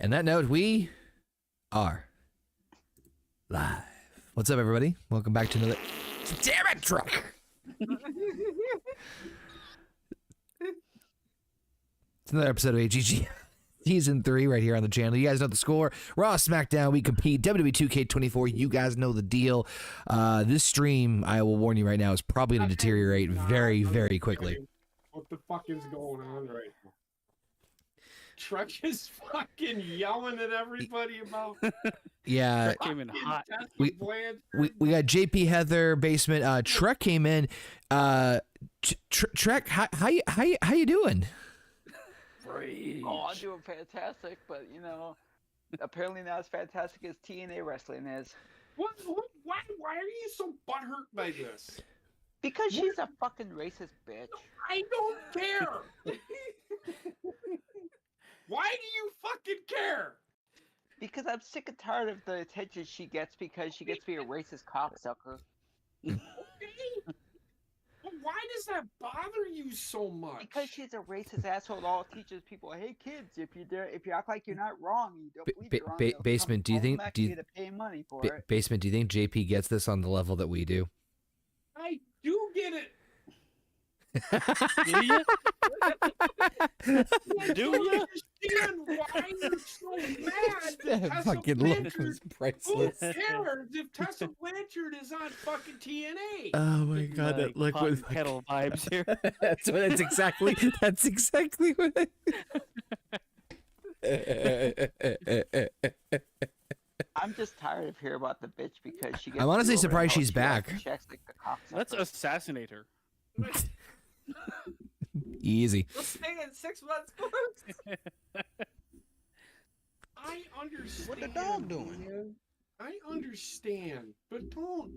And that note, we are live. What's up, everybody? Welcome back to another. Damn it, truck! It's another episode of AGG Season 3 right here on the channel. You guys know the score. RAW Smackdown, we compete. WWE 2K24, you guys know the deal. This stream, I will warn you right now, is probably going to deteriorate very, very quickly. What the fuck is going on right now? Truck is fucking yelling at everybody about. Yeah, came in hot. We got JP Heather basement. Trek came in. Trek, how you doing? Oh, I'm doing fantastic, but you know, apparently not as fantastic as TNA wrestling is. Why are you so butthurt by this? Because she's a fucking racist bitch. I don't care. Why do you fucking care? Because I'm sick and tired of the attention she gets because she gets to be a racist cocksucker. Okay. Well, why does that bother you so much? Because she's a racist asshole that all teaches people, hey kids, if you act like you're not wrong, you don't believe you're wrong. Basement, do you think to pay money for it. Basement, do you think JP gets this on the level that we do? I do get it. Do you? Do you? Understand why you're so mad that Tessa Fucking look Blanchard, is priceless. who cares if Tessa Blanchard is on fucking TNA? Oh my god, that look pot was and kettle vibes here. that's exactly what I'm just tired of hearing about the bitch because she gets. I'm honestly to go over surprised how she's she back. acts like the cocksucker. Let's assassinate her. Easy. We'll sing in 6 months, folks. I understand. What the dog doing? Man. I understand, but don't.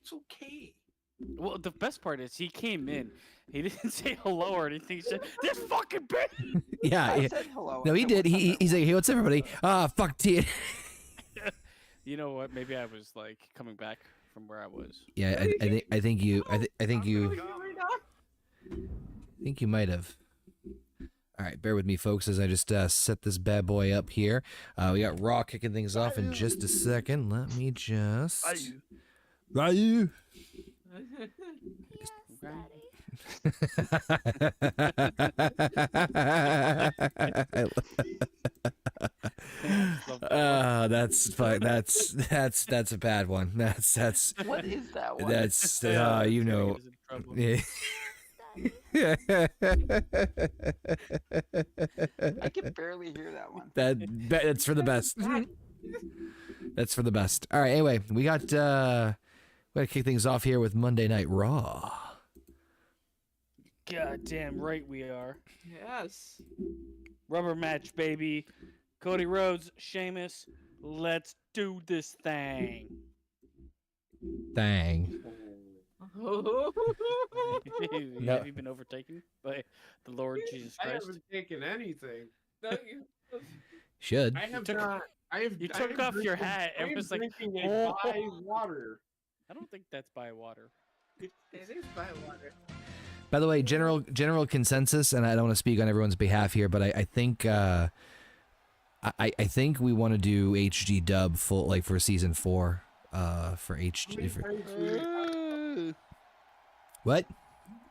It's okay. Well, the best part is he came in. He didn't say hello or anything. He said, "This fucking bitch." Yeah. I said hello. No, I he said, did. "What's up, He's like, hey, what's up, everybody? Fuck T. You know what? Maybe I was like coming back from where I was. Yeah, I think you might have. All right, bear with me, folks, as I just set this bad boy up here. We got Raw kicking things off in just a second. Let me just. Ryu. That's fine. That's a bad one. That's What is that one? that's you know. I can barely hear that one. That's for the best. That's for the best. All right. Anyway, we gotta kick things off here with Monday Night Raw. Goddamn right we are. Yes. Rubber match, baby. Cody Rhodes, Sheamus. Let's do this thing. Dang. Have you been overtaken by the Lord Jesus I Christ? haven't taken anything. Should. I have not. You took off your hat and was like, drinking a by water. I don't think that's by water. It is by water. By the way, general consensus, and I don't want to speak on everyone's behalf here, but I think I think we want to do HD dub full like for season 4 for HD. What?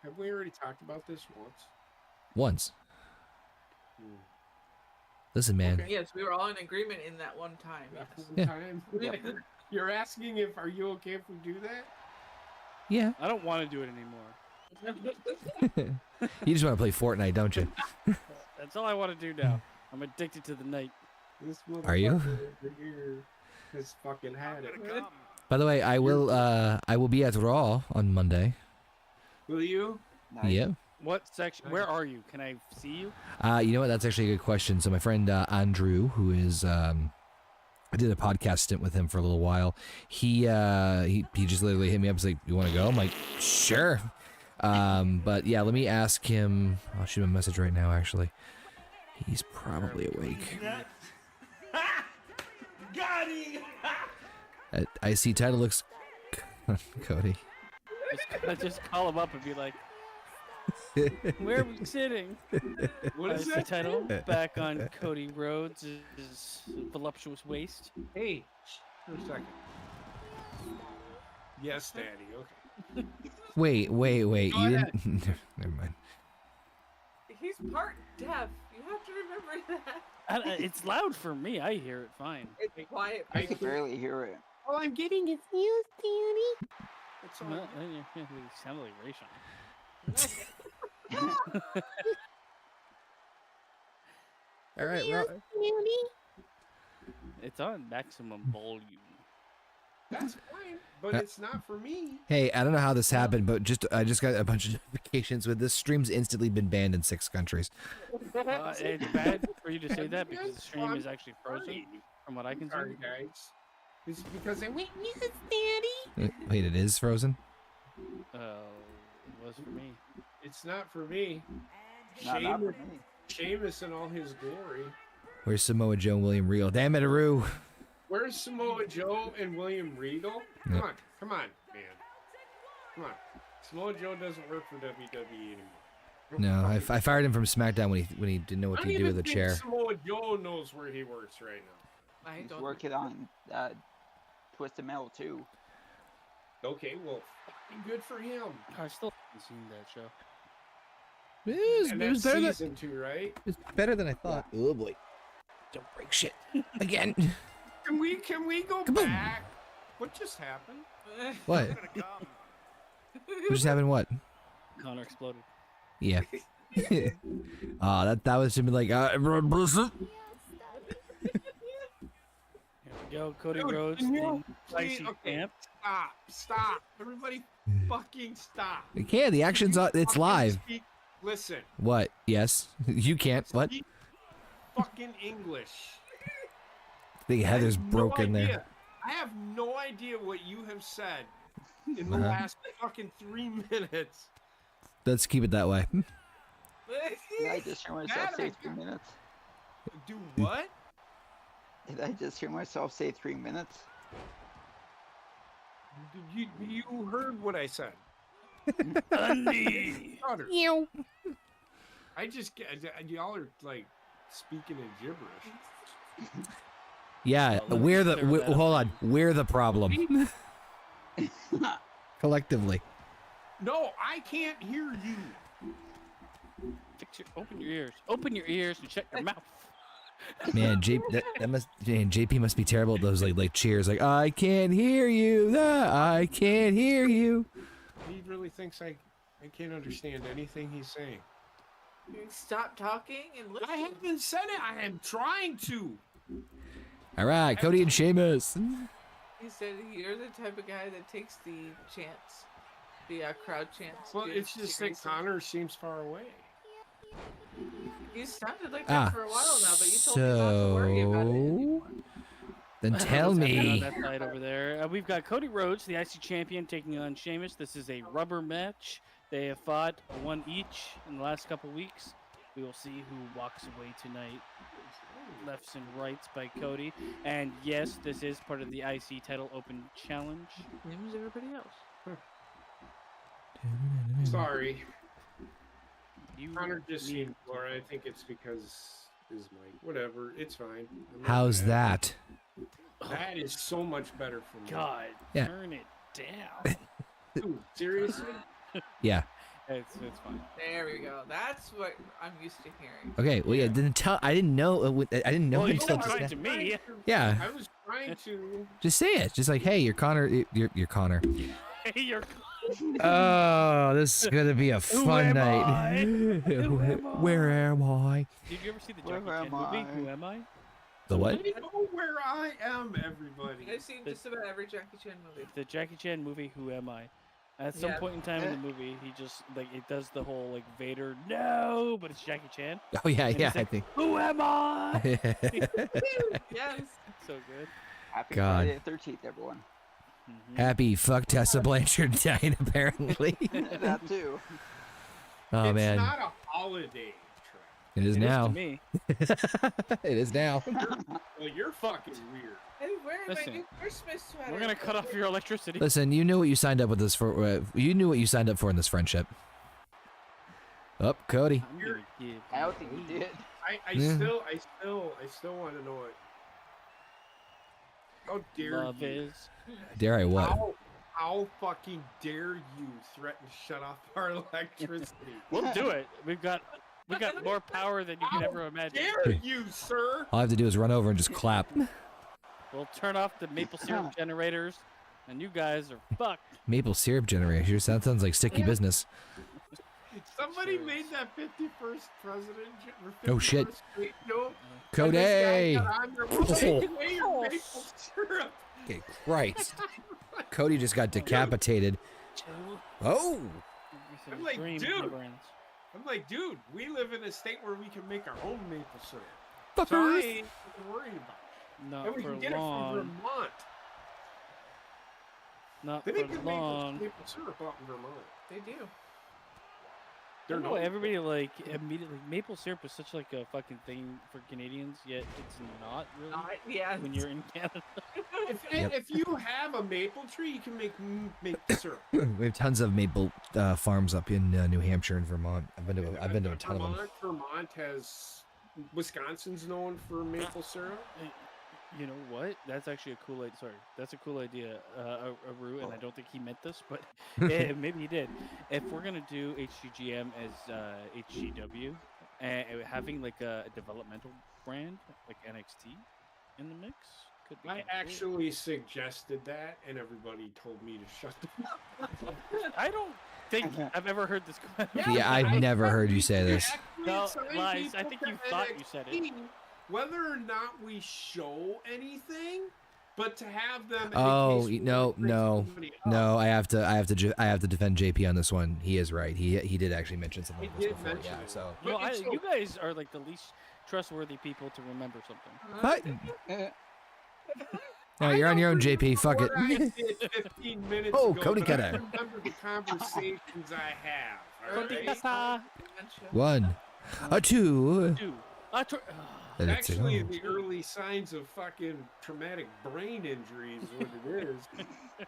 Have we already talked about this once? Once. Listen, man. Okay, yes, we were all in agreement in that one time. That Yes. one time? You're asking if are you okay if we do that? Yeah. I don't want to do it anymore. You just want to play Fortnite, don't you? That's all I want to do now. I'm addicted to the night. This Are you? motherfucker over here has fucking had it. By the way, I will be at Raw on Monday. Will you? Nice. Yeah. What section? Where are you? Can I see you? You know what? That's actually a good question. So my friend Andrew, who is I did a podcast stint with him for a little while. He just literally hit me up. He's like, "You want to go?" I'm like, "Sure." But yeah, let me ask him. I'll shoot him a message right now. Actually, he's probably awake. Got him! I see title looks Cody. Just call him up and be like, Where are we sitting? What is The that title thing? back on Cody Rhodes' voluptuous waist. Hey, for a second. Yes, Daddy. Okay. Wait. Go You ahead. didn't. Never mind. He's part deaf. You have to remember that. It's loud for me. I hear it fine. It's quiet. I can barely hear it. All I'm getting is news, Daddy. That's all. Well, you sound like Rayshawn. All right. Well, It's on maximum volume. That's fine, but it's not for me. hey, I don't know how this happened, but I just got a bunch of notifications with this stream's instantly been banned in 6 countries. It's bad for you to say that because the Yes, stream I'm is actually frozen, sorry. from what I can see. Sorry, guys. It's because I went news, Daddy. Wait, it is frozen? It was for me. It's not for me. Not for Sheamus, me. Sheamus in all his glory. Where's Samoa Joe and William Regal? Damn it, Aru. Where's Samoa Joe and William Regal? Yeah. Come on, man. Come on. Samoa Joe doesn't work for WWE anymore. No, I fired him from SmackDown when he didn't know what I to don't do with even the think chair. Samoa Joe knows where he works right now. I He's don't. working on Twisted Metal too. Okay, well, fucking good for him. I still haven't seen that show. And that's season 2, right? It's better than I thought. Oh boy. Don't break shit. Again. Can we go Kaboom. back? What just happened? What? What just happened? What? Conor exploded. Yeah. That was him like, everyone listen. Here we go. Cody Dude, Rhodes, can the you please- IC okay. champ. Stop. Everybody fucking stop. You can't. The action's it's Fucking live. speak- Listen. What? Yes. You can't. What? Speak fucking English. I think Heather's I have broken no there. idea. I have no idea what you have said in the Uh-huh. last fucking 3 minutes. Let's keep it that way. Did I just hear myself say 3 minutes? Do what? Did I just hear myself say 3 minutes? You heard what I said. Andy! Brother. I just get y'all are like speaking in gibberish. Yeah, Well, we're let's clear that up. hold on. We're the problem. Collectively. No, I can't hear you. Open your ears. Open your ears and shut your mouth. Man, JP must be terrible at those like cheers. Like, I can't hear you. I can't hear you. He really thinks I can't understand anything he's saying. Stop talking and listen. I haven't said it. I am trying to. All right, Cody and Sheamus. He said you're the type of guy that takes the chants, the crowd chants. Well, dude, it's just that seriously. Conor seems far away. You sounded like that for a while now, but you told me not to worry about it So anymore. then tell What's happening me. on that side over there. We've got Cody Rhodes, the IC champion, taking on Sheamus. This is a rubber match. They have fought one each in the last couple weeks. We will see who walks away tonight. Lefts and rights by Cody. And yes, this is part of the IC title open challenge. Same as everybody else. Sorry. You Conor just need seemed Laura. I think it's because his mic. Whatever. It's fine. I'm not How's mad. that? That is so much better for me. God, Yeah. turn it down. Dude, seriously? Yeah. it's fine. There we go. That's what I'm used to hearing. Okay. Well, yeah. I didn't know. I didn't know Well, you until don't just mind now. to me. Yeah. I was trying to. Just say it. Just like, hey, you're Connor. You're Connor. Hey, you're Oh, this is gonna be a fun am night. I? Who am I? Where am I? Did you ever see the Where Jackie Chan am movie? I? Who am I? The what? I know where I am, everybody. I've seen just about every Jackie Chan movie. The Jackie Chan movie, Who Am I? At some Yeah. point in time in the movie, he just like it does the whole like Vader no, but it's Jackie Chan. Oh yeah, And yeah. he's I like, think. Who am I? Yes. So good. Happy God. Friday the 13th, everyone. Mhm. Happy fuck Tessa Blanchard died apparently. That too. Oh It's man, not a holiday track. it is It is now. to me. It is now. Well, you're fucking weird. Hey, where am Listen, I new Christmas sweater? We're gonna cut off your electricity. Listen, you knew what you signed up with this for. You knew what you signed up for in this friendship. Up, Cody. I'm gonna give I don't think he did. I Yeah. still want to know it. How dare love you? is. Dare I what? How fucking dare you threaten to shut off our electricity? We'll do it. We got more power than you could ever imagine. Dare you, sir? All I have to do is run over and just clap. We'll turn off the maple syrup generators, and you guys are fucked. Maple syrup generator. That sounds like sticky business. Somebody made that 51st president. Oh, shit. Joke, Cody! and this guy got on there, "Well, take away your maple syrup." Okay, Christ. Cody just got decapitated. Oh! I'm like, Dream dude. never ends. I'm like, dude, we live in a state where we can make our own maple syrup. So I ain't worried about it. Not And we for can get it long. from Vermont. Not They for make good long. maple syrup out in Vermont. They do. They're No, known for everybody like immediately. Maple syrup is such like a fucking thing for Canadians, yet it's not really Yeah. when you're in Canada. If you have a maple tree, you can make maple syrup. We have tons of maple farms up in New Hampshire and Vermont. I've been to a ton of them. Vermont has. Wisconsin's known for maple syrup. You know what? That's actually a cool idea. Sorry, that's a cool idea, Aru, and I don't think he meant this, but maybe he did. If we're gonna do HGGM as HGW, and having like a developmental brand like NXT in the mix could be. I kinda cool. actually suggested that, and everybody told me to shut the I don't think I've ever heard this. Yeah, I've never heard you say this. No, lies. I think you thought you said it. Whether or not we show anything, but to have them. in Oh, case we no, bring no, somebody up. no! I have to defend JP on this one. He is right. He did actually mention something He like this did before. mention Yeah. it. So No, But it's you guys are like the least trustworthy people to remember something. what? Oh, you're on your own, JP. Fuck it. What I did 15 minutes Oh, ago, Cody but got I it. remember the conversations I have. all Cody right? Kasa. One, a two. Two. And it's Actually, a- the early signs of fucking traumatic brain injury is what it is.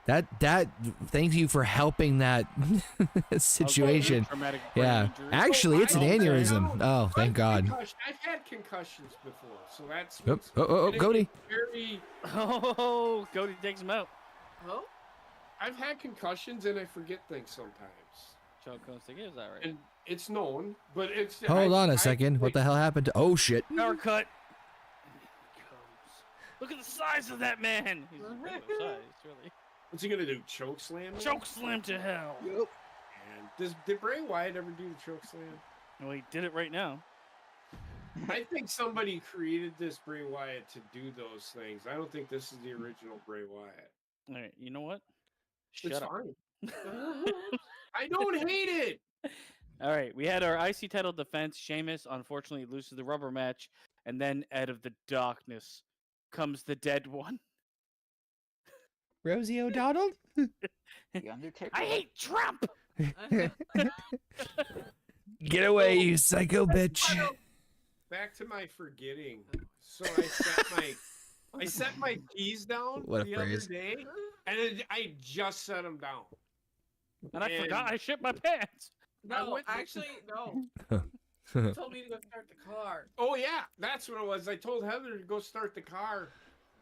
that. Thank you for helping that situation. Traumatic brain Yeah. injury. Actually, it's an aneurysm. Oh, thank God. I've had concussions before, so that's. Oh, what's- oh, and it's Cody. Very, Oh, Cody takes him out. Oh, I've had concussions and I forget things sometimes, Choke Coast, is that right? and it's known, but it's. Hold on a second. What the hell happened to? Oh shit. Power cut. And he goes. Look at the size of that man. He's regular size, really. What's he gonna do? Choke slam? me? Choke slam to hell. And did Bray Wyatt ever do the choke slam? Well, he did it right now. I think somebody created this Bray Wyatt to do those things. I don't think this is the original Bray Wyatt. All right, you know what? It's Shut up. fine. I don't hate it. All right, we had our IC title defense. Sheamus unfortunately loses the rubber match, and then out of the darkness comes the dead one. Rosie O'Donnell. The Undertaker. I hate Trump. Get away, you psycho bitch. Back to my forgetting. So I set my keys down What a the phrase. other day, and I just set them down. And I forgot I shit my pants. no, went- actually, no. You told me to go start the car. Oh yeah, that's what it was. I told Heather to go start the car,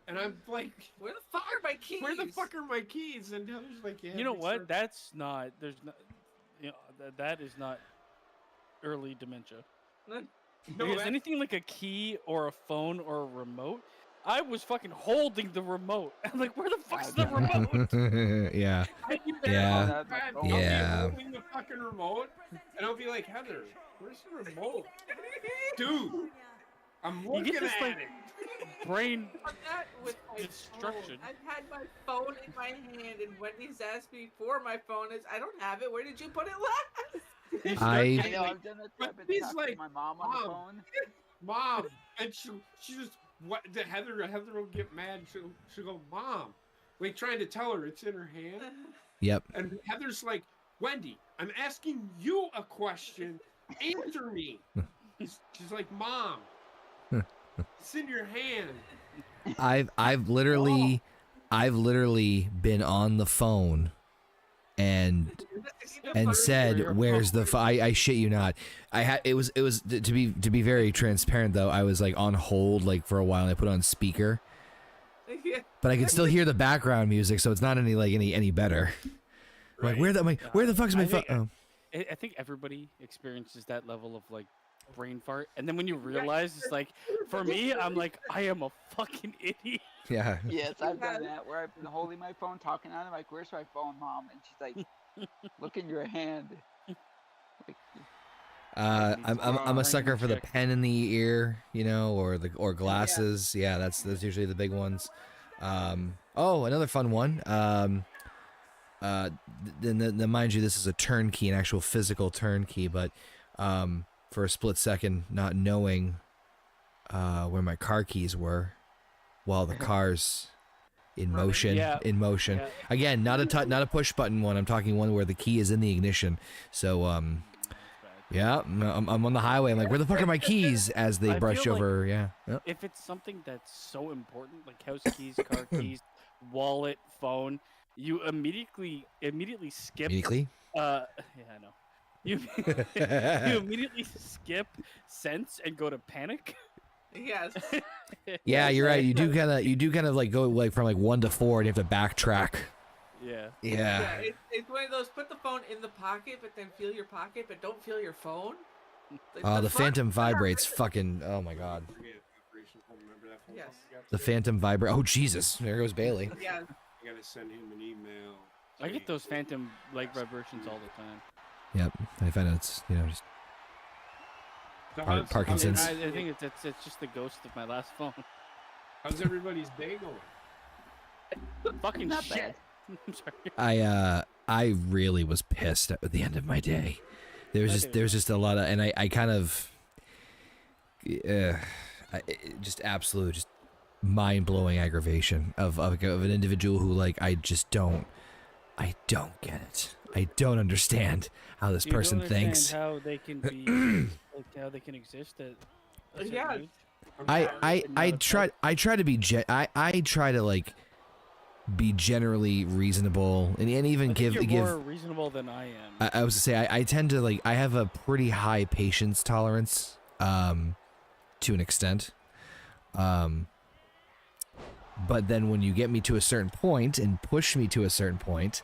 and I'm like, Where the fuck are my keys? "Where the fuck are my keys?" And Heather's like, "Yeah." You know they what? start- That's not. There's not. You know, that is not early dementia. No, Because that's- anything like a key or a phone or a remote, I was fucking holding the remote. I'm like, where the fuck's the remote? Yeah. I do that Yeah. all the time. I'll be Yeah. holding the fucking remote, and I'll be like, Heather, where's the remote? Dude, I'm You looking get this at like it. brain. I'm not with my Destruction. phone. I've had my phone in my hand, and Wendy's asked me for my phone. I don't have it. Where did you put it last? I- I know, I've done that. But I've been he's talking like, to my mom on the "Mom." phone. Mom, and she just what the Heather will get mad. She'll go, Mom, like trying to tell her it's in her hand, Yep. and Heather's like, Wendy, I'm asking you a question. Answer me. She's like, Mom, it's in your hand. I've literally been on the phone and said, "Where's the?" I shit you not. I had it was to be very transparent though. I was like on hold like for a while. And I put on speaker, but I could still hear the background music, so it's not any better. Right. Like where the fuck's my phone? Oh. I think everybody experiences that level of like brain fart, and then when you realize it's like, for me, I'm like, I am a fucking idiot. Yeah. Yes, I've done that where I've been holding my phone, talking on it, like, "Where's my phone, Mom?" And she's like, "Look in your hand." Like, I'm a sucker for the pen in the ear, you know, or glasses. Yeah, that's usually the big ones. Oh, another fun one. Then mind you, this is a turnkey, an actual physical turnkey, but for a split second, not knowing where my car keys were while the car's in motion. Yeah. In motion. Yeah. Again, not a push button one. I'm talking one where the key is in the ignition. So yeah, I'm on the highway. I'm like, where the fuck are my keys? As they I brush feel like over. Yeah. Yep. If it's something that's so important, like house keys, car keys, wallet, phone, you immediately skip. Immediately. Yeah, I know. You immediately skip sense and go to panic. Yes. Yeah, you're right. You do kind of like go like from like 1 to 4, and you have to backtrack. Yeah. Yeah. It's one of those, put the phone in the pocket, but then feel your pocket, but don't feel your phone. Like, The Phantom vibrates. Fucking. Oh my god. Remember that phone Yes. call we got? The Phantom vibrate. Oh Jesus. There goes Bailey. Yeah. I gotta send him an email. I get those phantom like vibrations all the time. Yep. I find out it's just So Parkinson's. I think it's just the ghost of my last phone. How's everybody's day going? Fucking Not shit. bad. I'm sorry. I really was pissed at the end of my day. There's just a lot of, and I kind of just absolute just mind-blowing aggravation of an individual who like I don't get it. I don't understand how this You don't person understand thinks. how they can be, like, how they can exist at a certain Yeah. age. I try to be I try to like be generally reasonable and even I think give you're more reasonable than I am. I was to say I tend to like I have a pretty high patience tolerance to an extent. But then when you get me to a certain point and push me to a certain point,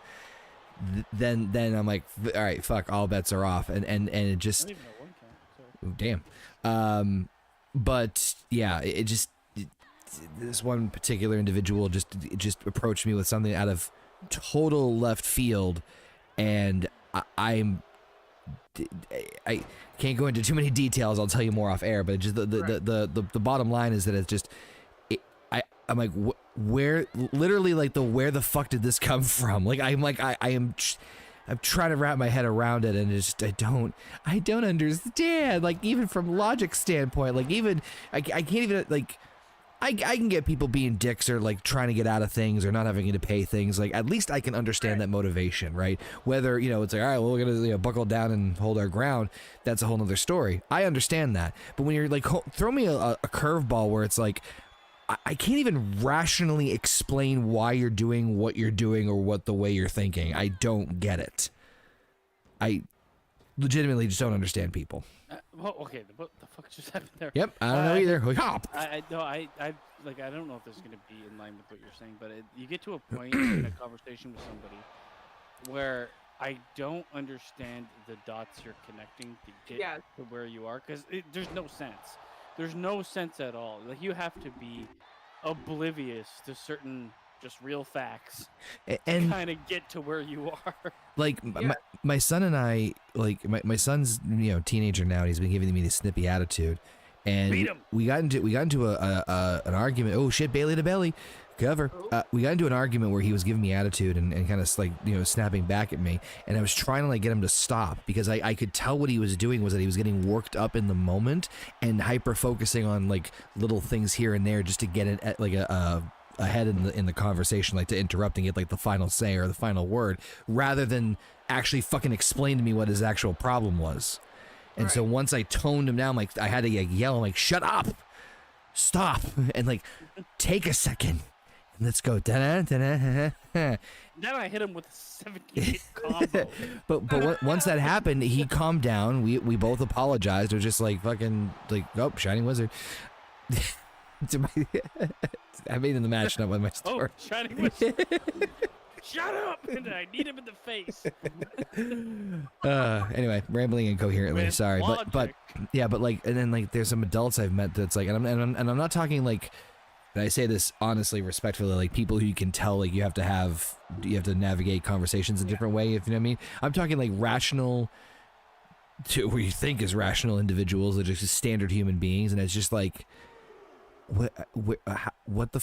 then I'm like, all right, fuck, all bets are off, and it I just don't even know one count. So. ooh, damn. But yeah, this one particular individual just approached me with something out of total left field, and I can't go into too many details. I'll tell you more off air, but just the bottom line is that it's just. I'm like, where the fuck did this come from? Like, I'm trying to wrap my head around it, and it's just, I don't understand. Like, even from logic standpoint, like, even, I can't even, like, I can get people being dicks or, like, trying to get out of things or not having to pay things. Like, at least I can understand that motivation, right? Whether, it's like, all right, well, we're going to buckle down and hold our ground. That's a whole nother story. I understand that. But when you're, like, throw me a curveball where it's like, I can't even rationally explain why you're doing what you're doing or what the way you're thinking. I don't get it. I legitimately just don't understand people. Well, okay, what the fuck just happened there? Yep, I don't know either. I don't know if this is gonna be in line with what you're saying, but you get to a point in a conversation with somebody where I don't understand the dots you're connecting to get to where you are, because there's no sense. There's no sense at all. Like, you have to be oblivious to certain just real facts and kind of get to where you are. Like, my son and I, like, my son's teenager now, and he's been giving me this snippy attitude, and Beat him. we got into an argument. Oh shit, Bailey to belly. Cover. We got into an argument where he was giving me attitude and kind of like snapping back at me, and I was trying to like get him to stop because I could tell what he was doing was that he was getting worked up in the moment and hyper focusing on like little things here and there just to get it at like ahead in the conversation, like to interrupt and get like the final say or the final word rather than actually fucking explain to me what his actual problem was. And so once I toned him down, like I had to yell, I'm like, shut up, stop, and like take a second. Let's go. Da-da-da-da. Then I hit him with a 78 combo. But once that happened, he calmed down. We both apologized. It was just like fucking like, oh, Shining Wizard. I made in the match, not with my store. Oh, Shining Wizard. Shut up! And I need him in the face. Anyway, rambling incoherently. With Sorry, but logic. yeah, but like, and then like, there's some adults I've met that's like, and I'm not talking like, and I say this honestly, respectfully, like people who you can tell like you have to navigate conversations a different way, if you know what I mean. I'm talking like rational, to where you think is rational individuals that are just standard human beings, and it's just like, what the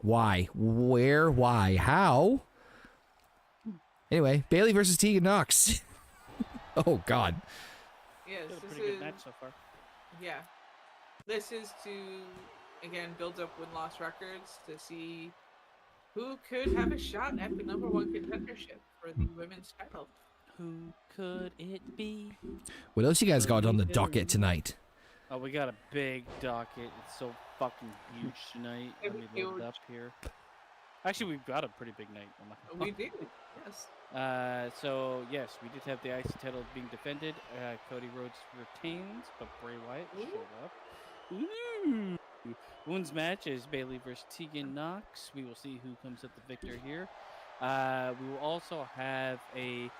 why, where, why, how? Anyway, Bailey versus Tegan Knox. Oh God. Yes, It's a this pretty good is match so far. yeah. This is to again build up win-loss records to see who could have a shot at the #1 contendership for the women's title. Who could it be? What else you guys got on the docket tonight? Oh, we got a big docket. It's so fucking huge tonight. Let me load it up here. Actually, we've got a pretty big night. I'm not gonna We did, yes. So yes, we did have the IC title being defended. Cody Rhodes retains, but Bray Wyatt showed up. Ooh. Women's match is Bailey versus Tegan Knox. We will see who comes up the victor here. We will also have a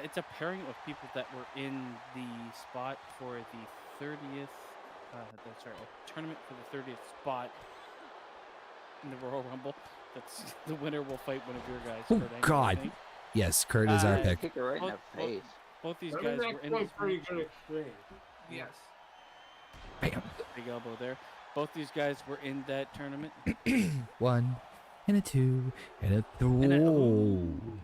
it's a pairing of people that were in the spot for the 30th. That's right, a tournament for the 30th spot in the Royal Rumble. That's the winner will fight one of your guys. Oh, Kurt Angle, I God. think. Yes, Kurt is our pick. Kick her right in the face. Both these guys were in this pretty match. good exchange. Yes. Bam. Big elbow there. Both these guys were in that tournament. 1 and a 2 and a 3.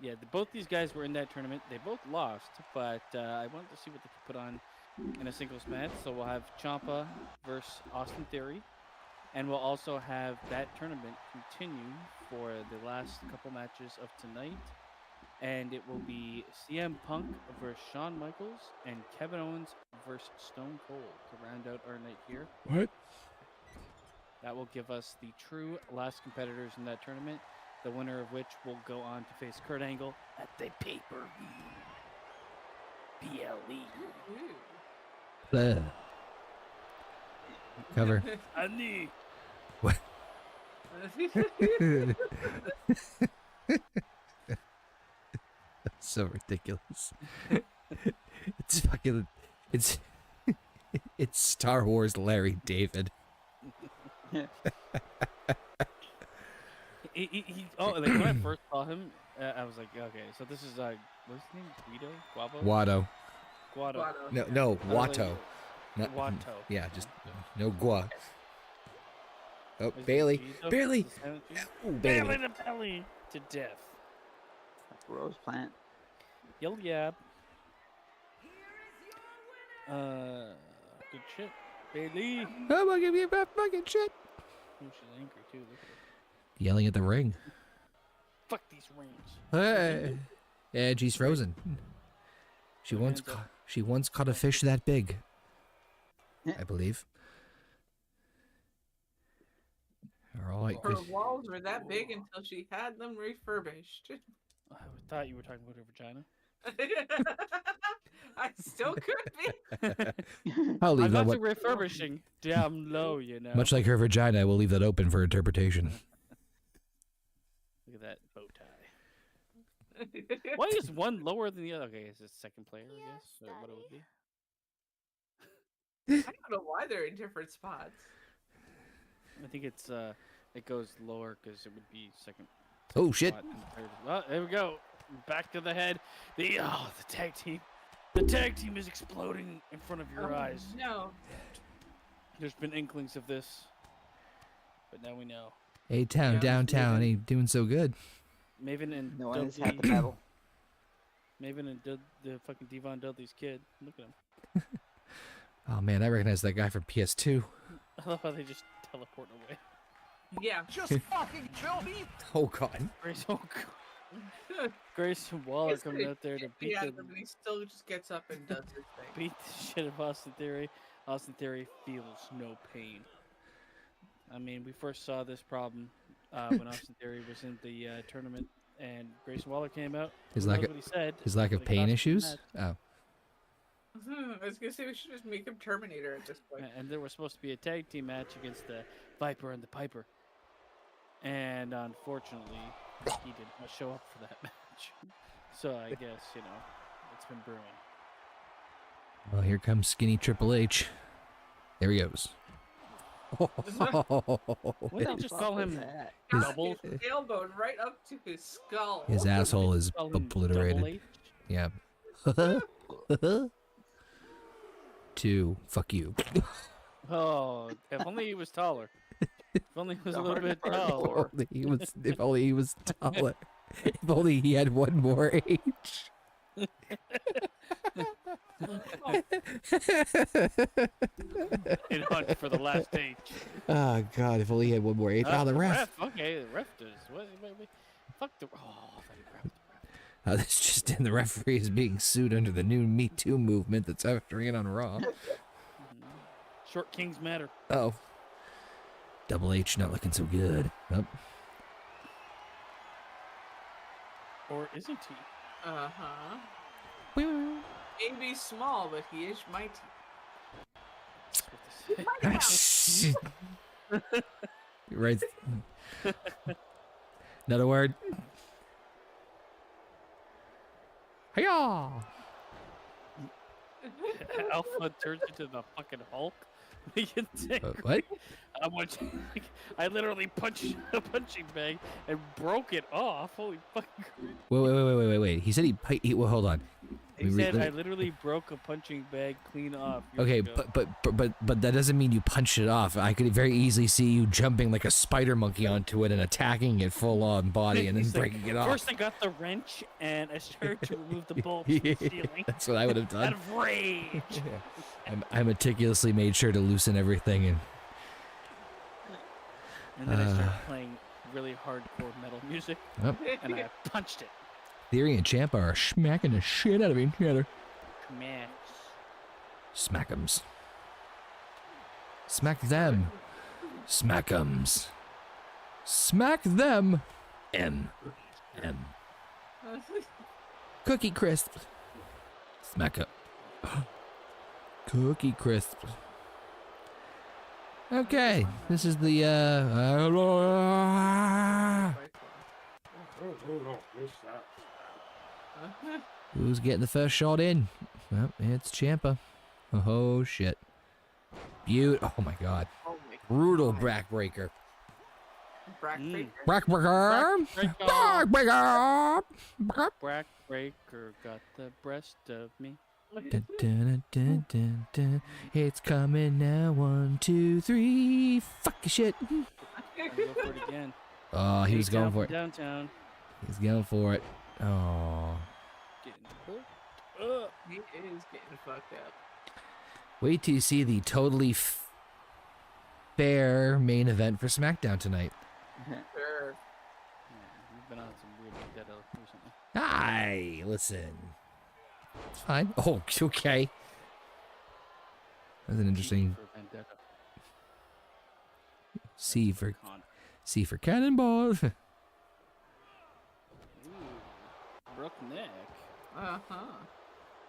Yeah, both these guys were in that tournament. They both lost, but I wanted to see what they could put on in a singles match. So we'll have Ciampa versus Austin Theory. And we'll also have that tournament continue for the last couple matches of tonight. And it will be CM Punk versus Shawn Michaels and Kevin Owens versus Stone Cold to round out our night here. What? That will give us the true last competitors in that tournament, the winner of which will go on to face Kurt Angle at the pay-per-view. PLE. Ooh. Cover. Annie. What? So ridiculous. It's fucking. It's. It's Star Wars Larry David. Oh, like when I first saw him, I was like, okay, so this is what's his name? Guido? Guavo? Watto. Guado. No, like- Watto. Not, Watto. Yeah, just no Gua. Oh, Is it Bailey. Guido? Bailey. Is that what you- Ooh, Bailey Bailey. the belly to death. Rose plant. Yell yab. Good shit. Bailey. I'm gonna give you that fucking shit. Oh, she's angry too. Look at her. Yelling at the ring. Fuck these rings. Hey. Yeah, she's frozen. She Put once hands up. she once caught a fish that big. I believe. All right. Her walls were that big until she had them refurbished. I thought you were talking about her vagina. I still could be. I'll I leave that got one. to refurbishing down low, you know. Much like her vagina, I will leave that open for interpretation. Look at that bow tie. Why is one lower than the other? Okay, it's a second player, I guess. Or what it would be. I don't know why they're in different spots. I think it's it goes lower because it would be second. Oh shit! spot and third. Oh, there we go. Back to the head. The tag team. The tag team is exploding in front of your eyes. No. There's been inklings of this, but now we know. A-Town, Yeah, downtown, Maven. ain't doing so good. Maven and No one has Dudley. had the medal. Maven and the fucking Devon Dudley's kid. Look at him. Oh man, I recognize that guy from PS2. I love how they just teleport away. Yeah. Just fucking kill me. Oh god. Grace and Waller It's coming pretty out there to shitty beat at the him, but he still just gets up and does his thing. beat the shit of Austin Theory. Austin Theory feels no pain. I mean, we first saw this problem when Austin Theory was in the tournament and Grayson Waller came out. His Who lack knows of- what he said. His lack of but he pain cost him the issues? match. Oh. I was gonna say we should just make him Terminator at this point. And there was supposed to be a tag team match against the Viper and the Piper. And unfortunately, he did not show up for that match. So I guess, it's been brewing. Well, here comes skinny Triple H. There he goes. What did they just call him? His- Double? His tailbone right up to his skull. His asshole is Call him Double obliterated. H? Yeah. 2. Fuck you. Oh, if only he was taller. If only he was a little bit If taller. only he was taller. If only he had one more H. In hunt for the last H. Oh God! If only he had one more H. Oh, the ref. Okay, the ref does. Wait. Fuck the. Oh, I thought he grabbed the ref. That's just in. The referee is being sued under the new Me Too movement that's entering in on Raw. Short kings matter. Oh. Double H not looking so good. Nope. Or isn't he? Uh-huh. Maybe small, but he is mighty. That's what they say. Right. Another word. Hiya! Alpha turns into the fucking Hulk. We can take. What? I literally punched a punching bag and broke it off. Holy fucking. Wait. He said he well, hold on. He said I literally broke a punching bag clean off. years Okay, ago. but that doesn't mean you punched it off. I could very easily see you jumping like a spider monkey onto it and attacking it full on body and then He's like, breaking it off. First, I got the wrench and I started to remove the bolts from the ceiling. That's what I would have Out done. of rage. I meticulously made sure to loosen everything and And then I started playing really hardcore metal music oh, and I punched it. Theory and Ciampa are smacking the shit out of each other. Man. Smack'ems. Smack them. Smack'ems. Smack them. M. Cookie Crisp. Smack up. Cookie Crisp. Okay, this is the who's getting the first shot in? Well, it's Ciampa. Oh shit. Oh my god. Oh my Brutal backbreaker. Backbreaker. Backbreaker. Backbreaker. Backbreaker got the breast of me. Dun, dun, dun, dun, dun. It's coming now. 1, 2, 3. Fuck your shit. I'll go for it again. Oh, he was going for it. Downtown. He's going for it. Oh. Getting hooked. He is getting fucked up. Wait till you see the totally fair main event for SmackDown tonight. Sure. Yeah, we've been on some weird vendetta recently. Hi, listen. It's fine. Oh, okay. That's an interesting For vendetta. C for Con. Cannonball. Ooh. Broke neck. Uh-huh.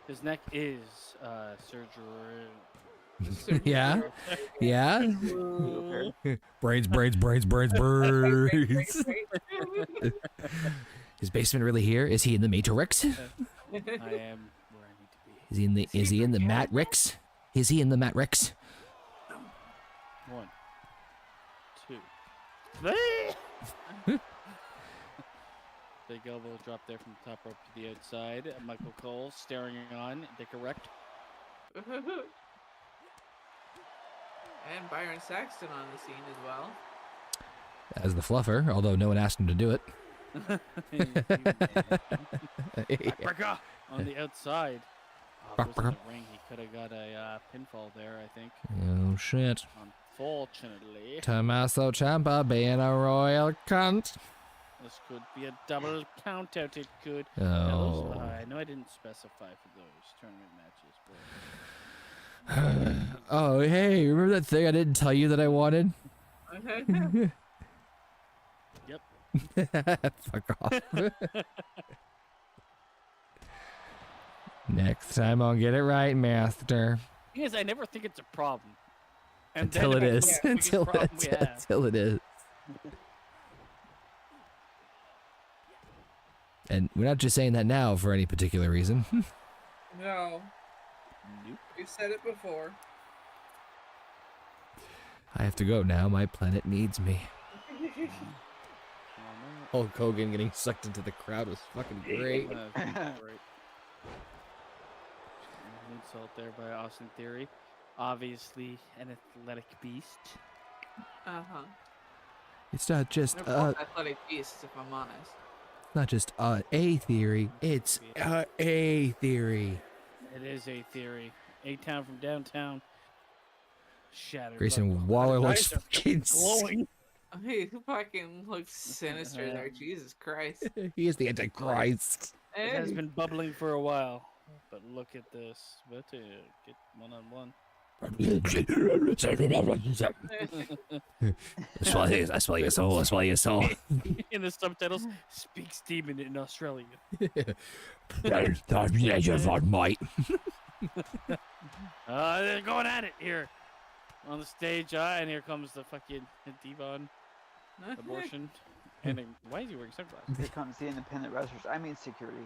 His neck is surgery. Yeah. Yeah. Brains. Is Basement really here? Is he in the Matrix? I am where I need to be. Is he in the Matrix? Is he in the Matrix? 1, 2. Big elbow drop there from the top rope to the outside. Michael Cole staring on. Dick erect. And Byron Saxton on the scene as well. As the fluffer, although no one asked him to do it. Backbreaker on the outside. Oh, if it was in the ring, he could have got a pinfall there, I think. Oh shit. Unfortunately, Tommaso Ciampa being a royal cunt. this could be a double count out. It could. Oh. Now, I know I didn't specify for those tournament matches, but Oh, hey, remember that thing I didn't tell you that I wanted? Fuck off. Next time I'll get it right, master. Thing is, I never think it's a problem. And Until then it it's is. the biggest problem we have. Until it is. And we're not just saying that now for any particular reason. No. Nope. We've said it before. I have to go now. My planet needs me. Hulk Hogan getting sucked into the crowd was fucking great. Great. Insult there by Austin Theory. Obviously an athletic beast. Uh-huh. It's not just They're both athletic beasts, if I'm honest. not just a theory. It's a theory. It is a theory. A-Town from downtown. Shattered. Grayson Waller looks Eyes are fucking glowing. He fucking looks sinister there. Jesus Christ. He is the Antichrist. It has And been bubbling for a while. But look at this. But to get one-on-one. I swallow your soul. I swallow your soul. In the subtitles, speaks demon in Australian. Mate. They're going at it here. On the stage, and here comes the fucking Devon abortion. And why is he wearing sunglasses? Here comes the independent wrestlers. I mean security.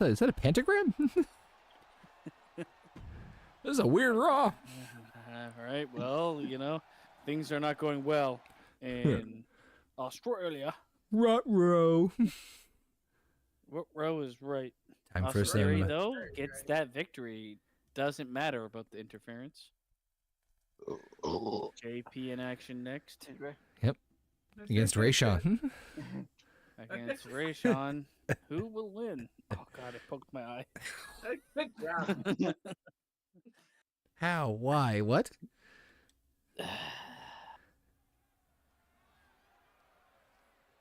Is that a pentagram? This is a weird Raw. All right, well, you know, things are not going well in Australia. Ruh-roh. What row is right? Time for a Australia, cinema. though, gets that victory. Doesn't matter about the interference. JP in action next. Against Rayshawn. Against Rayshawn. Who will win? Oh, God, I poked my eye. good job. How? Why? What?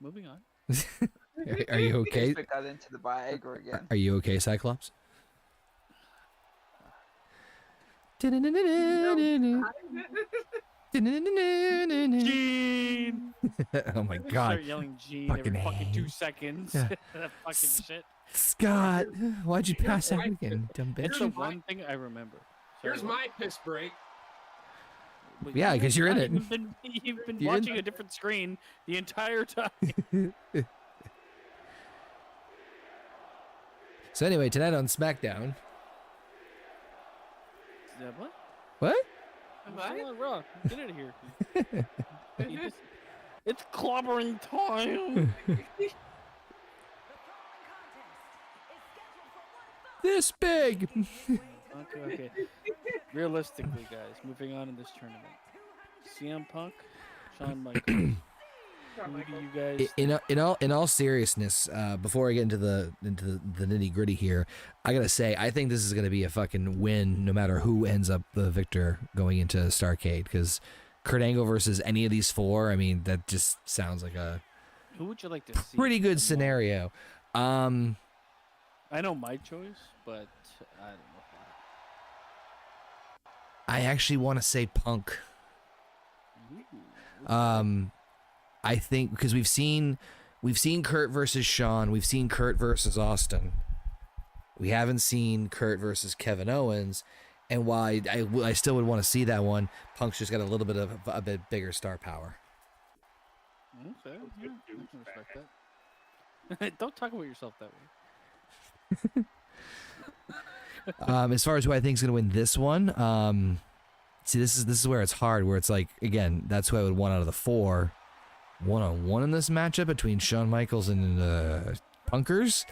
Moving on. Are you okay? We got into the Viagra again. Are you okay, Cyclops? Gene! Oh my I'm gonna God. Start yelling Gene every Fucking fucking 2 A. seconds. Yeah. That fucking shit. Scott, why'd you pass out again, dumb It's bitch? the one thing I remember. Here's Sorry, my piss break. what? Yeah, 'cause you're in it. You've been You're in watching it. a different screen the entire time. So anyway, tonight on SmackDown. What? What? I'm What? still on Raw. Get out of here. It's clobbering time. This big. Okay. Realistically, guys, moving on in this tournament. CM Punk, Shawn Michaels. Who do you guys? In all seriousness, before I get into the nitty gritty here, I gotta say I think this is gonna be a fucking win, no matter who ends up the victor going into STARRCADE. Because Kurt Angle versus any of these four, I mean, that just sounds like a Who would you like to see? pretty good come on? scenario. I know my choice, but I don't know. I actually want to say Punk. Ooh. I think because we've seen Kurt versus Shawn, we've seen Kurt versus Austin. We haven't seen Kurt versus Kevin Owens, and while I still would want to see that one, Punk's just got a little bit of a bit bigger star power. Okay, yeah, I can respect that. Don't talk about yourself that way. As far as who I think is going to win this one, see, this is where it's hard. Where it's like, again, that's who I would want out of the four. 1-on-1 in this matchup between Shawn Michaels and Punkers.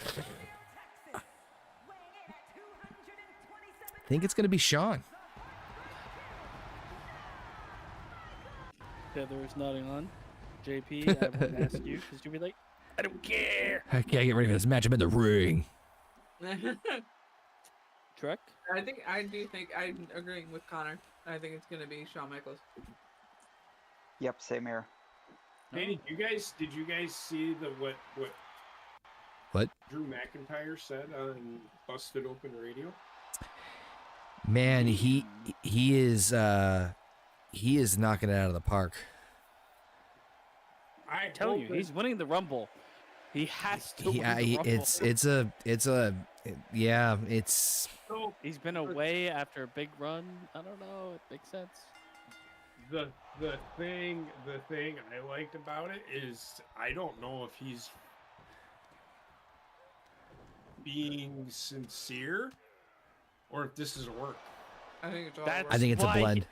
I think it's going to be Shawn. Heather is nodding on. JP, I won't ask you because you'll be like, I don't care. I can't get ready for this matchup in the ring. Truck? I do think I'm agreeing with Connor. I think it's gonna be Shawn Michaels. Yep, same here. Hey, did you guys see what Drew McIntyre said on Busted Open Radio? Man, he is knocking it out of the park. I Tell hope you, that- he's winning the Rumble. He has to win Yeah, the Rumble. it's so He's been away after a big run. I don't know. It makes sense. the thing I liked about it is I don't know if he's being sincere or if this is work. I think it's all That's work. I think it's a why blend.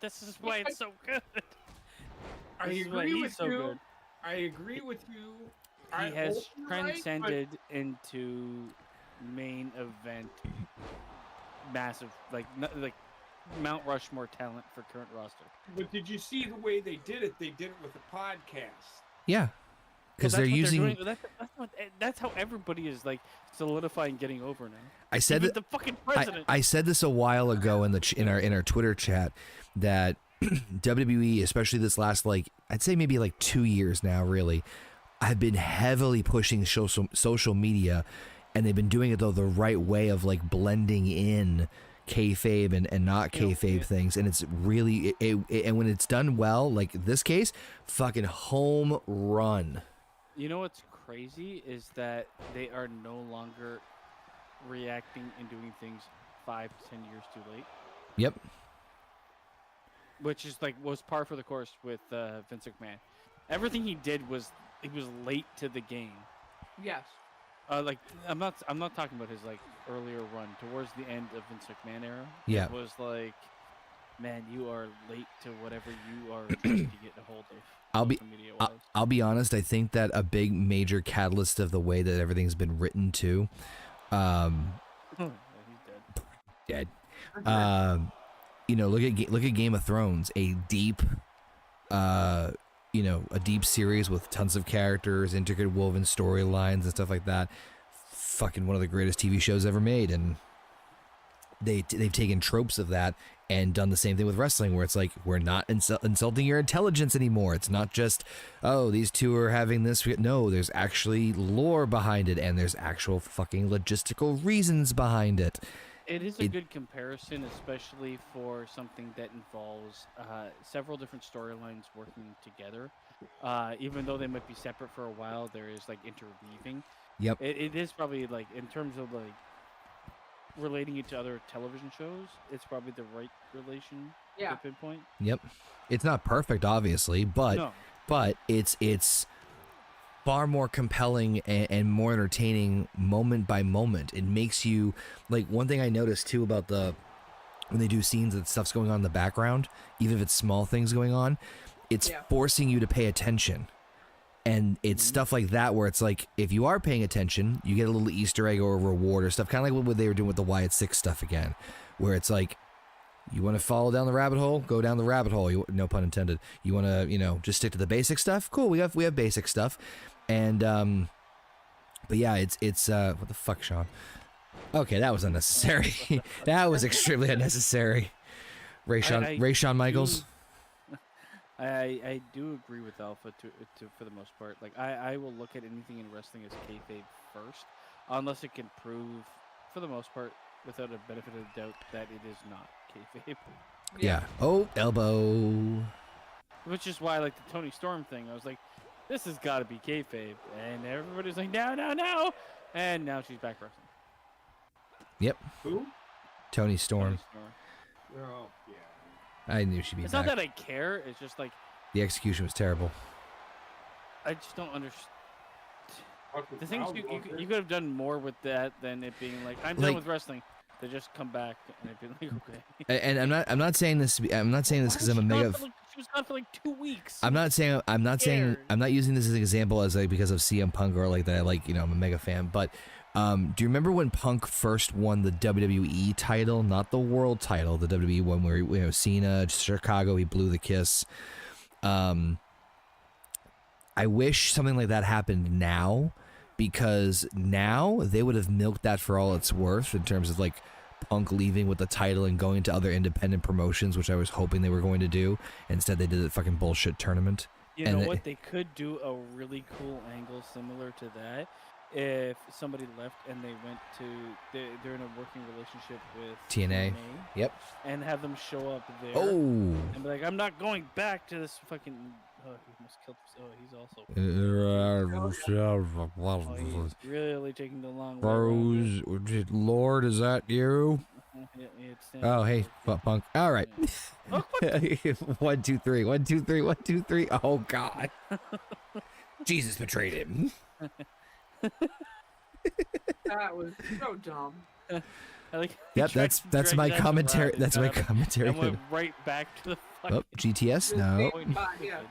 This is why it's so good. I This is why agree he's with so you. good. I agree with you. He has hope you're right, but- transcended into main event, massive, like Mount Rushmore talent for current roster. But did you see the way they did it? They did it with a podcast. Yeah, because Well, they're that's what using. doing. That's how everybody is like solidifying getting over now. I said Even that the fucking president. I said this a while ago in our Twitter chat that WWE, especially this last I'd say maybe 2 years now, really, have been heavily pushing social media, and they've been doing it though the right way of blending in kayfabe and not kayfabe things, and it's really and when it's done well, like this case, fucking home run. You know what's crazy is that they are no longer reacting and doing things 5 to 10 years too late, Yep. which is was par for the course with Vince McMahon. Everything he did was late to the game. Yes. I'm not talking about his earlier run towards the end of Vince McMahon era. Yeah. It was man, you are late to whatever you are trying to get a hold of. social media-wise. I'll be honest. I think that a big major catalyst of the way that everything's been written too, He's dead. dead. Look at Game of Thrones, a deep series with tons of characters, intricate woven storylines and stuff like that. Fucking one of the greatest TV shows ever made, and they've taken tropes of that and done the same thing with wrestling, where it's we're not insulting your intelligence anymore. It's not just, oh, these two are having this. No, there's actually lore behind it, and there's actual fucking logistical reasons behind it. It is a good comparison, especially for something that involves several different storylines working together. Even though they might be separate for a while, there is interweaving. Yep. It is probably in terms of relating it to other television shows, it's probably the right relation Yeah. to pinpoint. Yep. It's not perfect, obviously, but No. it's far more compelling and more entertaining moment by moment. It makes you one thing I noticed too about when they do scenes that stuff's going on in the background, even if it's small things going on, it's forcing you to pay attention. And it's stuff like that where it's if you are paying attention, you get a little Easter egg or a reward or stuff, kind of like what they were doing with the Wyatt Six stuff again, where it's you want to follow down the rabbit hole, go down the rabbit hole. No pun intended. You want to, just stick to the basic stuff. Cool. We have basic stuff. And, but yeah, it's what the fuck, Sean? Okay. That was unnecessary. That was extremely unnecessary. Rayshawn Michaels. I do agree with Alpha to for the most part. I will look at anything in wrestling as kayfabe first, unless it can prove, for the most part, without a benefit of the doubt, that it is not kayfabe. Yeah. Oh, elbow. Which is why, the Tony Storm thing, I was this has got to be kayfabe, and everybody's no, and now she's back wrestling. Yep. Who? Tony Storm. Tony Storm. Oh, yeah. I knew she'd be It's back. not that I care. It's just The execution was terrible. I just don't understand. Fuck The things with you Walker. could have done more with that than it being I'm done with wrestling. They just come back and it be okay. And I'm not saying this because I'm a mega. She was gone for 2 weeks. I'm not saying I'm not using this as an example as because of CM Punk or that. I'm a mega fan. But do you remember when Punk first won the WWE title, not the world title, the WWE one where Cena, Chicago, he blew the kiss. I wish something like that happened now, because now they would have milked that for all it's worth in terms of Punk leaving with the title and going to other independent promotions, which I was hoping they were going to do. Instead, they did a fucking bullshit tournament. You know what? They could do a really cool angle similar to that. If somebody left and they went they're in a working relationship with TNA. Yep. And have them show up there. Oh. And be I'm not going back to this fucking Oh, he almost killed himself. Oh, he's also. Oh, he's really taking the long way around Rose, Lord, is that you? Oh, hey, Punk. All right. Oh, what? 1, 2, 3. 1, 2, 3. 1, 2, 3. Oh God. Jesus betrayed him. That was so dumb. I like Yep, he tried that's to that's drag my it out the commentary. rabbit That's my trap commentary. And went right back to the fucking. Oh, GTS? No. Yeah.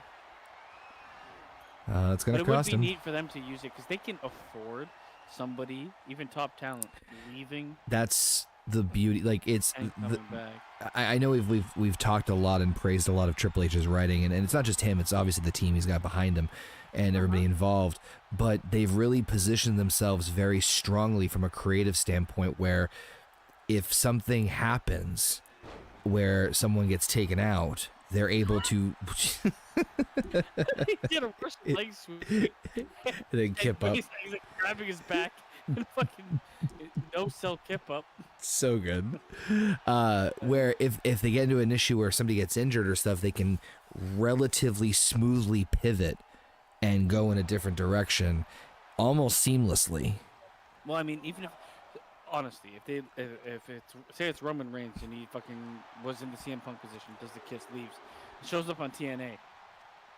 It's gonna But it would cost be him. neat for them to use it because they can afford somebody, even top talent, leaving That's the beauty. Like it's. and coming back. I know we've talked a lot and praised a lot of Triple H's writing, and it's not just him. It's obviously the team he's got behind him, and everybody involved. But they've really positioned themselves very strongly from a creative standpoint, where if something happens, where someone gets taken out, they're able to. He did a worse leg sweep. They kip up. He's like grabbing his back and fucking no sell kip up. So good. Where if they get into an issue where somebody gets injured or stuff, they can relatively smoothly pivot and go in a different direction almost seamlessly. Well, I mean, even if honestly, if it's say it's Roman Reigns and he fucking was in the CM Punk position, does the kiss, leaves, shows up on TNA.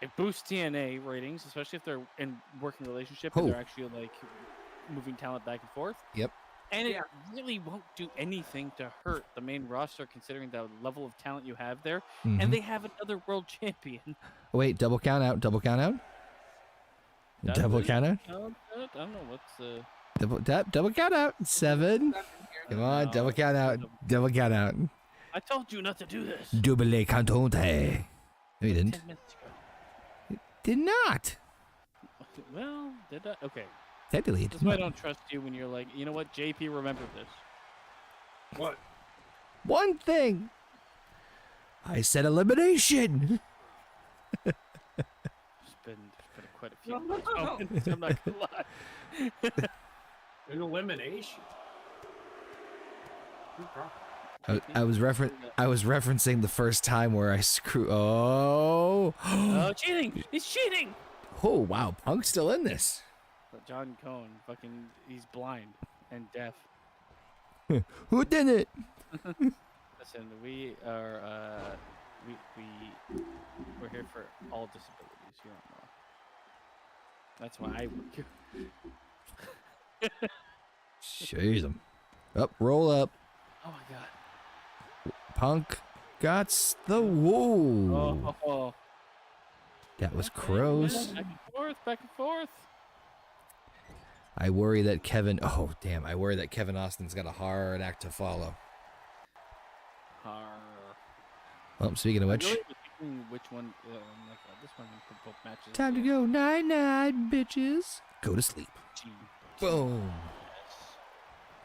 It boosts TNA ratings, especially if they're in working relationship and they're actually like moving talent back and forth. Yep. And it really won't do anything to hurt the main roster, considering the level of talent you have there. And they have another world champion. Oh, wait, double count out. Double count out. Double count out. I don't know what's Double count out. 7. Come on, No. double count out. Double count out. I told you not to do this. Double cantonte. No, you didn't. 10 minutes ago. Did not. Well, did I? Okay. Technically, it That's did why I not. don't trust you when you're like, you know what, JP, remember this. What? One thing. I said elimination. There's been quite a few moments, I'm not gonna lie. An elimination. I was referencing the first time where I screw. Oh. Oh, cheating! He's cheating! Oh wow, Punk's still in this. But John Cone, fucking, he's blind and deaf. Who did it? Listen, we are, we're here for all disabilities. You don't know. That's why I work here. Jeez, them. Up, roll up. Oh my god. Punk got the whoa. Oh. That was Crows. Back and forth, back and forth. I worry that Kevin. Oh damn! I worry that Kevin Austin's got a hard act to follow. Well, speaking of which, Which one? Like, this one for both matches. time to go night night, bitches. Go to sleep. Gee. Boom. Yes.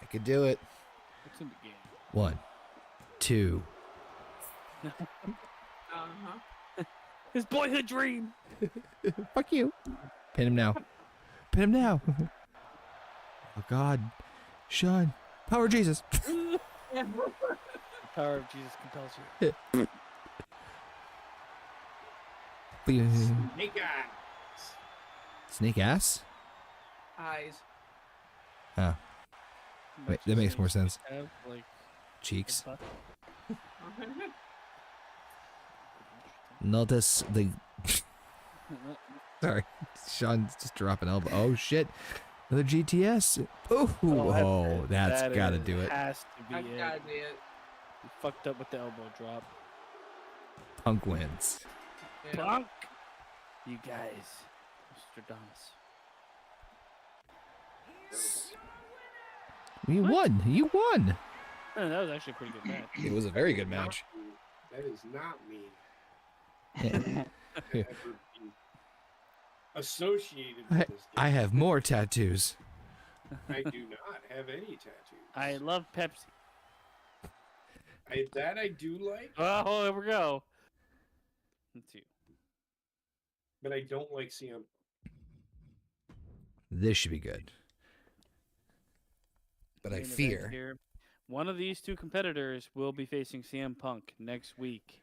I could do it. What's in the game? 1, 2. His boyhood dream. Fuck you. Pin him now. Pin him now. Oh God, Sean, power of Jesus. The power of Jesus compels you. Snake eyes. Snake ass? Eyes. Oh, wait, that makes more sense. Have, like, Cheeks. a butt. Notice the. Sorry, Sean's just dropping elbow. Oh shit, another GTS. Oh, that's That gotta is- do it. Has to be I it. gotta do it. You fucked up with the elbow drop. Punk wins. Yeah. Punk. You guys, Nostradamus. You won. You won. Oh, that was actually a pretty good match. It was a very good match. That is not me. Yeah. Ever be associated with this. I have more tattoos. I do not have any tattoos. I love Pepsi. I do like, Oh, there we go. Let's see. but I don't like CM. This should be good. But I Main event fear. here. One of these two competitors will be facing CM Punk next week,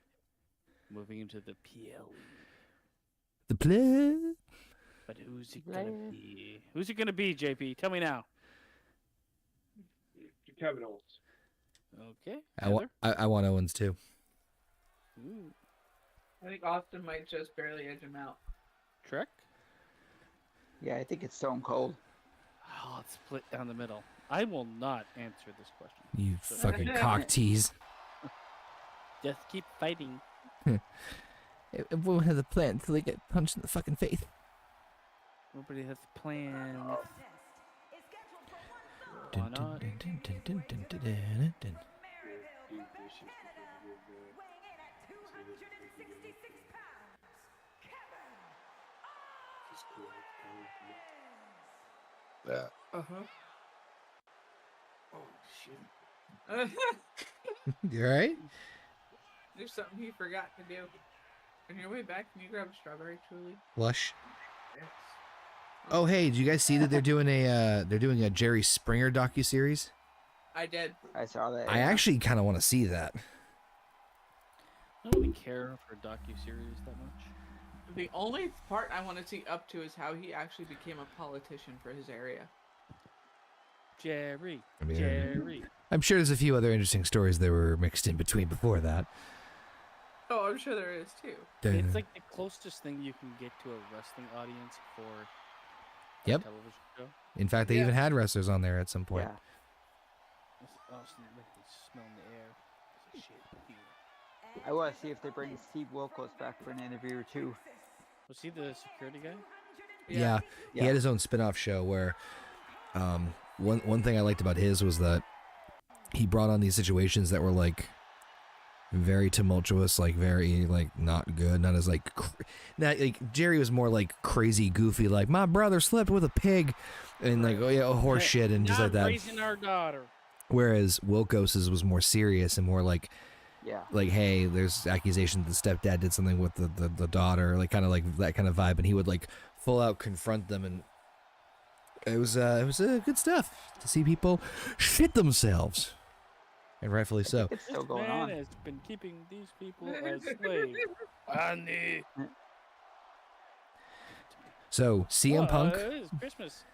moving into the PLE. The plug. But who's it gonna be? Who's it gonna be, JP? Tell me now. Kevin Owens. Okay. I want Owens too. Ooh. I think Austin might just barely edge him out. Trek? Yeah, I think it's Stone Cold. Oh, it's split down the middle. I will not answer this question. You fucking cock tease. Just keep fighting. It won't have a plan until they get punched in the fucking face. Nobody has a plan. Dun, Why dun, not? dun, dun, dun, dun, dun, dun, dun, dun. Uh-huh. Oh, shit. You alright? There's something he forgot to do. On your way back, can you grab a strawberry, truly? Lush. Yes. Oh hey, did you guys see that they're doing a Jerry Springer docuseries? I did. I saw that. I actually kind of want to see that. I don't really care for docu-series that much. The only part I want to see up to is how he actually became a politician for his area. Jerry. I mean, Jerry. I'm sure there's a few other interesting stories that were mixed in between before that. Oh, I'm sure there is too. It's like the closest thing you can get to a wrestling audience for a Yep. television show. In fact, they even had wrestlers on there at some point. Yeah. It's awesome. Like the smell in the air. It's shit. Yeah. I want to see if they bring Steve Wilkos back for an interview or two. Was he the security guy? Yeah. He had his own spin-off show where one thing I liked about his was that he brought on these situations that were like very tumultuous, like very like not good, not as like not like Jerry was more like crazy, goofy, like my brother slept with a pig, and like horse shit and just like that. Raising our daughter. Whereas Wilkos's was more serious and more like hey, there's accusation that the stepdad did something with the daughter, like kind of like that kind of vibe, and he would like full out confront them, and it was good stuff to see people shit themselves. And rightfully so. It's still This going man on. has been keeping these people as slaves. Andy. So, CM Punk. It's Christmas.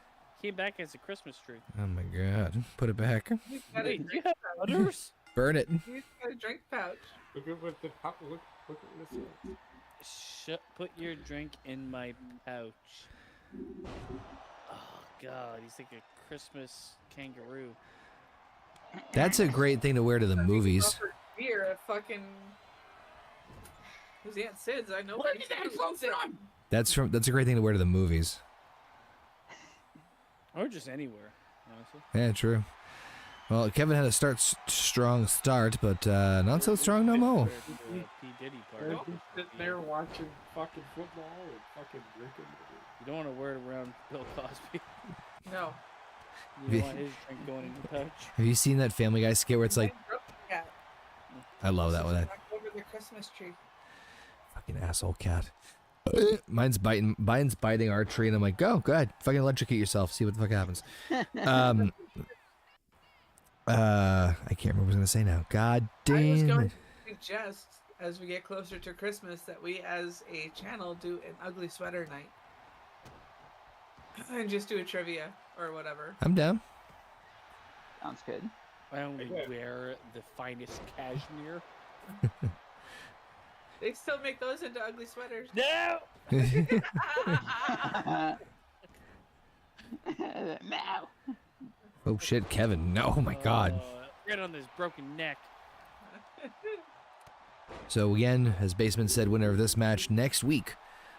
Came back as a Christmas tree. Oh my god. Put it back. He's got a Wait, drink you have pouch. others? Burn it. He's got a drink pouch. Look at what the look at this. Put your drink in my pouch. Oh god, he's like a Christmas kangaroo. That's a great thing to wear to the movies. Offered beer at fucking. His Aunt Sid's. I know. Where did that come from? That's a great thing to wear to the movies. Or just anywhere, honestly. Yeah, true. Well, Kevin had a strong start, but not so strong no more. P. Diddy part. We're just sitting there watching fucking football and fucking drinking. You don't want to wear it around Bill Cosby. No. You don't want his drink going in your pouch. Have you seen that Family Guy skit where it's like, Yeah. I love that one. Back over the Christmas tree. Fucking asshole cat. Mine's biting our tree, and I'm like, go ahead, fucking electrocute yourself, see what the fuck happens. I can't remember what I was gonna say now. God I was damn going it. to suggest, as we get closer to Christmas, that we, as a channel, do an ugly sweater night. And just do a trivia or whatever. I'm down. Sounds good. I only wear the finest cashmere. They still make those into ugly sweaters. No! Now. Oh shit, Kevin. No, oh my god. Right on this broken neck. So again, as Baseman said, winner of this match next week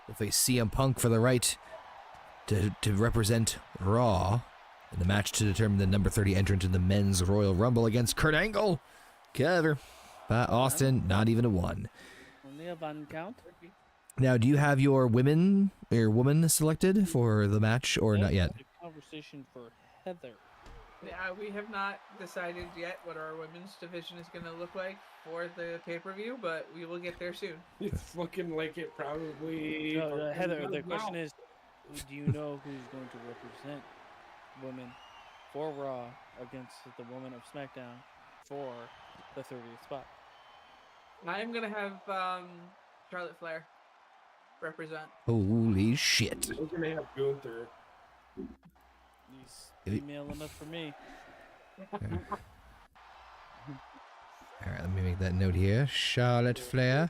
will face CM Punk for the right to represent Raw in the match to determine the number 30 entrant in the men's Royal Rumble against Kurt Angle. Cover by Austin, not even a one. Only a one count. Now, do you have your woman selected for the match or not yet? A conversation for Heather. Yeah, we have not decided yet what our women's division is going to look like for the pay-per-view, but we will get there soon. It's looking like it probably. No, Heather, the question is, do you know who's going to represent women for Raw against the woman of SmackDown for the 30th spot? I am going to have Charlotte Flair. represent. Holy shit. We're gonna have Gunther. He's female enough for me. All right, let me make that note here. Charlotte Flair.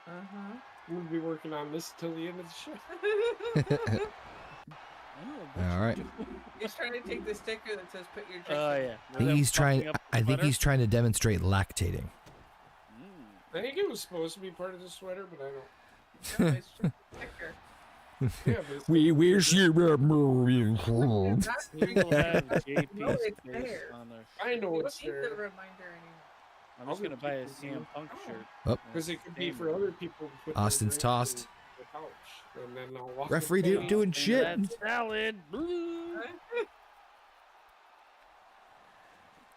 Uh-huh. We'll be working on this till the end of the show. All right. He's trying to take the sticker that says "Put your drink." Oh in." yeah. I think he's trying. I think he's trying to demonstrate lactating. I think it was supposed to be part of the sweater, but I don't. No, it's just a sticker. Yeah, but it's We wish you were more It's informed. not People have No, JP's it's face there. on their. I You know don't it's need the there reminder anymore. I'm just gonna buy a CM Punk shirt. Oh, because it could be for other people. To put their Austin's drink tossed. in the pouch, and then I'll walk referee away. doing shit. That's salad.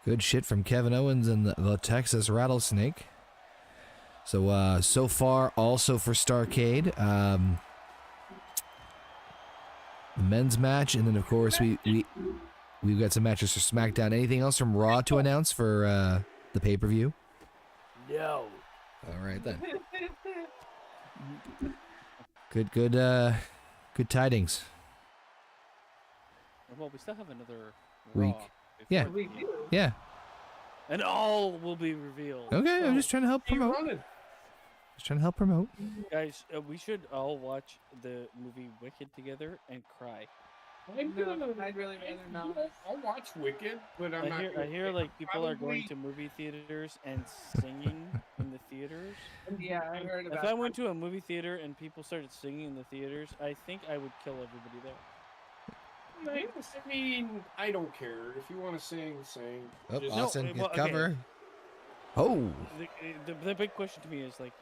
Good shit from Kevin Owens and the Texas Rattlesnake. So so far, also for STARRCADE, the men's match, and then of course we've got some matches for SmackDown. Anything else from Raw to announce for the pay-per-view? No. All right then. Good tidings. Well, we still have another Week. Raw Yeah. before We the- do. Yeah. And all will be revealed. Okay. I'm just trying to help Keep promote. running. Just trying to help promote. Guys, we should all watch the movie Wicked together and cry. I'm No, gonna. I'd really rather not. I'll watch Wicked, but I'm not. I gonna hear pick. like people are going Probably- to movie theaters and singing in the theaters. Yeah, I heard If about I that. went to a movie theater and people started singing in the theaters, I think I would kill everybody there. I mean, I don't care. If you want to sing, sing. Oh, Just- Austin, well, get okay. cover. Oh. The big question to me is like,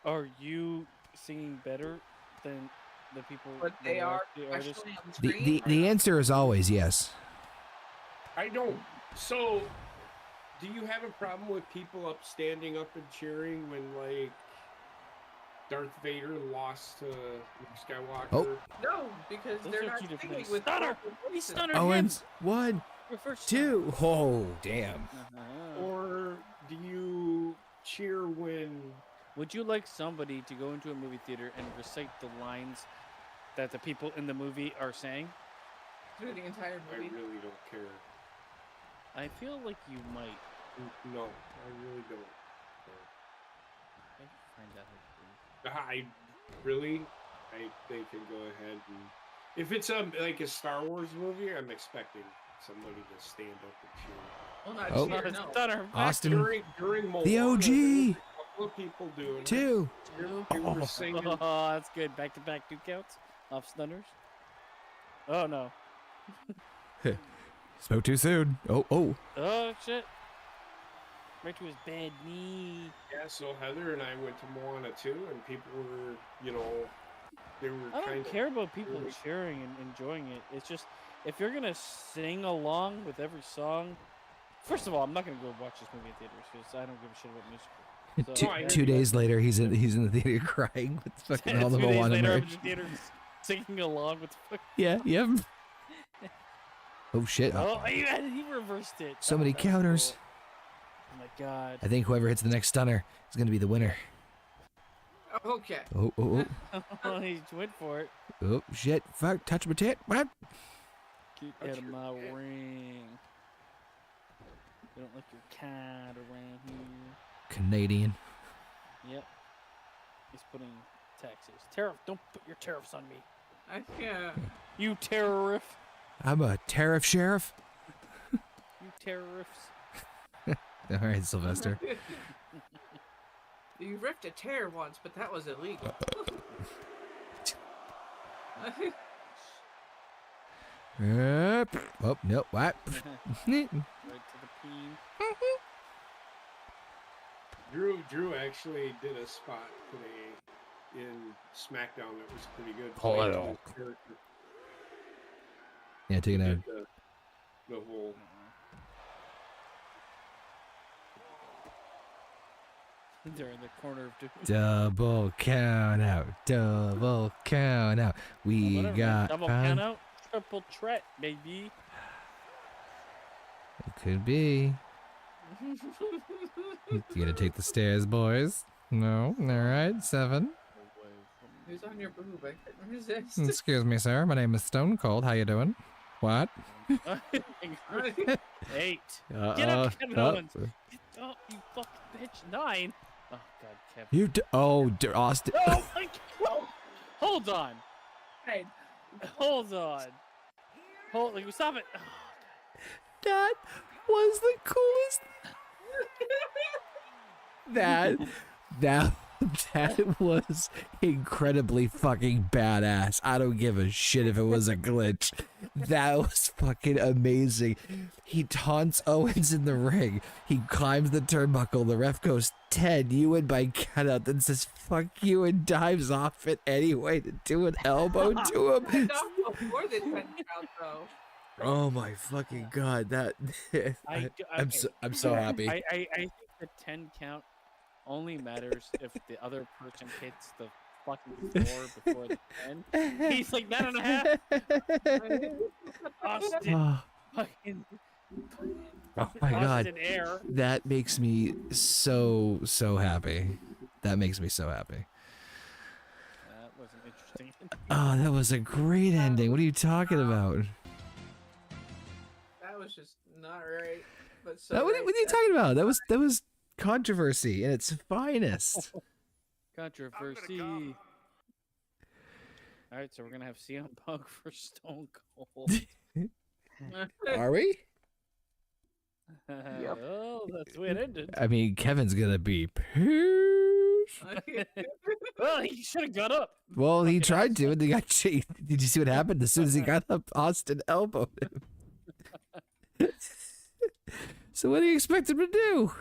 are you singing better than the people? But that they are the artists? professionally on The screen. the answer is always yes. I don't. So, do you have a problem with people standing up and cheering when, like, Darth Vader lost to Luke Skywalker? Oh. No, because Those they're are not two different singing things. with Stunner! proper He voices. stunnered Owens, 1, him. First 2. Oh, damn. Or do you cheer when? Would you like somebody to go into a movie theater and recite the lines that the people in the movie are saying? Through the entire I movie. really don't care. I feel like you might. No, I really don't. I find that hard I really, they can go ahead and if it's like a Star Wars movie, I'm expecting somebody to stand up and cheer. Well, not Oh. cheer, to no. Stunner. Austin, During Moana, the OG. there's a couple of people doing it. 2. They were singing. Oh, that's good. Back to back 2 counts off stunners. Oh no. Spoke too soon. Oh. Oh shit. Right to his bad knee. Yeah, so Heather and I went to Moana too, and people were, they were I kind don't of. care about people cheering and enjoying it. It's just if you're gonna sing along with every song. First of all, I'm not gonna go watch this movie in theaters because I don't give a shit about musicals. So, I- 2 days later, he's in the theater crying with fucking all the 2 days Moana later, I'm in merch. the theater singing along with the fuck. Yeah. Oh shit. Oh, he reversed it. So Oh, many that was counters. cool. Oh my god. I think whoever hits the next stunner is gonna be the winner. Okay. Oh. He went for it. Oh shit. Fuck. Touch my tit. What? Keep out of my ring. You don't like your cat around here. Canadian. Yep. He's putting taxes. Tariff. Don't put your tariffs on me. I can't. You tariff. I'm a tariff sheriff. You tariffs. All right, Sylvester. You ripped a tear once, but that was illegal. Oh no. What? Right to the peen. Drew actually did a spot today in SmackDown that was pretty good. Oh, Played yeah. his character. Yeah, take it out. Did the whole. They're in the corner of doom. Double count out. Double count out. We Whatever, man. got. double pound- count out. Triple threat, baby. It could be. You gonna take the stairs, boys? No? Alright, 7. Who's on your boob? I couldn't resist. Excuse me, sir. My name is Stone Cold. How you doing? What? 8. Uh-oh. Get up, Kevin Owens. Oh, Oh, you fucking bitch. 9. Oh, God, Kevin. you Austin. Oh, my God. Hold on. Hey, Hold on. Stop it. Oh, That was the coolest. That was incredibly fucking badass. I don't give a shit if it was a glitch. That was fucking amazing. He taunts Owens in the ring. He climbs the turnbuckle. The ref goes 10. You win by countout. Then says fuck you and dives off it anyway to do an elbow to him. I thought before the 10 count though. Oh my fucking god! That I'm so happy. I think the 10 count only matters if the other person hits the fucking floor before the 10. He's like 9.5. Austin, fucking. Oh my god! Austin Air. That makes me so happy. That makes me so happy. That was an interesting. Oh, that was a great ending. What are you talking about? That was just not right. But so What right are you talking about? That was controversy in its finest. Controversy. All right, so we're gonna have CM Punk for Stone Cold. Are we? Yep. Oh, that's the way it ended. I mean, Kevin's gonna be pissed. Well, he should have got up. Well, he Fucking tried to, and they got cheated. Did you see what happened? As soon as he got up, Austin elbowed him. So what do you expect him to do?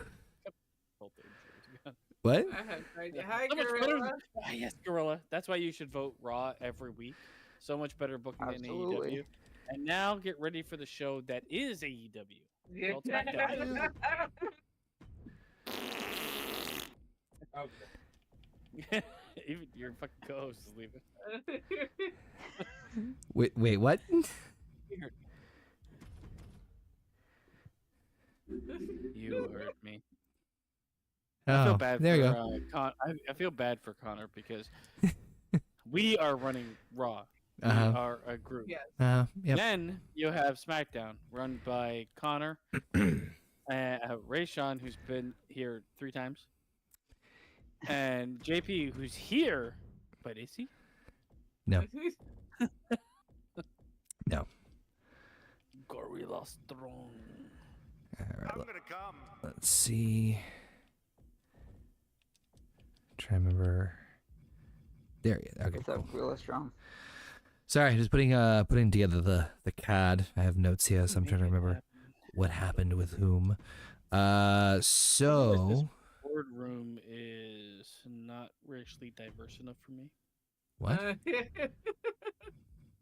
What? I have no idea. Hi, So much better. Gorilla. Ah, yes, Gorilla. That's why you should vote Raw every week. So much better booking than Absolutely. AEW. And now get ready for the show that is AEW. Yeah. Called SmackDown. Okay. Even your fucking co-host is leaving. Wait, what? You hurt me. Oh, I feel bad there you for go. I feel bad for Connor because we are running Raw. We Uh-huh. are a group. Yes. Yep. Then you have SmackDown run by Connor, Rayshawn, who's been here 3 times, and JP, who's here, but is he? No. No. Gorilla Strong. All right, let's see. Try to remember. There you go. Okay. What's Cool. up, Gorilla Strong? Sorry, just putting together the CAD. I have notes here, so I'm trying to remember what happened with whom. So Boardroom is not racially diverse enough for me. what?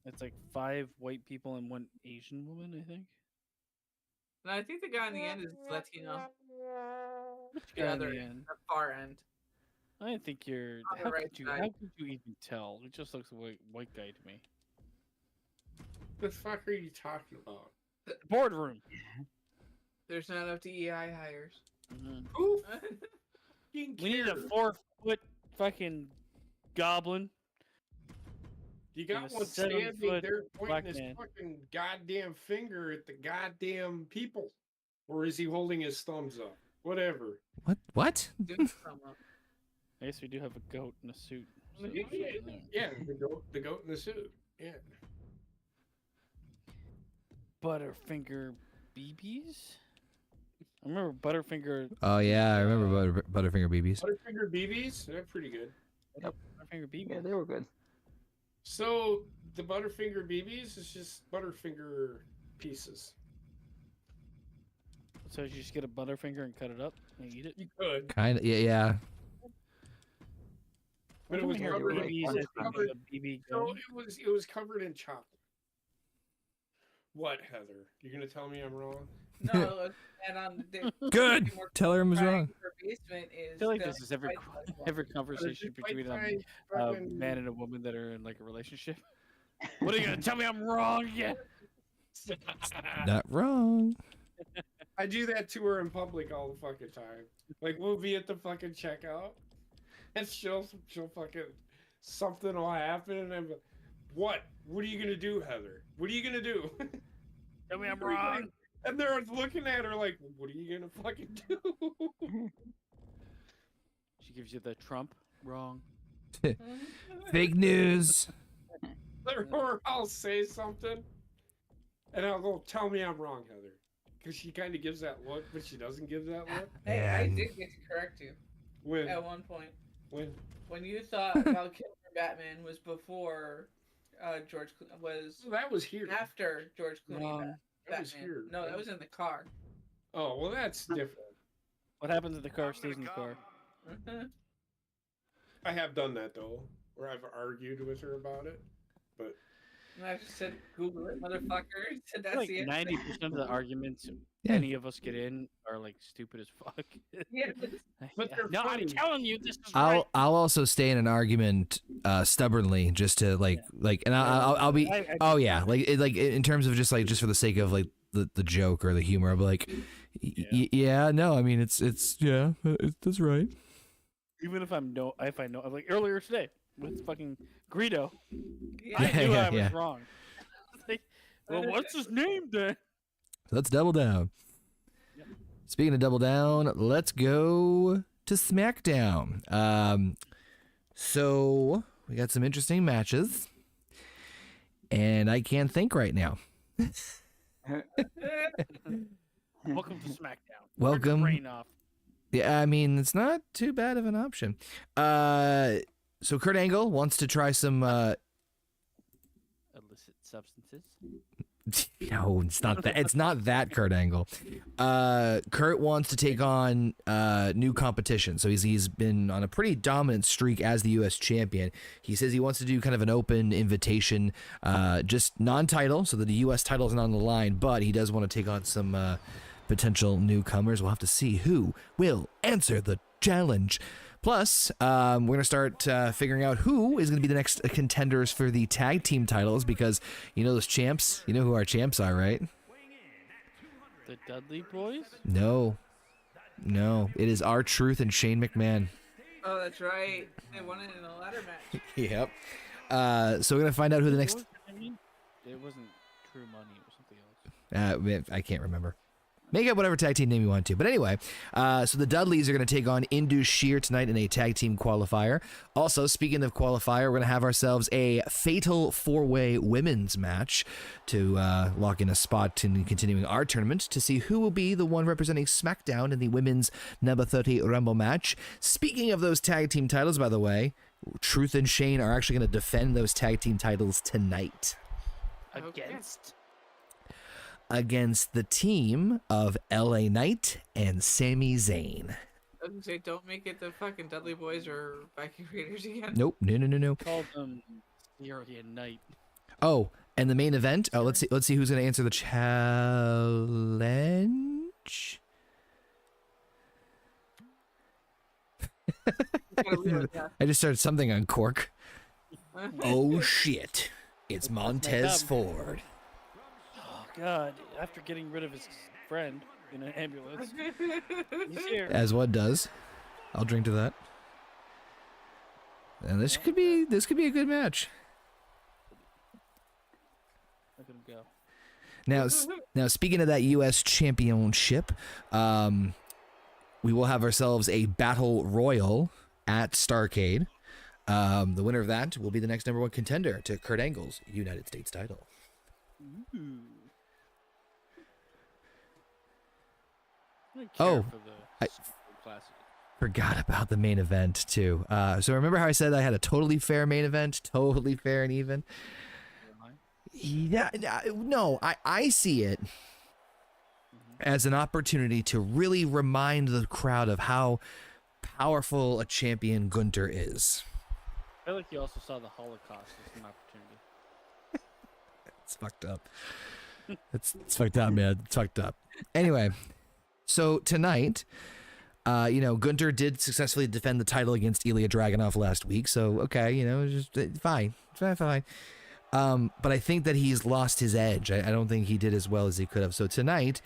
It's like 5 white people and 1 Asian woman, I think. No, I think the guy in the end is Latino. Which The guy in other the end? the far end. I think you're. On the How right could you? side. How could you even tell? It just looks like a white guy to me. The fuck are you talking about? Boardroom. There's not enough DEI hires. Mhm. Who? We need a 4-foot fucking goblin. You got and a one standing 7-foot there black pointing his man. fucking goddamn finger at the goddamn people. Or is he holding his thumbs up? Whatever. What? Doing some up. I guess we do have a goat in a suit. so Yeah, it's not there. yeah, the goat in the suit. Yeah. Butterfinger BBs. I remember Butterfinger. Oh yeah, I remember Butterfinger BBs. Butterfinger BBs, they're pretty good. Butterfinger BBs. Yeah, they were good. So the Butterfinger BBs is just Butterfinger pieces. So you just get a Butterfinger and cut it up and eat it. You could, Kind of. Yeah. but it was hear covered. you. BBs Like, as in covered- a BB No, gun. it was covered in chocolate. What, Heather? You're gonna tell me I'm wrong? No, and on the Good. Tell her I was wrong. basement is I feel like the this is every white every But conversation it's between white a guy fucking- man and a woman that are in like a relationship. What are you gonna tell me I'm wrong? Yeah. Not wrong. I do that to her in public all the fucking time. Like we'll be at the fucking checkout, and she'll fucking something will happen, and I'm like, what? What are you gonna do, Heather? What are you gonna do? Tell me I'm wrong. And they're looking at her like, what are you gonna fucking do? She gives you the Trump wrong. Fake news. Or I'll say something, and I'll go, tell me I'm wrong, Heather. Because she kind of gives that look, but she doesn't give that look. Hey, I Man. did get to correct you When? at one point. When You thought Val Kilmer Batman was before George was that was here. after George Clooney Wrong. Batman. That was here. No, that was in the car. Oh, well, that's different. What happens if the car stays in the car? I have done that, though, where I've argued with her about it. But And I just said, Google it, motherfucker. Said that's Like the 90% of the arguments Yeah. any of us get in are like stupid as fuck. Yeah, But they're no, funny. I'm telling you, this is I'll right. I'll also stay in an argument stubbornly just to like and I'll be oh yeah like in terms of just for the sake of like the joke or the humor, I'll be like yeah no I mean it's that's right. Even if I know, like earlier today with fucking Greedo, yeah. I knew I was Yeah. wrong. Like, well, what's his name then? Let's double down. Yep. Speaking of double down, let's go to SmackDown. So we got some interesting matches, and I can't think right now. Welcome to SmackDown. Welcome. Turn your brain off. Yeah, I mean it's not too bad of an option. So Kurt Angle wants to try some. Illicit substances. No, it's not that. It's not that Kurt Angle. Kurt wants to take on new competition. So he's been on a pretty dominant streak as the U.S. champion. He says he wants to do kind of an open invitation, just non-title, so that the U.S. title isn't on the line. But he does want to take on some potential newcomers. We'll have to see who will answer the challenge. Plus, we're going to start figuring out who is going to be the next contenders for the tag team titles, because you know those champs. You know who our champs are, right? The Dudley Boys? No. It is R-Truth and Shane McMahon. Oh, that's right. They won it in a ladder match. Yep. So we're going to find out who the next... It wasn't True Money or something else. I can't remember. Make up whatever tag team name you want to. But anyway, so the Dudleys are going to take on Indus Sheer tonight in a tag team qualifier. Also, speaking of qualifier, we're going to have ourselves a fatal four-way women's match to lock in a spot in continuing our tournament to see who will be the one representing SmackDown in the women's number 30 Rumble match. Speaking of those tag team titles, by the way, Truth and Shane are actually going to defend those tag team titles tonight. Against the team of LA Knight and Sami Zayn. I was gonna say, don't make it the fucking Dudley Boys or Viking Raiders again. Nope, no. Called them Syrian Night. Oh, and the main event. Oh, let's see who's going to answer the challenge. I just started something on cork. Oh shit! It's Montez Ford. Oh God! After getting rid of his friend in an ambulance, he's here. As one does. I'll drink to that. And this could be a good match. Look at him go. Now speaking of that U.S. Championship, we will have ourselves a battle royal at STARRCADE. The winner of that will be the next number one contender to Kurt Angle's United States title. Ooh. Oh, for the classic. Forgot about the main event too. So remember how I said I had a totally fair main event, totally fair and even. Yeah, no, I see it as an opportunity to really remind the crowd of how powerful a champion Gunther is. I feel like you also saw the Holocaust as an opportunity. It's fucked up. It's fucked up, man. It's fucked up. Anyway, so tonight, Gunther did successfully defend the title against Ilya Dragunov last week. So, okay, it's just fine. It's fine. But I think that he's lost his edge. I don't think he did as well as he could have. So tonight,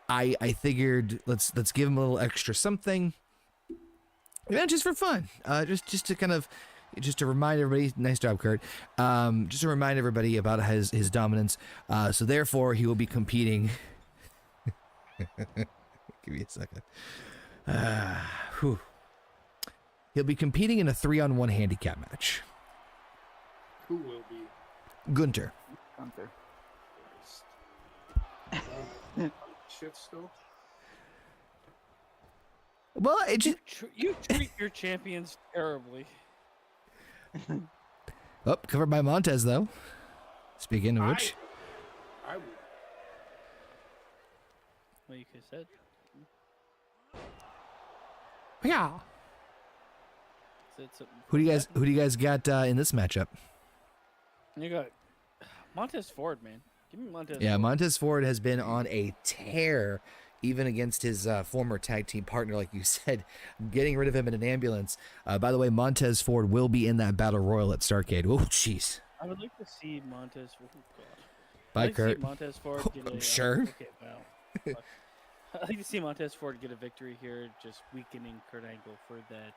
I figured let's give him a little extra something. Yeah, just for fun. Just to kind of just to remind everybody. Nice job, Kurt. Just to remind everybody about his dominance. So therefore, he will be competing. Give me a second. Whew. He'll be competing in a 3-on-1 handicap match. Who will be? Gunter. Gunther. Shit still. Well, it just You treat your champions terribly. covered by Montez though. Speaking of which, I would. Well, you could have said. yeah. Said something. Who do you guys got in this matchup? You got Montez Ford, man. Give me Montez. Yeah, Ford. Montez Ford has been on a tear, even against his former tag team partner, like you said, getting rid of him in an ambulance. By the way, Montez Ford will be in that battle royal at STARRCADE. Oh, jeez. I would like to see Montez. Oh, God. Bye, I'd like to Kurt. see Montez Ford get I'm a, sure. Okay, wow. Fuck. I'd like to see Montez Ford get a victory here, just weakening Kurt Angle for that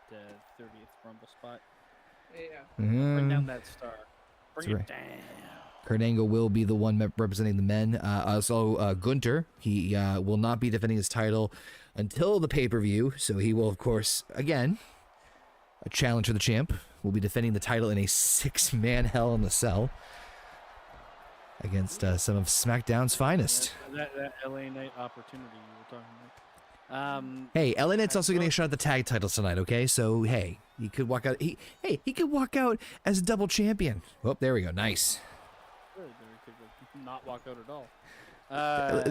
30th Rumble spot. Yeah. Bring down that star. Bring That's it right. down. Kurt Angle will be the one representing the men. Also, Gunter, he will not be defending his title until the pay-per-view. So he will, of course, again, a challenge for the champ. Will be defending the title in a 6-man Hell in the Cell against some of SmackDown's finest. That LA Knight opportunity you were talking about. Hey, LA Knight's also getting a shot at the tag titles tonight, okay? So, hey, he could walk out. He could walk out as a double champion. Oh, there we go. Nice. Good, then we could not walk out at all.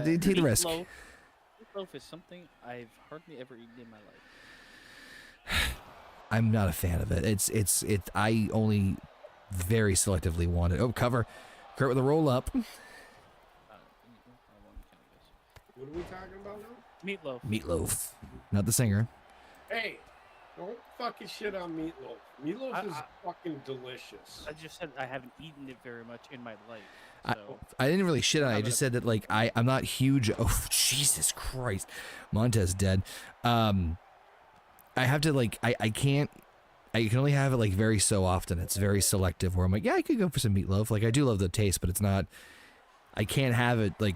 Take the risk. Meatloaf is something I've hardly ever eaten in my life. I'm not a fan of it. I only very selectively want it. Oh, cover. Kurt with a roll up. What are we talking about now? Meatloaf. Meatloaf. Not the singer. Hey, don't fucking shit on meatloaf. Meatloaf is fucking delicious. I just said I haven't eaten it very much in my life. So. I didn't really shit on it. I just said that, like, I'm not huge. Oh, Jesus Christ. Montez dead. I have to, like, I can't. I can only have it, like, very so often. It's very selective where I'm like, yeah, I could go for some meatloaf. Like, I do love the taste, but it's not. I can't have it, like,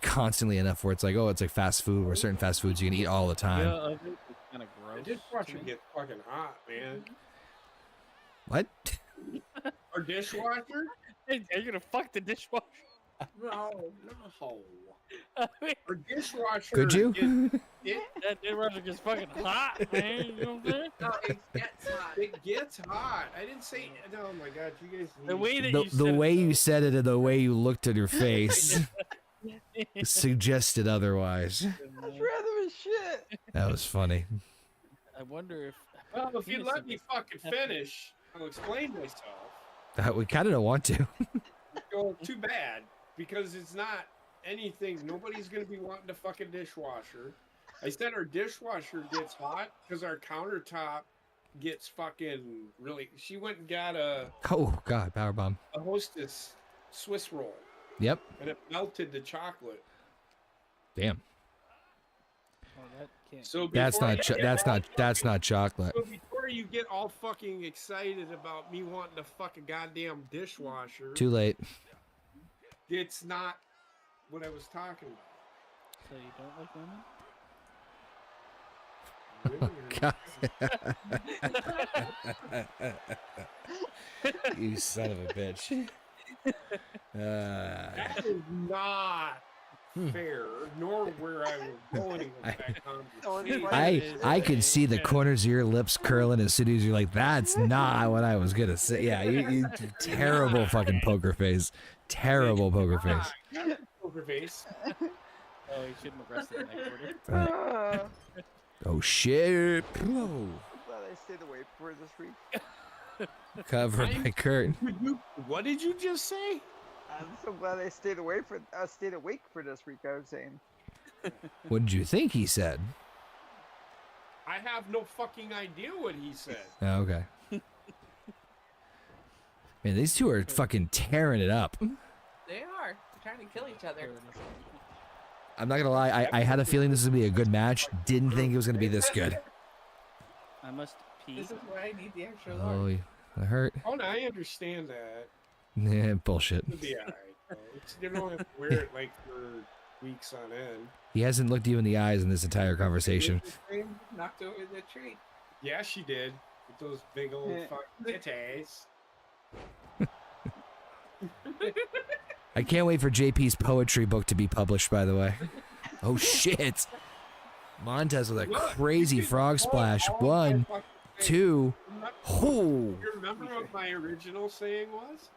constantly enough where it's like, oh, it's like fast food, where certain fast foods you can eat all the time. Yeah, it's kind of gross. The dishwasher gets fucking hot, man. What? Our dishwasher? Hey, are you gonna fuck the dishwasher? No. I mean, Our dishwasher. Could you? that dishwasher gets fucking hot, man. You know what I'm saying? No, it gets hot. It gets hot. I didn't say. Oh my god, you guys. The way that The you said way it, you said it and the way you looked at your face suggested otherwise. That's rather as shit. That was funny. I wonder if. Well, if you let me fucking finish, I'll explain myself. We kind of don't want to. Well, too bad, because it's not anything. Nobody's gonna be wanting to fuck a dishwasher. I said our dishwasher gets hot because our countertop gets fucking really. She went and got a Oh, God, powerbomb. Hostess Swiss roll, Yep. and it melted the chocolate. Damn. Oh, that can't. So That's before not. you get That's not chocolate. So before you get all fucking excited about me wanting to fuck a goddamn dishwasher, Too late. it's not what I was talking about. So you don't like women? You son of a bitch. That is not fair, nor where I was going with that conversation. I could see the corners of your lips curling as soon as you're like, that's not what I was gonna say. Yeah, you terrible fucking poker face. Terrible poker face. Poker face. Oh, you shouldn't have rested that quarter. Oh shit. Oh. I'm glad I stayed away for this week. Covered by Kurt. What did you just say? I'm so glad I stayed awake for this week. I was saying. What did you think he said? I have no fucking idea what he said. Oh, okay. Man, these two are fucking tearing it up. They are. They're trying to kill each other. I'm not gonna lie. I had a feeling this was gonna be a good match. Didn't think it was gonna be this good. I must pee. This is why I need the extra Oh, large. that hurt. Oh, no, I understand that. Yeah, bullshit. It'll be alright. You don't have to wear it like for weeks on end. He hasn't looked you in the eyes in this entire conversation. Knocked over the tree. Yeah, she did. With those big old fucking titties. I can't wait for JP's poetry book to be published, by the way. Oh, shit. Montez with a crazy frog splash. 1, 2. Oh. You remember what my original saying was?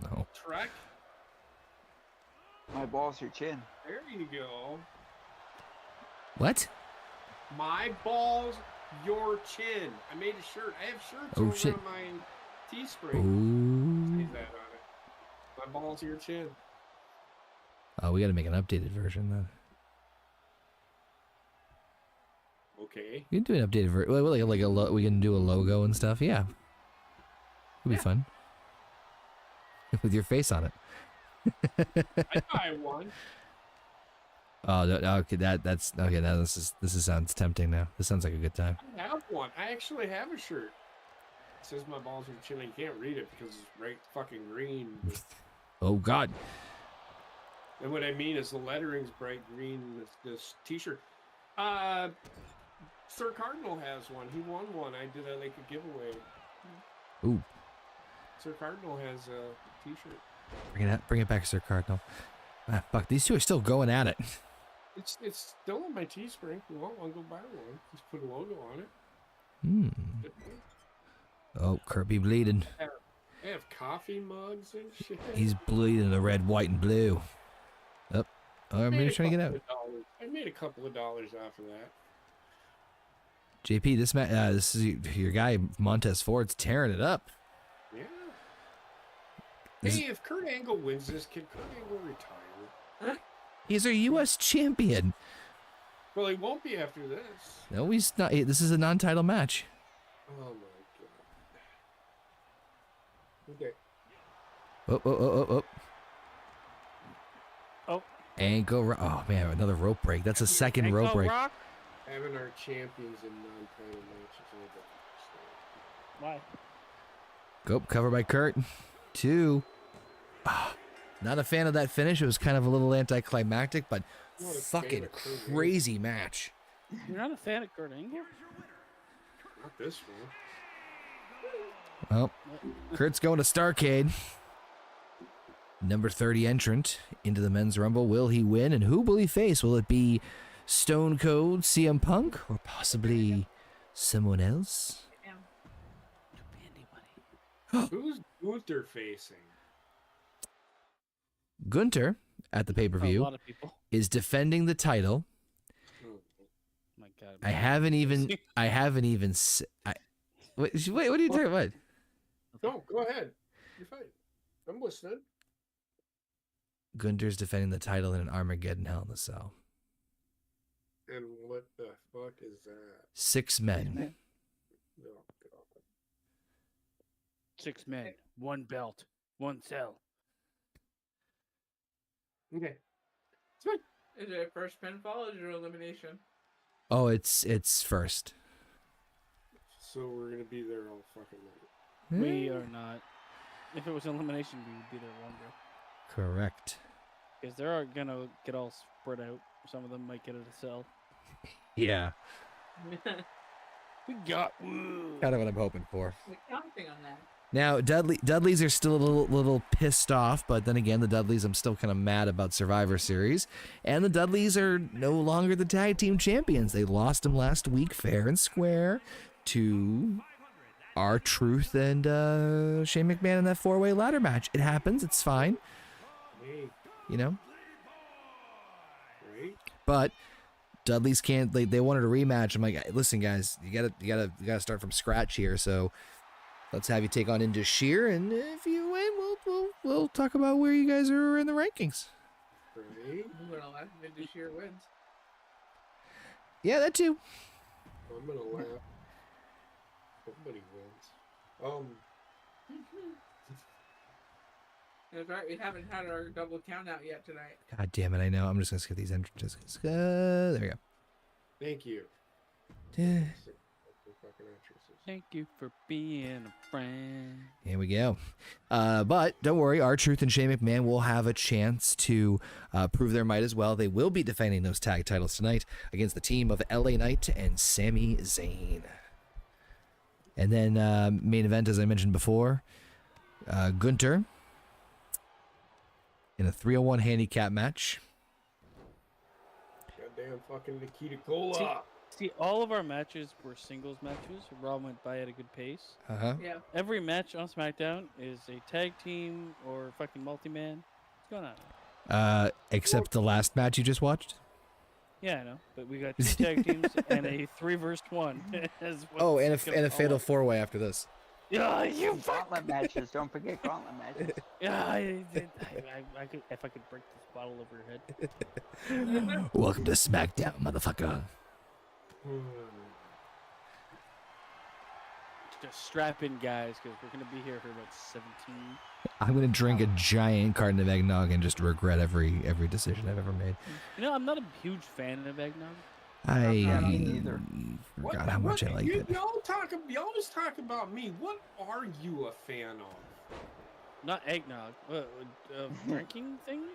No. Trek? My balls, your chin. There you go. What? My balls, your chin. I made a shirt. I have shirts Oh, over shit. on my Teespring. Ooh. Say that on it. My balls, your chin. Oh, we gotta make an updated version then. Okay. We can do an updated version. We can do a logo and stuff. Yeah. It'll be fun. With your face on it. I buy one. Oh, okay. That's okay. Now this sounds tempting. Now this sounds like a good time. I have one. I actually have a shirt. It says my balls are chin. You can't read it because it's bright fucking green. Oh God. And what I mean is the lettering's bright green. This T-shirt. Sir Cardinal has one. He won one. I did like a giveaway. Ooh. Sir Cardinal has a T-shirt. Bring it back, Sir Cardinal. Ah, fuck. These two are still going at it. It's still on my Teespring. If you want one, go buy one. Just put a logo on it. Hmm. Oh, Kirby bleeding. They have coffee mugs and shit. He's bleeding the red, white, and blue. Up. Oh, I'm trying to get out. I made a couple of dollars off of that. JP, this is your guy Montez Ford's tearing it up. Yeah. This Hey, if Kurt Angle wins this, can Kurt Angle retire? He's our U.S. champion. Well, he won't be after this. No, he's not. This is a non-title match. Oh my god. Okay. Oh. Oh. Ankle. Oh man, another rope break. That's a second rope Ankle break. rock? Having our champions in non-title matches. Why? Go cover by Kurt. 2. Not a fan of that finish. It was kind of a little anticlimactic, but I'm not a fucking fan of Kurt Angle. crazy match. You're not a fan of Kurt Angle? Not this one. Well, Kurt's going to STARRCADE. Number 30 entrant into the men's rumble. Will he win? And who will he face? Will it be Stone Cold, CM Punk, or possibly someone else? Who's Gunther facing? Gunter, at the A pay-per-view, lot of people. is defending the title. Oh, My God. I haven't even. Wait, what are you talking about? no, go ahead. You're fine. I'm listening. Gunter's defending the title in an Armageddon Hell in a Cell. And what the fuck is that? 6 men. Oh, God. 6 men, 1 belt, 1 cell. Okay. It's fine. Is it first pinfall or is it elimination? Oh, it's first. So we're gonna be there all fucking night. We are not. If it was elimination, we would be there longer. Correct. Because they're gonna get all spread out. Some of them might get it a cell. Yeah. We got. Kind of what I'm hoping for. We're counting on that. Now, Dudleys are still a little pissed off, but then again, the Dudleys, I'm still kind of mad about Survivor Series. And the Dudleys are no longer the tag team champions. They lost them last week, fair and square, to R-Truth and Shane McMahon in that 4-way ladder match. It happens. It's fine. Hey, You know? right? But Dudleys can't. They wanted a rematch. I'm like, listen, guys, you gotta start from scratch here. So let's have you take on Indus Sheer, and if you win, we'll talk about where you guys are in the rankings. Right? I'm gonna laugh if this year wins. Yeah, that too. I'm gonna laugh. Nobody wins. That's right. We haven't had our double count out yet tonight. God damn it, I know. I'm just gonna skip these entrances. There we go. Thank you. Yeah. Fucking entrances. Thank you for being a friend. Here we go. But don't worry, R-Truth and Shane McMahon will have a chance to prove their might as well. They will be defending those tag titles tonight against the team of LA Knight and Sami Zayn. And then main event, as I mentioned before, Gunter in a 301 handicap match. Goddamn fucking Nikita Cola. See, all of our matches were singles matches. Raw went by at a good pace. Uh-huh. Yeah. Every match on SmackDown is a tag team or fucking multi-man. What's going on? Except the last match you just watched. Yeah, I know. But we got 2 tag teams and a 3 versus 1. Oh, and a fatal 4-way after this. Yeah, you Gauntlet matches. Don't forget gauntlet matches. Yeah, I could, if I could break this bottle over your head. Welcome to SmackDown, motherfucker. Just strap in, guys, because we're gonna be here for about 17. I'm gonna drink a giant carton of eggnog and just regret every decision I've ever made. You know, I'm not a huge fan of eggnog. I either. forgot how much I liked it. You always talk about me. What are you a fan of? Not eggnog. Drinking things?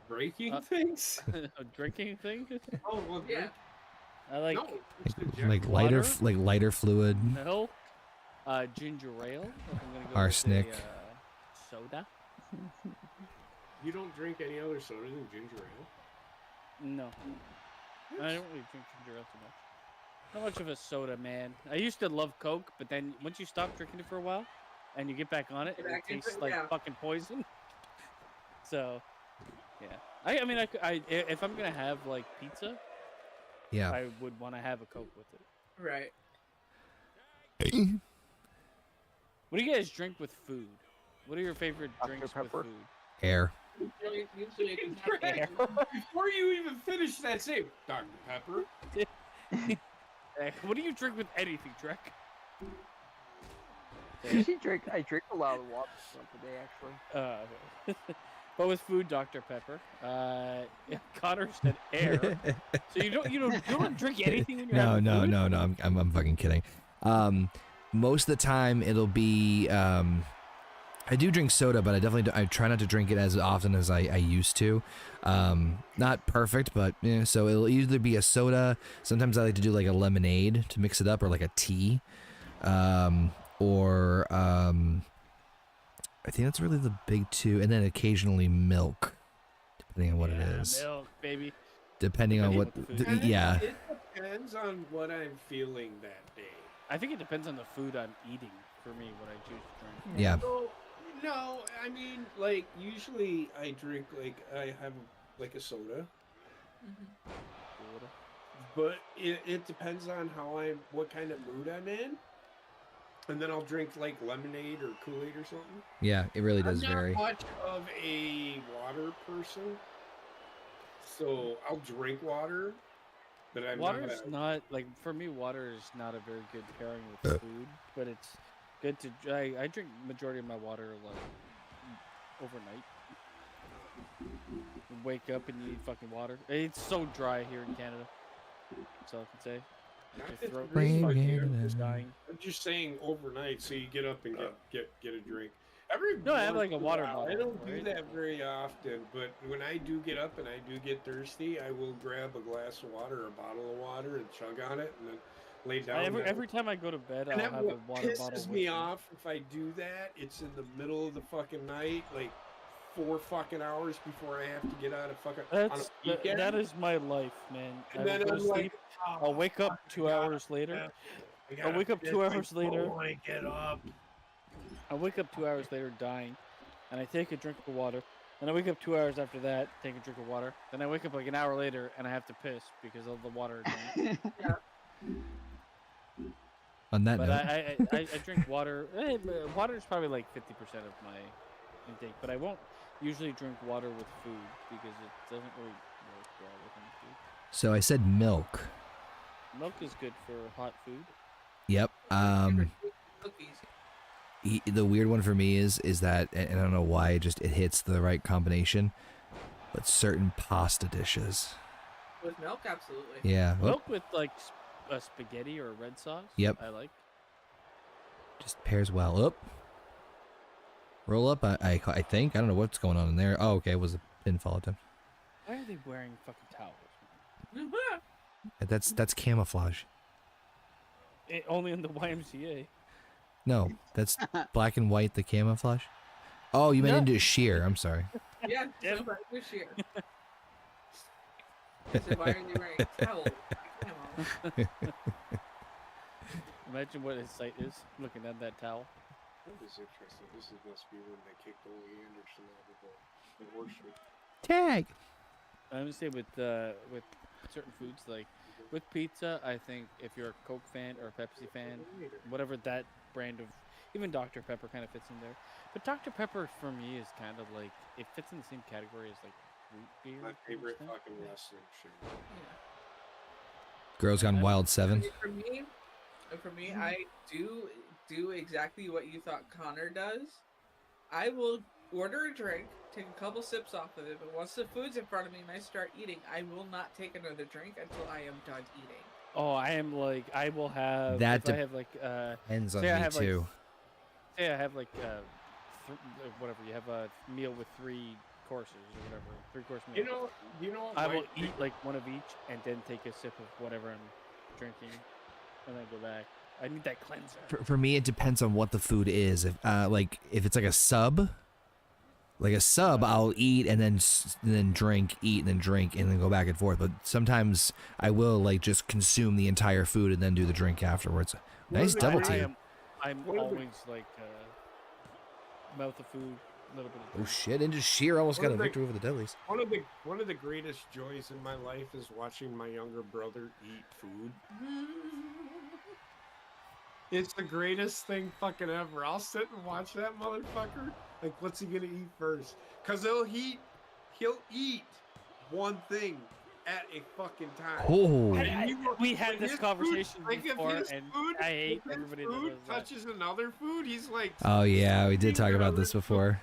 Breaking things? Drinking things? Oh, well, Yeah. I like no, it's the Like Water? lighter fluid. no. Ginger ale. If I'm gonna go Arsenic. With soda. You don't drink any other soda than ginger ale? No. I don't really drink ginger ale too much. Not much of a soda, man. I used to love Coke, but then once you stop drinking it for a while, and you get back on it, Get it back into tastes it, like yeah. fucking poison. So, yeah. I mean, if I'm gonna have like pizza, Yeah. I would want to have a Coke with it. Right. What do you guys drink with food? What are your favorite Dr. drinks Pepper. with food? Air. Usually it can have air. Before you even finish that save, Dr. Pepper. What do you drink with anything, Trek? I drink a lot of water throughout the day, actually. But with food, Dr. Pepper. Conor said air. So you don't drink anything when you're having food? No. I'm fucking kidding. Most of the time it'll be I do drink soda, but I try not to drink it as often as I used to. Not perfect, but yeah, so it'll either be a soda. Sometimes I like to do like a lemonade to mix it up, or like a tea, or I think that's really the big two, and then occasionally milk, depending on what it is. Milk, baby. Depending on what, Depending on the food. yeah. It depends on what I'm feeling that day. I think it depends on the food I'm eating for me, what I choose to drink. Yeah. So, no, I mean, like, usually I drink, like, I have, like, a soda. But it depends on what kind of mood I'm in. And then I'll drink, like, lemonade or Kool-Aid or something. Yeah, it really does I'm vary. not much of a water person. So I'll drink water. But I'm Water's not, like, for me, water is not a very good pairing with food, but it's good to, I drink majority of my water, like, overnight. Wake up and you eat fucking water. It's so dry here in Canada. That's all I can say. Not Your that throat it's is Bring fucking it just in. dying. I'm just saying overnight, so you get up and get a drink. No, I have, like, a once in water while. I bottle, don't do right? that very often, but when I do get up and I do get thirsty, I will grab a glass of water or a bottle of water and chug on it, and then lay down. Every time I go to bed, and I'll then have a what water bottle pisses with me off if I do that, it's in the middle of the fucking night, like 4 fucking hours before I have to get out of fucking on a weekend. That is my life, man. and I then will go I'm to like, sleep. "Oh, I'll wake up fuck, 2 I gotta hours later. piss. I I'll wake up gotta 2 piss hours later. before I get up. I wake up 2 hours later dying, and I take a drink of water. Then I wake up 2 hours after that, take a drink of water. Then I wake up like an hour later, and I have to piss because of the water drink. On that But note, I drink water. Water is probably like 50% of my intake, but I won't usually drink water with food because it doesn't really work well with any food. so I said milk. Milk is good for hot food. Yep. Cookies. The weird one for me is that, and I don't know why, it hits the right combination, but certain pasta dishes. With milk, absolutely. Yeah. Milk with like a spaghetti or a red sauce. Yep. I like. Just pairs well. Up. Roll up. I think. I don't know what's going on in there. Oh, okay. It was a pinfall attempt. Why are they wearing fucking towels? That's camouflage. Only in the YMCA. No, that's black and white. The camouflage. Oh, you meant into sheer. I'm sorry. Yeah, so right this year. So why are they wearing a towel? Come on. Imagine what his sight is looking at that towel. That is interesting. This must be when they kicked Ole Anderson out of the worship. Tag. I'm gonna say with certain foods, like with pizza, I think if you're a Coke fan or a Pepsi fan, whatever that brand of, even Dr. Pepper kind of fits in there. But Dr. Pepper for me is kind of like, it fits in the same category as like root beer. My favorite kind of fucking wrestling shit. Girls Gone Wild 7. For me, I do exactly what you thought Connor does. I will order a drink, take a couple sips off of it, but once the food's in front of me and I start eating, I will not take another drink until I am done eating. Oh, I am like, I will have, That if I have like, Ends on say I me have, like, too. say I have like, whatever, you have a meal with 3 courses or whatever, 3-course meal. You know. I will eat like one of each and then take a sip of whatever I'm drinking and then go back. I need that cleanser. For me, it depends on what the food is. If if it's like a sub, I'll eat and then drink, eat and then drink and then go back and forth. But sometimes I will like just consume the entire food and then do the drink afterwards. Nice double team. I'm always like mouth of food, a little bit of Oh shit! Into Sheer almost got a victory over the Dudleys. One of the greatest joys in my life is watching my younger brother eat food. It's the greatest thing fucking ever. I'll sit and watch that motherfucker. Like, what's he gonna eat first? Cause he'll eat one thing at a fucking time. Oh, we had this conversation like before, if his and food, I hate if his everybody food that does touches another food. He's like, oh yeah, we did talk about this before.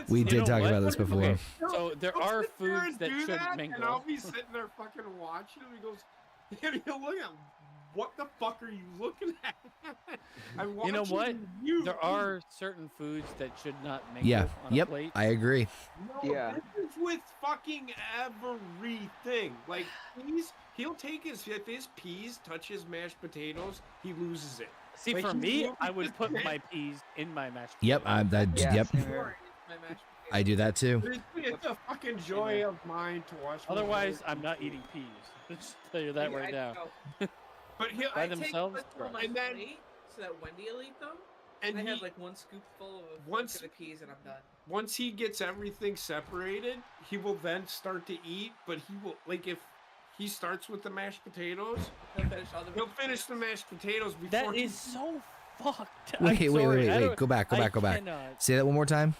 We You did know talk what? about this before. Okay. So there He'll are sit there foods and that do shouldn't mingle. And I'll be sitting there fucking watching him. He goes, and he'll look at him. What the fuck are you looking at? I'm You know watching what? you There eat. are certain foods that should not mingle Yeah. on a Yep. plate. I agree. No, Yeah. this is with fucking everything. Like, he'll take if his peas touch his mashed potatoes, he loses it. See, Like, for he's me, looking I would at put this my peas in my mashed Yep. potatoes. Yep. same here. My mashed I do that too. It's a fucking joy of mine to watch. my Otherwise, brother I'm not eating peas. Just tell you that right now. But he'll, By I themselves, take what's on my and then- plate so that Wendy will eat them. and I he, have like one scoopful of Once- of the peas and I'm done. once he gets everything separated, he will then start to eat. But he will, like, if he starts with the mashed potatoes, He'll finish all the he'll finish the mashed potatoes before That he is so fucked. I'm Wait. sorry, I don't- Go back. I Go back. cannot. Say that one more time.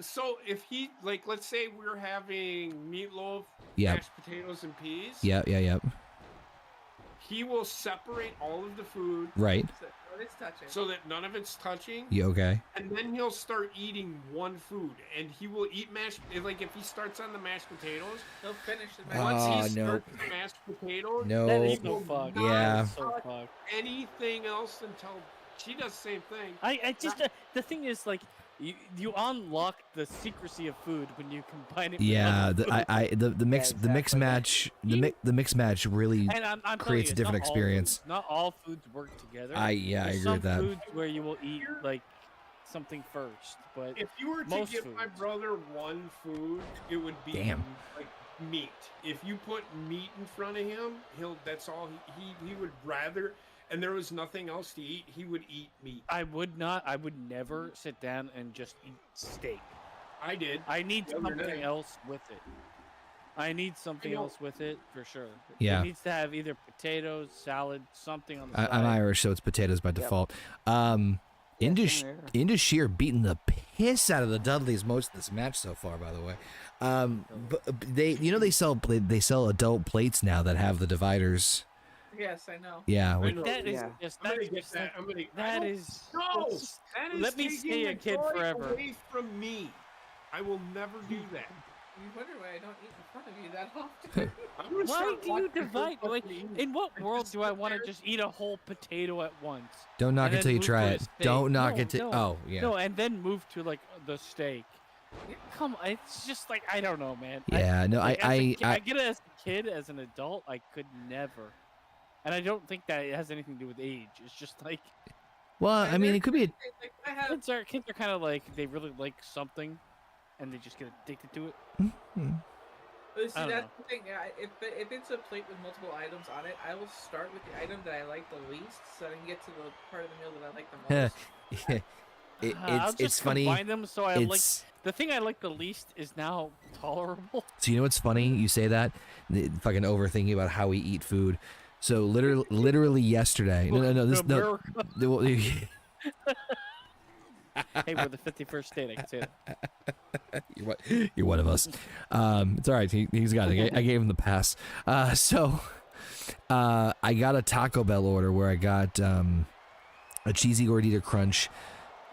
So if he, like, let's say we're having meatloaf, Yep. mashed potatoes, and peas. Yep. He will separate all of the food Right. So what it's touching. so that none of it's touching, You okay? and then he'll start eating one food, and he will eat mashed. Like if he starts on the mashed potatoes, He'll finish the Oh, once he no. starts the mashed potatoes, No. That is he so will fucked. not Yeah. That is so touch fucked. anything else until she does the same thing. I just the thing is like you unlock the secrecy of food when you combine it. Yeah. With other food. The mix exactly. match the mix match really. And I'm telling creates you, a it's different not all experience. foods- Not all foods work together. I There's agree some with that. foods where you will eat like something first, but If you were to Most give my foods. brother one food, it would be Damn. like meat. If you put meat in front of him, that's all he would rather. And there was nothing else to eat. He would eat meat. I would never sit down and just eat steak. I did. I need The other something day. else with it. I need something know. else with it for sure. Yeah. It needs to have either potatoes, salad, something on the side. I'm Irish, so it's potatoes by default. Into Sheer beating the piss out of the Dudleys most of this match so far, by the way. But they sell adult plates now that have the dividers Yes, I know. Yeah, I like, know. That is Yeah. just I'm gonna that's get just that. like, I'm gonna. that I is don't- no. that's- That is let me taking stay a the kid joy forever. away from me. I will never do that. You wonder why I don't eat in front of you that often. I'm gonna Why start do you watching her divide? Like, fucking eat. in what I world just do I sit want to there. just eat a whole potato at once? don't knock and it till then you move try to a it. steak? Don't knock No, it till. no. Oh, yeah. No, and then move to like the steak. Come on, it's just like I don't know, man. Yeah, no, Like, as a I ki- get it as a kid, as an adult, I could never. And I don't think that it has anything to do with age. It's just like well, I mean, it could be a Like, I have. kids are kind of like they really like something, and they just get addicted to it. See, I don't that's know. the thing. Yeah, if it's a plate with multiple items on it, I will start with the item that I like the least, so I can get to the part of the meal that I like the most. I'll it's just funny. combine them so I like It's the thing I like the least is now tolerable. so you know what's funny? You say that, fucking overthinking about how we eat food. So literally yesterday. No. This no. Hey, we're the 51st state. I can say that. You're one of us. It's all right. He's got it. I gave him the pass. So I got a Taco Bell order where I got a cheesy gordita crunch,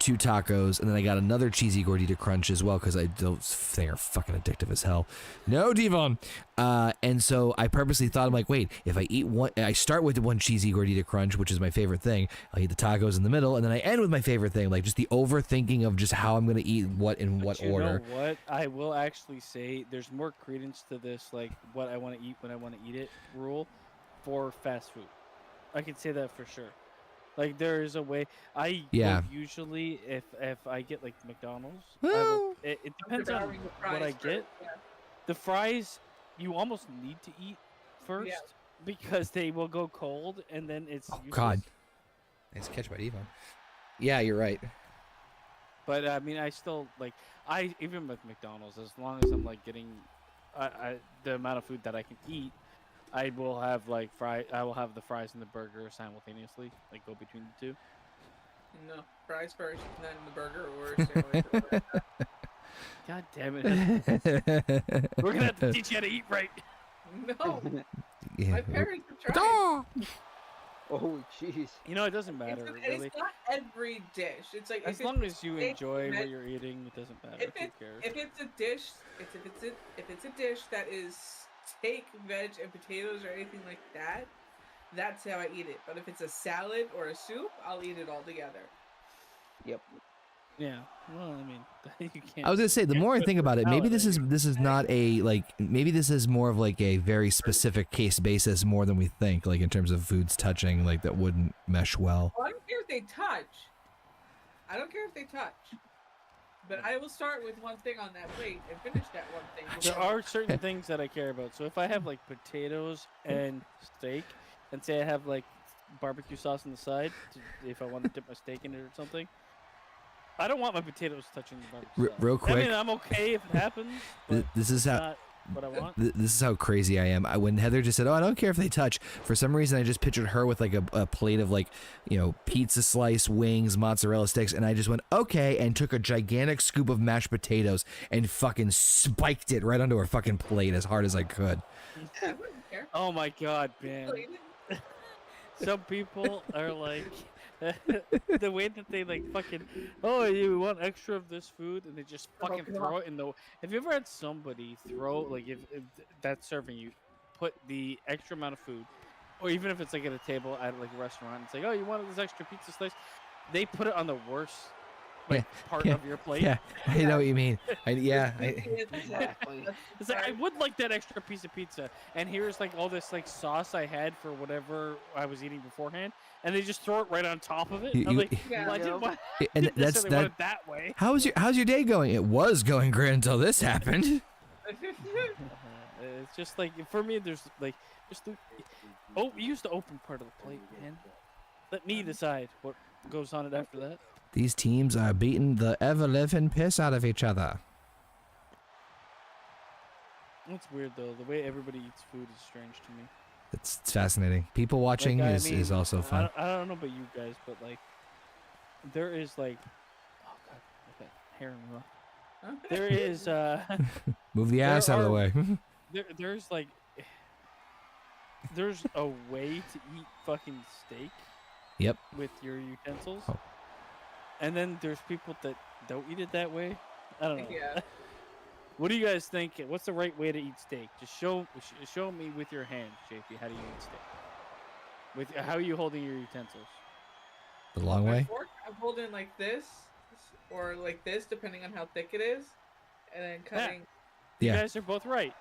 2 tacos, and then I got another cheesy gordita crunch as well because those things are fucking addictive as hell. No, Devon. And so I purposely thought, I'm like, wait, if I eat one, I start with the one cheesy gordita crunch, which is my favorite thing. I'll eat the tacos in the middle, and then I end with my favorite thing, like just the overthinking of just how I'm gonna eat what in But what you order. know what? I will actually say there's more credence to this, like what I want to eat when I want to eat it rule for fast food. I can say that for sure. Like there is a way. I Yeah. will usually if I get like McDonald's, Well, it depends on Devouring the what I fries get. first, yeah. The fries you almost need to eat first because they will go cold and then it's Oh useless. God. Nice catch by Devon. Yeah, you're right. But I mean, I still like even with McDonald's, as long as I'm like getting the amount of food that I can eat, I will have like I will have the fries and the burger simultaneously, like go between the two. No, fries first, and then the burger or sandwich. Or whatever. God damn it! We're gonna have to teach you how to eat right. No, Yeah. my parents have tried. Oh, jeez. You know, it doesn't matter It's really. not every dish. It's like As if long as you steak, enjoy what veg- you're eating, it doesn't matter. if Who it's cares? if it's a dish, if it's a dish that is steak, veg, and potatoes or anything like that, that's how I eat it. But if it's a salad or a soup, I'll eat it all together. Yep. Yeah. Well, I mean, you can't. I was gonna say, the more I think about it, maybe this is not a maybe this is more of like a very specific case basis more than we think, like in terms of foods touching like that wouldn't mesh well. Well, I don't care if they touch. I don't care if they touch. But I will start with one thing on that plate and finish that one thing. There are certain things that I care about. So if I have like potatoes and steak, and say I have like barbecue sauce on the side, if I want to dip my steak in it or something, I don't want my potatoes touching the barbecue sauce. Real I quick, mean, I'm okay if it happens, but this is it's how not what I want. this is how crazy I am. When Heather just said, "Oh, I don't care if they touch," for some reason I just pictured her with like a plate of like, you know, pizza slice, wings, mozzarella sticks, and I just went okay and took a gigantic scoop of mashed potatoes and fucking spiked it right onto her fucking plate as hard as I could. I wouldn't care. Oh my god, man! I'll eat it. Some people are like the way that they like fucking. Oh, you want extra of this food, and they just fucking throw it in the. Have you ever had somebody throw like if that's serving you, put the extra amount of food, or even if it's like at a table at like a restaurant, it's like, oh, you wanted this extra pizza slice, they put it on the worst like part of your plate. Yeah, I know what you mean. Exactly. It's like I would like that extra piece of pizza, and here's like all this like sauce I had for whatever I was eating beforehand, and they just throw it right on top of it. I'm like, Yeah, well, I didn't want And didn't that's necessarily want that. it that way. How's your day going? It was going great until this happened. It's just like for me, there's like just use the open part of the plate, man. Let me decide what goes on it after that. These teams are beating the ever-living piss out of each other. It's weird though. The way everybody eats food is strange to me. It's fascinating. People watching Like, I is mean, also fun. I don't know about you guys, but like, there is like, oh god, okay, hair in the rough. There is Move the ass out of the way. there's like, there's a way to eat fucking steak. Yep. With your utensils. Oh. And then there's people that don't eat it that way. I don't know. Yeah. What do you guys think? What's the right way to eat steak? Just show me with your hand, JP. How do you eat steak? With how are you holding your utensils? The long My way. fork, I'm holding like this, or like this, depending on how thick it is, and then cutting. Yeah. You guys are both right.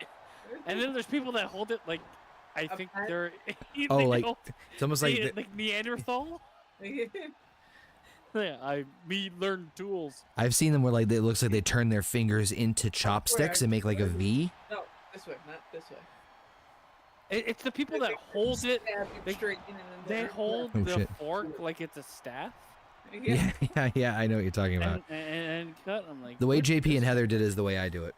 And then there's people that hold it like, I think pen? they're. Oh, they like go, it's almost like the, like Neanderthal. Yeah, me learned tools. I've seen them where like it looks like they turn their fingers into chopsticks and make like a V. No, this way, not this way. It's the people that hold it. Stab you They, straight in and they then- hold Oh, the shit. fork like it's a staff Yeah. Yeah. I know what you're talking about. and cut. I'm like The way what JP is and this? Heather did is the way I do it.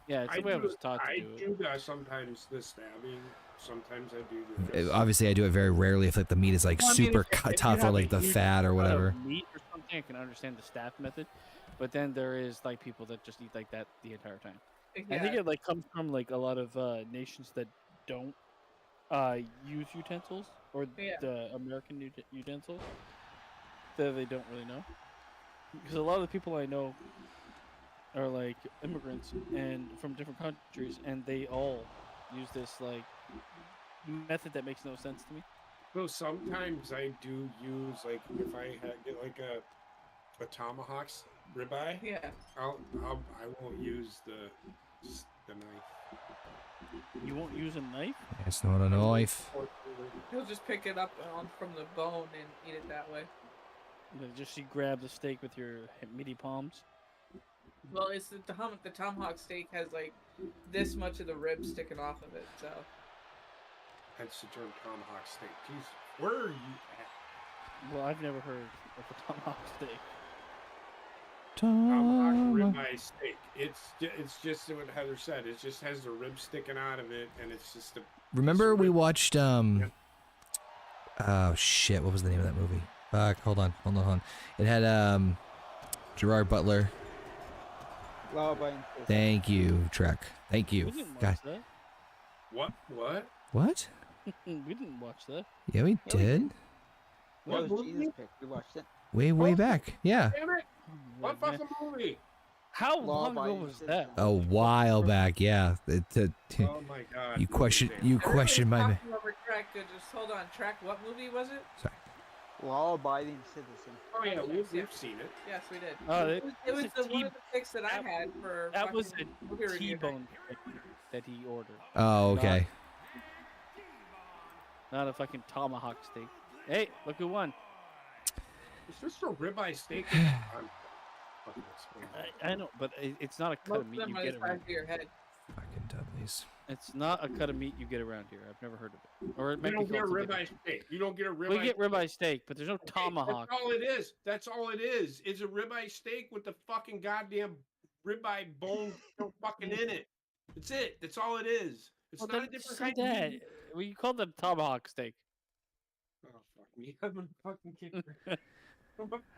Yeah, it's the way I was taught to I do it. do sometimes the stabbing. Sometimes I do the. Obviously, I do it very rarely if like the meat is like Well, I mean, super if you tough or have like a the huge fat or cut of whatever. Meat or something, I can understand the staff method, but then there is like people that just eat like that the entire time. I think Yeah. it like comes from like a lot of nations that don't use utensils or Yeah. the American utensils that they don't really know. Because a lot of the people I know are like immigrants and from different countries, and they all use this like method that makes no sense to me. So sometimes I do use like if I get like a tomahawk ribeye, Yeah. I won't use the knife. You won't use a knife? It's not a knife. He'll just pick it up from the bone and eat it that way. Just you grab the steak with your meaty palms. Well, it's the tomahawk steak has like this much of the rib sticking off of it, so. Hence the term tomahawk steak. Jeez, where are you at? Well, I've never heard of a tomahawk steak. Tomahawk ribeye steak. It's just what Heather said. It just has the rib sticking out of it, and it's just a. Remember we rib. watched oh shit, what was the name of that movie? Fuck, hold on. It had Gerard Butler. Law-abiding citizen. Thank you, Trek. Thank We you. didn't watch God. that. What? What? We didn't watch that. Yeah, we we did. That What was Jesus' movie? pick. We watched it. Way back. Yeah. Damn it! What Like, fucking movie? How long ago Law-abiding was citizen. that? A while back. Yeah. Oh my god! You question Everybody's my talking over track. Just hold on, track. What movie was it? Law-abiding citizen. Oh yeah, we've Yeah. seen it. Yes, we did. Oh, It was it's a one T- of the picks that I had for. That was fucking a movie review. T-bone that he ordered. Oh, okay. Not a fucking tomahawk steak. Hey, look who won. Is this a ribeye steak? I'm fucking explaining. I know, but it's not a cut Most of of meat them you are get the around. size of your head. Fucking Dudleys. It's not a cut of meat you get around here. I've never heard of it. Or it You might be don't get a called something ribeye steak. You don't get a ribeye. We get ribeye steak, but there's no Okay, tomahawk. That's all it is. That's all it is. It's a ribeye steak with the fucking goddamn ribeye bone fucking in it. That's it. That's all it is. It's Well, not a then different say kind of that. meat. Well, you called it a tomahawk steak. Oh fuck me! I'm gonna fucking kick her.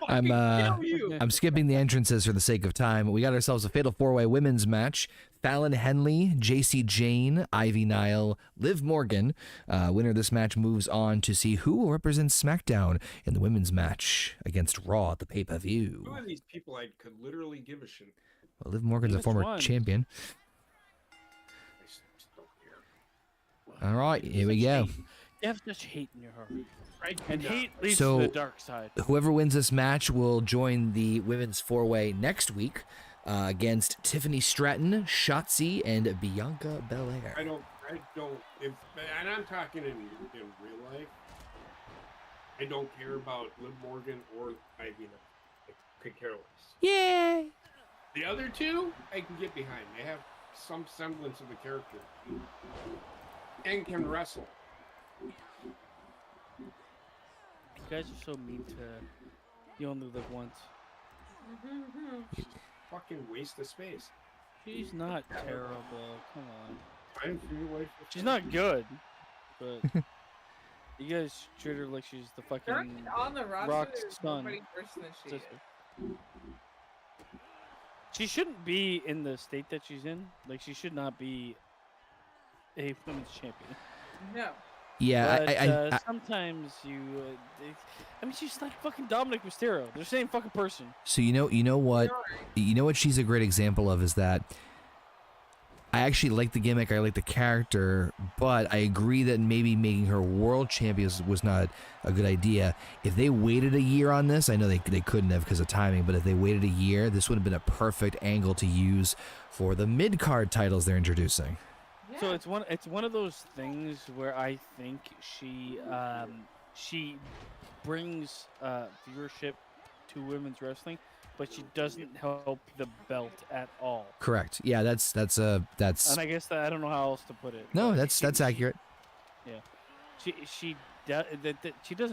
I'm kill you. I'm skipping the entrances for the sake of time. We got ourselves a fatal four-way women's match. Fallon Henley, JC Jane, Ivy Nile, Liv Morgan. Winner of this match moves on to see who will represent SmackDown in the women's match against Raw at the pay-per-view. Who are these people I could literally give a shit? Well, Liv Morgan's a Which former one? champion. I just don't care. All right, here we go. You have such hate in your heart. Right? And No. hate leads So- to the dark side. Whoever wins this match will join the women's four-way next week against Tiffany Stratton, Shotzi, and Bianca Belair. I don't. If and I'm talking in real life. I don't care about Liv Morgan or Ivy. I could care less. Yeah. The other two, I can get behind. They have some semblance of a character and can wrestle. You guys are so mean to. You only live once. Fucking waste of space. She's not terrible. Come on. Time for your wife. She's not good, but you guys treat her like she's the fucking Currently on the roster, Rock's there's son. nobody worse than she is. sister. She shouldn't be in the state that she's in. Like, she should not be a women's champion. No. Yeah, But sometimes you. I mean, she's like fucking Dominic Mysterio. They're the same fucking person. So you know what she's a great example of is that I actually like the gimmick, I like the character, but I agree that maybe making her world champion was not a good idea. If they waited a year on this, I know they couldn't have because of timing, but if they waited a year, this would have been a perfect angle to use for the mid-card titles they're introducing. Yeah. So it's one of those things where I think she brings viewership to women's wrestling, but she doesn't help the belt at all. Correct. Yeah, that's And I guess that I don't know how else to put it. no, but that's accurate. She doesn't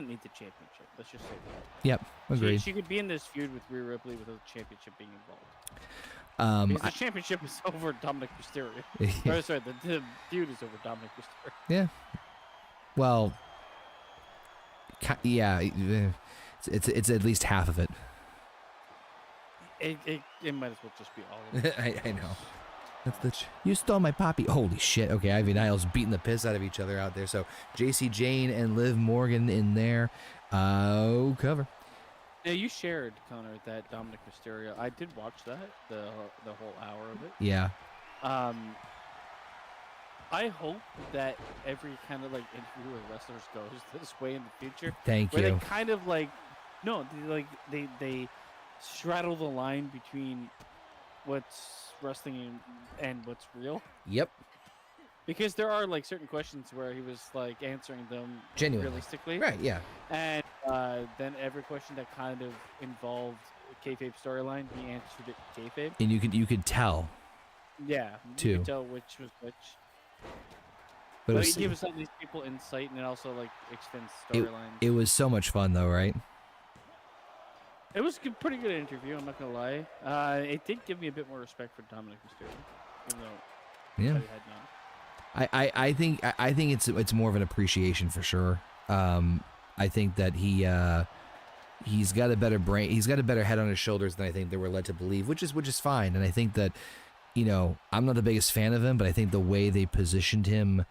need the championship. Let's just say that. Yep, agreed. She could be in this feud with Rhea Ripley without the championship being involved. Because the championship is over Dominic Mysterio. Or, sorry, the feud is over Dominic Mysterio. Yeah. Well, yeah, it's at least half of it. It might as well just be all of it. I know. You stole my poppy. Holy shit. Okay, Ivy Niles beating the piss out of each other out there. So JC Jane and Liv Morgan in there. Cover. Yeah, you shared, Conor, that Dominic Mysterio. I did watch that, the whole hour of it. Yeah. I hope that every kind of like interview with wrestlers goes this way in the future. Thank where you. they kind of like, no, they straddle the line between what's wrestling and what's real. Yep. Because there are like certain questions where he was like answering them Genuinely. realistically. Right, yeah. And then every question that kind of involved a kayfabe storyline, he answered it kayfabe. And you could tell. Yeah, too. you could tell which was which. But But he gives some of these people insight, and it also like extends storylines. it was so much fun though, right? It was a pretty good interview. I'm not gonna lie. It did give me a bit more respect for Dominic Mysterio, even though Yeah. I had not. I think it's more of an appreciation for sure. I think that he's got a better brain. He's got a better head on his shoulders than I think they were led to believe, which is fine. And I think that, I'm not the biggest fan of him, but I think the way they positioned him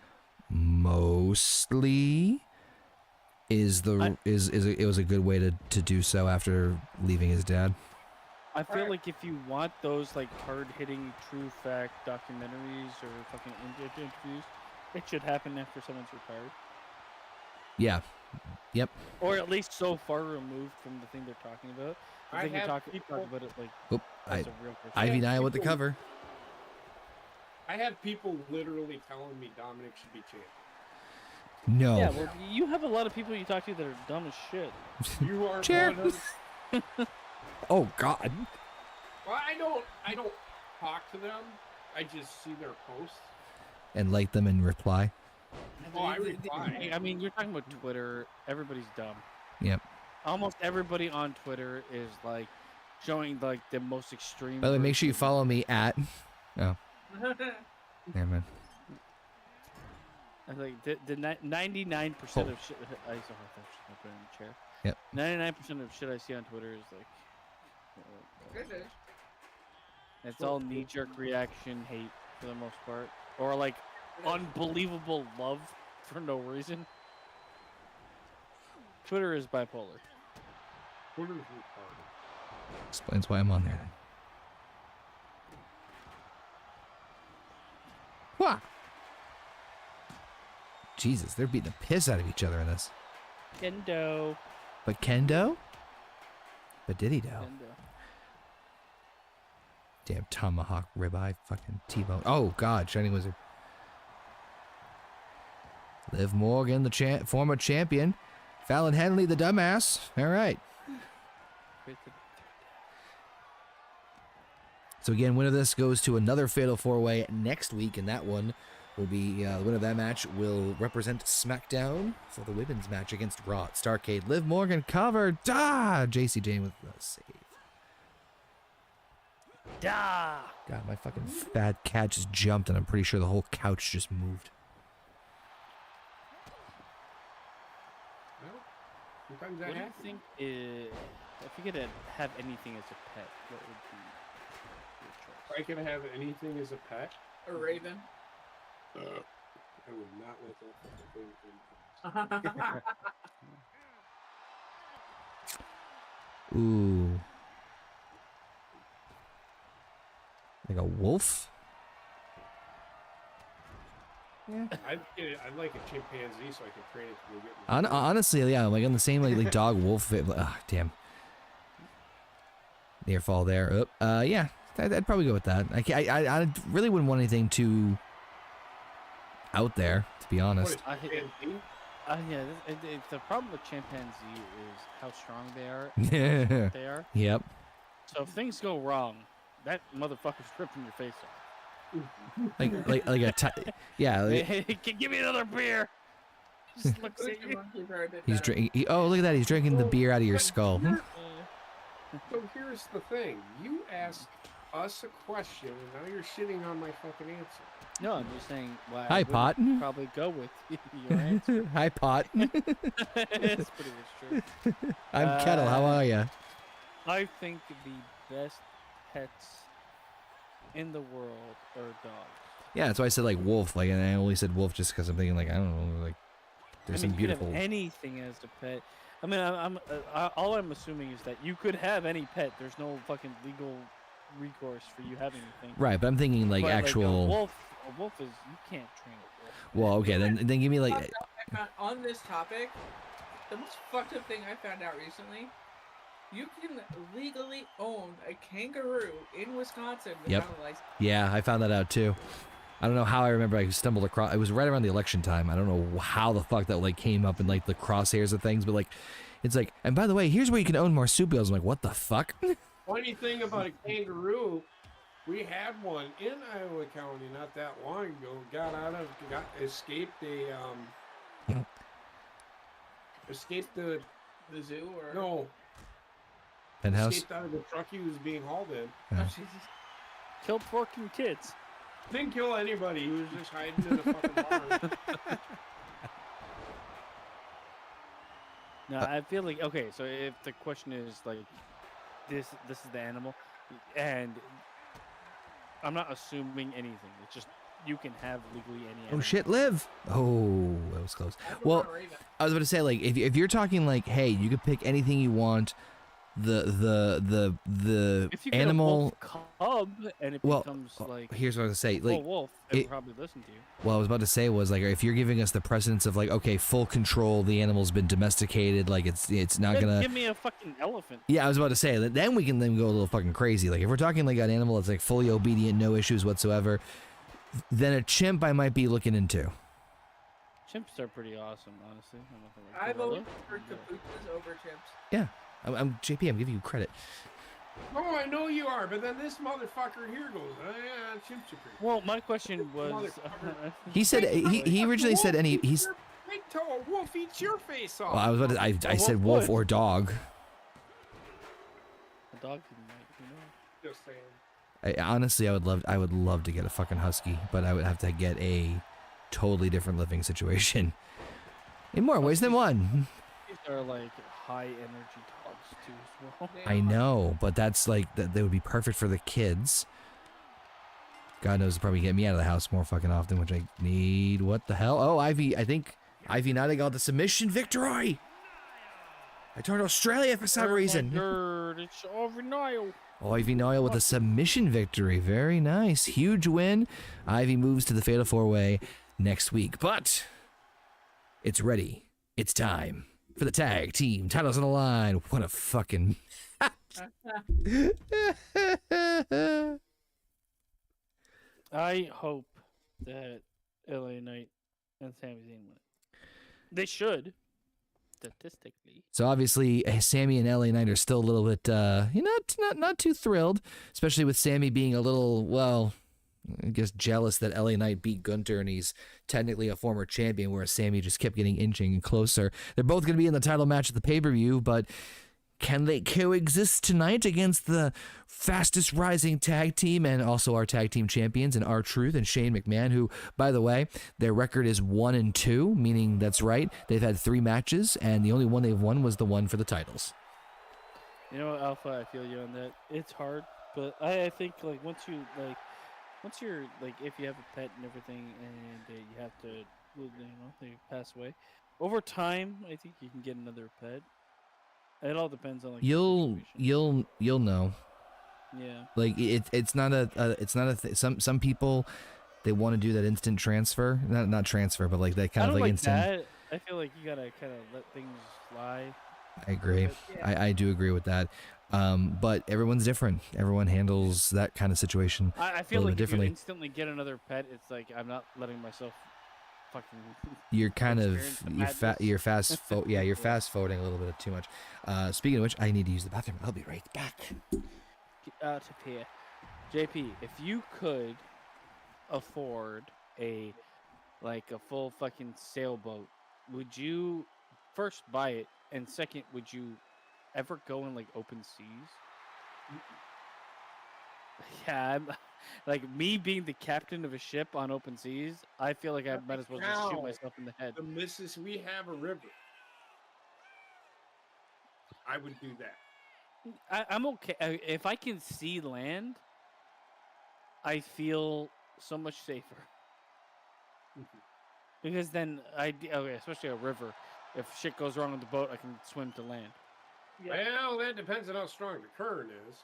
mostly it was a good way to do so after leaving his dad. I feel like if you want those like hard-hitting, true fact documentaries or fucking interviews, it should happen after someone's retired, Yeah. Yep. or at least so far removed from the thing they're talking about. I They can have talk people- about it like Oop, as a real person. Ivy Nile with the people- cover. I have people literally telling me Dominic should be champion. No. Yeah, well, you have a lot of people you talk to that are dumb as shit. You are Chair. one of. Oh God. Well, I don't talk to them. I just see their posts. And like them and reply. Oh, I reply. I mean, you're talking about Twitter. Everybody's dumb. Yep. Almost everybody on Twitter is like showing like the most extreme. By the way, make sure you version. follow me at. Oh, never mind. I think the 99% of shit. I used to have to put it in the chair. Yep. 99% of shit I see on Twitter is like. British. It's all knee-jerk reaction hate for the most part, or like unbelievable love for no reason. Twitter is bipolar. Twitter's retarded. Explains why I'm on there then. What? Jesus, they're beating the piss out of each other in this. Kendo. But Kendo? But did he though? Kendo. Damn tomahawk ribeye, fucking T-bone. Oh God, Shining Wizard. Liv Morgan, the former champion. Fallon Henley, the dumbass. All right. So again, winner of this goes to another Fatal 4-Way next week, and that one will be the winner of that match will represent SmackDown for the women's match against Raw. STARRCADE. Liv Morgan covered. JC Jane with the save. Da. God, my fucking fat cat just jumped, and I'm pretty sure the whole couch just moved. Well, sometimes that What do you happens. think if you could have anything as a pet, what would be your choice? If I could have anything as a pet, A raven. I would not let that fucking thing in. Ooh. Like a wolf? I'd like a chimpanzee so I can train it to go get me. Honestly, yeah, like on the same like dog wolf. Damn. Near fall there. Yeah, I'd probably go with that. I really wouldn't want anything too out there, to be honest. What, a chimpanzee? Yeah, the problem with chimpanzee is how strong they are. Yeah. They are. Yep. So if things go wrong, that motherfucker's ripping your face off. Like yeah. Like, Hey, give me another beer. Just looks at you. he's drinking. Oh, look at that! He's drinking the beer out of your skull. So here's the thing: you asked us a question, and now you're shitting on my fucking answer. No, I'm just saying. Why Hi, I Pot. wouldn't probably go with your answer. Hi, Pot. It's pretty much true. I'm Kettle. How are you? I think the best pets in the world are dogs. Yeah, that's why I said like wolf. Like, and I only said wolf just because I'm thinking like I don't know, like there's some you beautiful. could have anything as a pet. I mean, all I'm assuming is that you could have any pet. There's no fucking legal recourse for you having anything. Right, but I'm thinking like But, actual. a wolf is you can't train a wolf. Well, okay, then give me like. On this topic, the most fucked up thing I found out recently, you can legally own a kangaroo in Wisconsin without a license. Yeah, I found that out too. I don't know how. I remember I stumbled across. It was right around the election time. I don't know how the fuck that like came up in like the crosshairs of things, but like, it's like. And by the way, here's where you can own marsupials. I'm like, what the fuck? Funny thing about a kangaroo, we had one in Iowa County not that long ago. Escaped the The zoo or no. Penthouse. Escaped out of the truck he was being hauled in. Yeah. Oh, Jesus. Killed fucking kids. Didn't kill anybody. He was just hiding in a fucking barn. No, I feel like okay. So if the question is like, this is the animal, and I'm not assuming anything. It's just you can have legally any animal. Oh shit, live. Oh, that was close. Well, I was about to say like if you're talking like, hey, you could pick anything you want. The If you get animal. a wolf cub and it becomes like here's what I was gonna say. full Like, wolf, it would probably listen to you. what I was about to say was like, if you're giving us the precedence of like, okay, full control, the animal's been domesticated, like it's not Then gonna. give me a fucking elephant. Yeah, I was about to say that. Then we can then go a little fucking crazy. Like if we're talking like an animal that's like fully obedient, no issues whatsoever, then a chimp I might be looking into. Chimps are pretty awesome, honestly. I'm not gonna lie. I've always Gorilla? preferred capuchas over chimps. Yeah, I'm JP. I'm giving you credit. Oh, I know you are, but then this motherfucker here goes, oh yeah, chimps are pretty. Well, my question was. He said he originally said he's. Wait till a wolf eats your face off. Well, I was about to. I said wolf or dog. A dog can bite, you know. Just saying. Honestly, I would love to get a fucking husky, but I would have to get a totally different living situation in more ways than one. These are like high energy dogs too as well. I know, but that's like they would be perfect for the kids. God knows, it'll probably get me out of the house more fucking often, which I need. What the hell? Oh, Ivy! I think Ivy Nada got the submission victory. I turned Australia for some reason. It's over Niall. Ivy Noyle with a submission victory. Very nice. Huge win. Ivy moves to the Fatal 4-Way next week. But it's ready. It's time for the tag team titles on the line. What a fucking... I hope that LA Knight and Sami Zayn win. They should, statistically. So obviously, Sammy and LA Knight are still a little bit, not too thrilled, especially with Sammy being a little, well, I guess jealous that LA Knight beat Gunter and he's technically a former champion, whereas Sammy just kept getting inching closer. They're both going to be in the title match at the pay-per-view, but can they coexist tonight against the fastest rising tag team and also our tag team champions and R-Truth and Shane McMahon, who, by the way, their record is 1-2, meaning that's right. They've had 3 matches, and the only one they've won was the one for the titles. You know what, Alpha, I feel you on that. It's hard, but I think like once you're like if you have a pet and everything and you have to, you know, they pass away, Over time, I think you can get another pet. It all depends on like the You'll situation. you'll know. Yeah. Like it's not a some people, they want to do that instant transfer, not transfer, but like that I kind of don't like like instant. that. I feel like you gotta kind of let things fly. I agree. Yeah. I do agree with that. But everyone's different. Everyone handles that kind of situation I a feel little like bit if you differently. instantly get another pet, it's like I'm not letting myself fucking. You're kind experience of the you're madness. you're fast forwarding a little bit too much. Speaking of which, I need to use the bathroom. I'll be right back. Get out of here. JP, if you could afford a full fucking sailboat, would you first buy it, and second, would you ever go in like open seas? Yeah, like me being the captain of a ship on open seas, I feel like I might as well just shoot Now, myself in the head. the missus, we have a river. I would do that. I'm okay if I can see land. I feel so much safer because then okay, especially a river. If shit goes wrong on the boat, I can swim to land. Well, that depends on how strong the current is.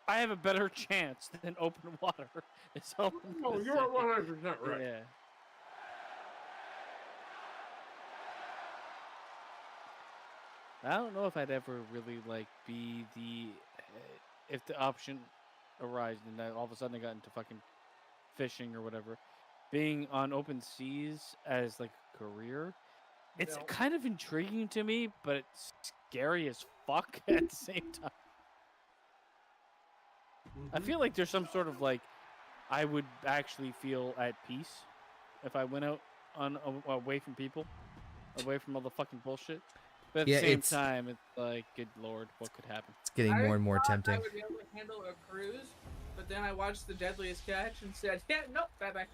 I have a better chance than open water. It's all I'm No, gonna you're say. 100% right. Yeah. I don't know if I'd ever really like be the if the option arose and then all of a sudden I got into fucking fishing or whatever. Being on open seas as like a career, it's No. kind of intriguing to me, but it's scary as fuck at the same time. I feel like there's some sort of like I would actually feel at peace if I went out on away from people, away from all the fucking bullshit. But at Yeah, the same it's time, it's like, good lord, what could happen? getting I more and more thought tempting. I would be able to handle a cruise, but then I watched The Deadliest Catch and said, yeah, nope, bye-bye.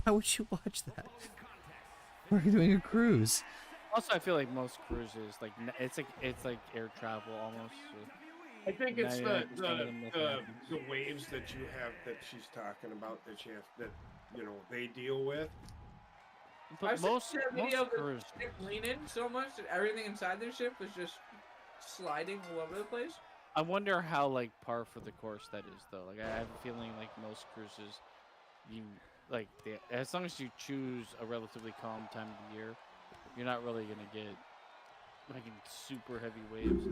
Why would you watch that? We're doing a cruise. Also, I feel like most cruises, like it's like air travel almost. So I think it's 99% of them nothing happens. the waves that you have that she's talking about that they deal with. But I've seen most a video of the cruise, ship leaning so much that everything inside the ship was just sliding all over the place. I wonder how like par for the course that is though. Like I have a feeling like most cruises, you like as long as you choose a relatively calm time of the year, you're not really gonna get like super heavy waves.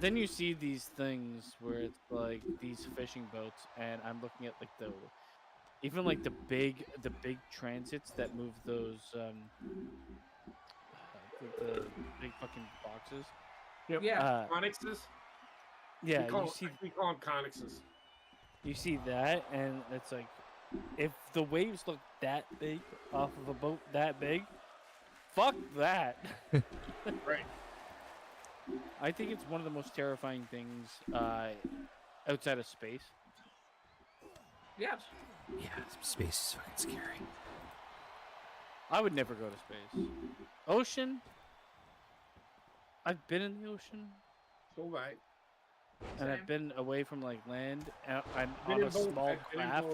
Then you see these things where it's like these fishing boats, and I'm looking at like even like the big transits that move those the big fucking boxes. Yep. Yeah. Connexes. Yeah, We call them connexes. you see that, and it's like if the waves look that big off of a boat that big, fuck that. Right. I think it's one of the most terrifying things outside of space. Yeah. Yeah, space is fucking scary. I would never go to space. Ocean. I've been in the ocean, So right. and I've Same. been away from like land, and I'm Been on in a both- small I've craft.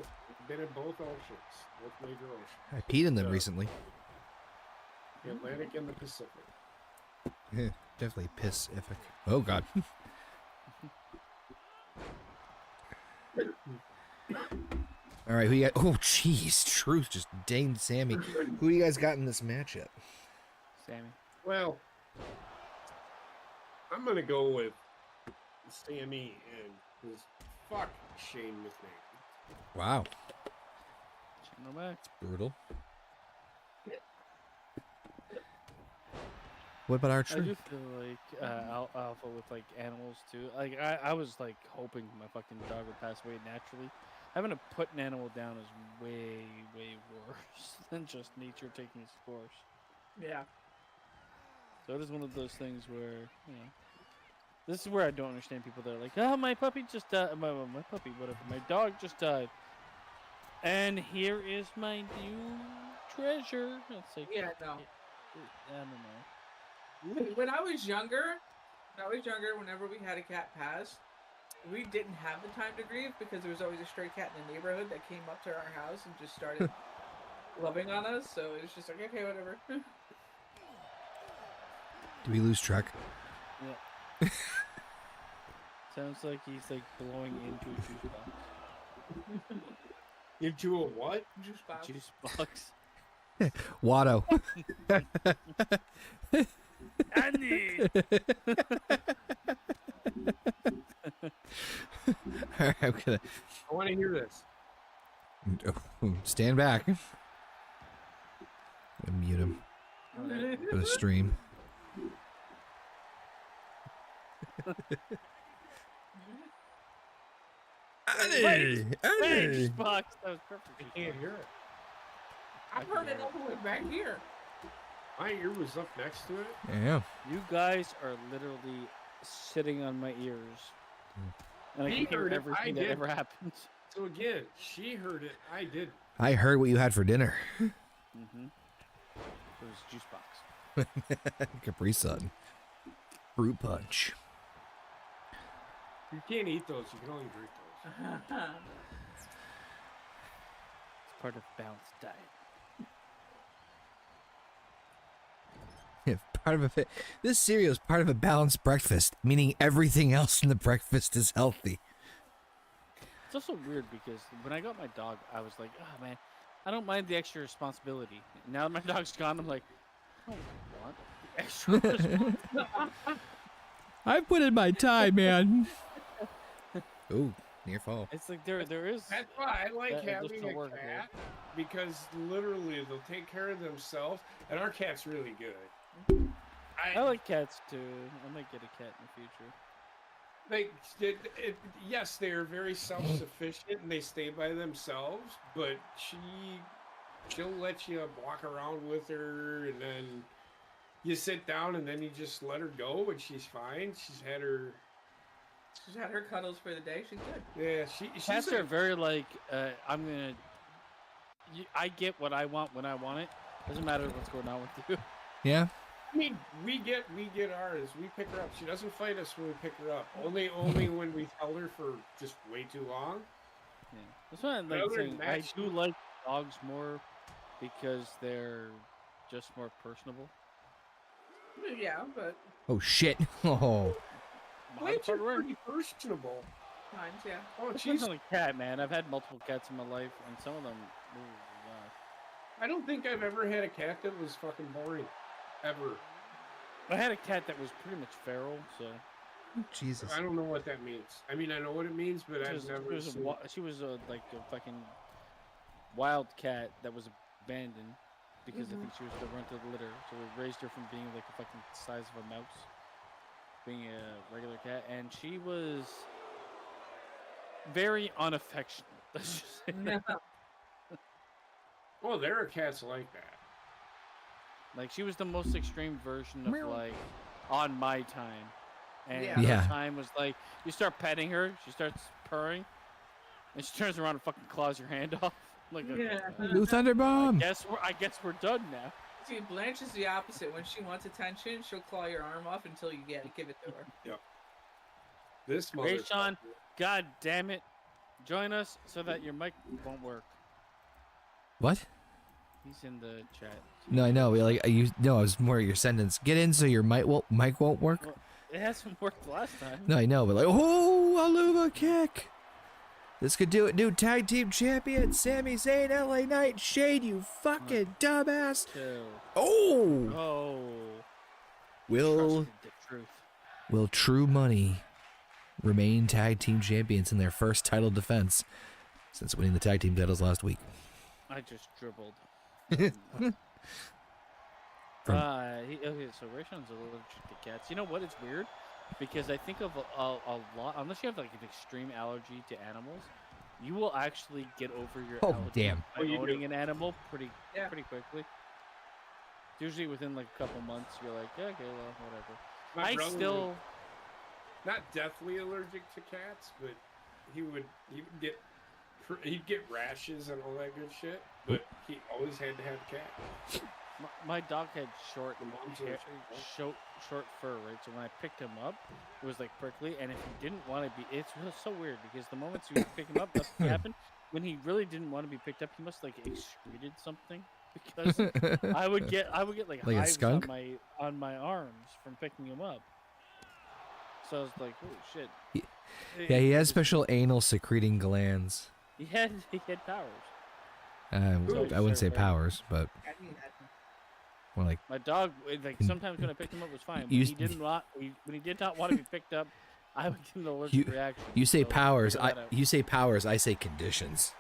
Been in both oceans, both major oceans, I peed in them recently. the Atlantic and the Pacific. Definitely Pacific. Oh god. All right, who you got? Oh, jeez, Truth just danged Sammy. Who do you guys got in this matchup? Sammy. Well, I'm gonna go with Sammy and his fuck Shane McMahon. Wow, No back. brutal. What about our I Truth? do feel like alpha with like animals too. Like I was like hoping my fucking dog would pass away naturally. Having to put an animal down is way worse than just nature taking its course. Yeah. So it is one of those things where this is where I don't understand people that are like, oh, my puppy just died. My puppy, whatever. My dog just died. And here is my new treasure. It's like, Yeah, no. I don't know. When I was younger, whenever we had a cat pass, we didn't have the time to grieve because there was always a stray cat in the neighborhood that came up to our house and just started loving on us, so it's just like, okay, whatever. Do we lose track? Yeah. Sounds like he's like blowing into a juice box. Into a what? Juice box. Juice box. Watto. Andy! Alright, I'm gonna I want to hear this. stand back. I'm gonna mute him for the stream. Andy! Hey, juice box! That was perfect. I can't hear it. I've heard it all the way back here. My ear was up next to it. Yeah. You guys are literally sitting on my ears. And I He can hear heard it, everything I that did. ever happens. So again, she heard it. I did. I heard what you had for dinner. Mm-hmm. It was juice box. Capri Sun. Fruit punch. You can't eat those. You can only drink those. It's part of balanced diet. Yeah, part of a this cereal is part of a balanced breakfast, meaning everything else in the breakfast is healthy. It's also weird because when I got my dog, I was like, oh man, I don't mind the extra responsibility. Now that my dog's gone, I'm like, I don't want the extra responsibility. I put in my time, man. Ooh, near fall. It's like there is. That's why I like That having additional a work, cat, because literally they'll take care of themselves, and our cat's really good. I like cats too. I might get a cat in the future. Yes, they are very self-sufficient and they stay by themselves, but she'll let you walk around with her, and then you sit down and then you just let her go and she's fine. She's had her cuddles for the day. She's good. Yeah, Cats she's are very like, I get what I want when I want it. Doesn't matter what's going on with you. Yeah. I mean, we get ours. We pick her up. She doesn't fight us when we pick her up. Only when we held her for just way too long. Yeah. That's why I'm But like other saying than I that, do like dogs more because they're just more personable. Yeah, but Oh shit. Oh. Blanche are pretty personable. times, yeah. Oh, It's she's. not a cat, man. I've had multiple cats in my life, and some of them. Ooh, I don't think I've ever had a cat that was fucking boring, ever. I had a cat that was pretty much feral, so Jesus. I don't know what that means. I mean, I know what it means, but I've never seen. she was like a fucking wild cat that was abandoned because I think she was the runt of the litter. So we raised her from being like a fucking size of a mouse, being a regular cat, and she was very unaffectionate. Let's just say that. Oh, there are cats like that. Like she was the most extreme version of like on my time, and Yeah. Yeah. her time was like you start petting her, she starts purring, and she turns around and fucking claws your hand off. Like, Blue Thunder Bomb. I guess we're done now. See, Blanche is the opposite. When she wants attention, she'll claw your arm off until you give it to her. This mother. Rayshawn, god damn it, join us so that your mic won't work. What? He's in the chat. No, I know. Like you. No, I was more your sentence. Get in so your mic won't work. Well, it hasn't worked last time. No, I know, but like, oh, Aluva kick. This could do it. New tag team champion, Sami Zayn, LA Knight, Shade, you fucking dumbass. Two. Oh, Oh. will Trusted the truth. True Money remain tag team champions in their first title defense since winning the tag team titles last week? I just dribbled. From- Okay, so Rayshon's allergic to cats. You know what? It's weird because I think of a lot. Unless you have like an extreme allergy to animals, you will actually get over your Oh, allergy damn. by Oh, you owning do. an animal pretty Yeah. quickly. Usually within like a couple months, you're like, yeah, okay, well, whatever. My I brother still. was not deathly allergic to cats, but he'd get rashes and all that good shit. But he always had to have a cat. My dog had short The mom's hair, allergic. short fur, right? So when I picked him up, it was like prickly, and if he didn't want to be, it's so weird because the moment you pick him up, nothing happened. when he really didn't want to be picked up, he must like excreted something because I would get like Like a hives skunk? on my arms from picking him up. So I was like, oh shit. Yeah, he has special anal secreting glands. He had powers. I wouldn't say Sorry. powers, but more like My dog, like sometimes when I picked him up was fine. When You- he did not want to be picked up, I would give him the allergic reaction. you say So powers. figure that out. You say powers. I say conditions.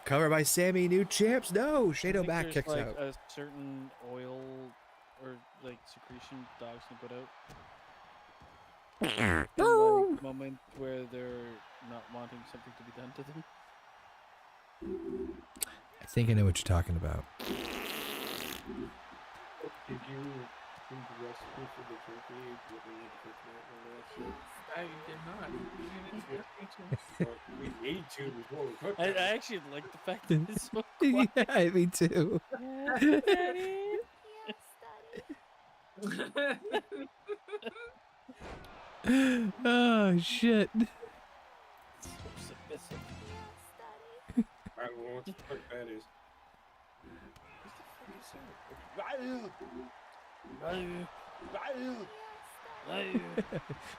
Covered by Sammy, new champs. No, I Shado think back there's, kicks like, out. a certain oil or like secretion dogs can put out. In, like, moment where they're not wanting something to be done to them. I think I know what you're talking about. Did you do the recipe for the turkey? What we need to cook that and all that shit? I did not. You didn't expect me to. Well, we need to before we cook I that. actually like the fact that it's so quiet. Yeah, me too. Oh shit. So submissive. I don't know what the fuck that is.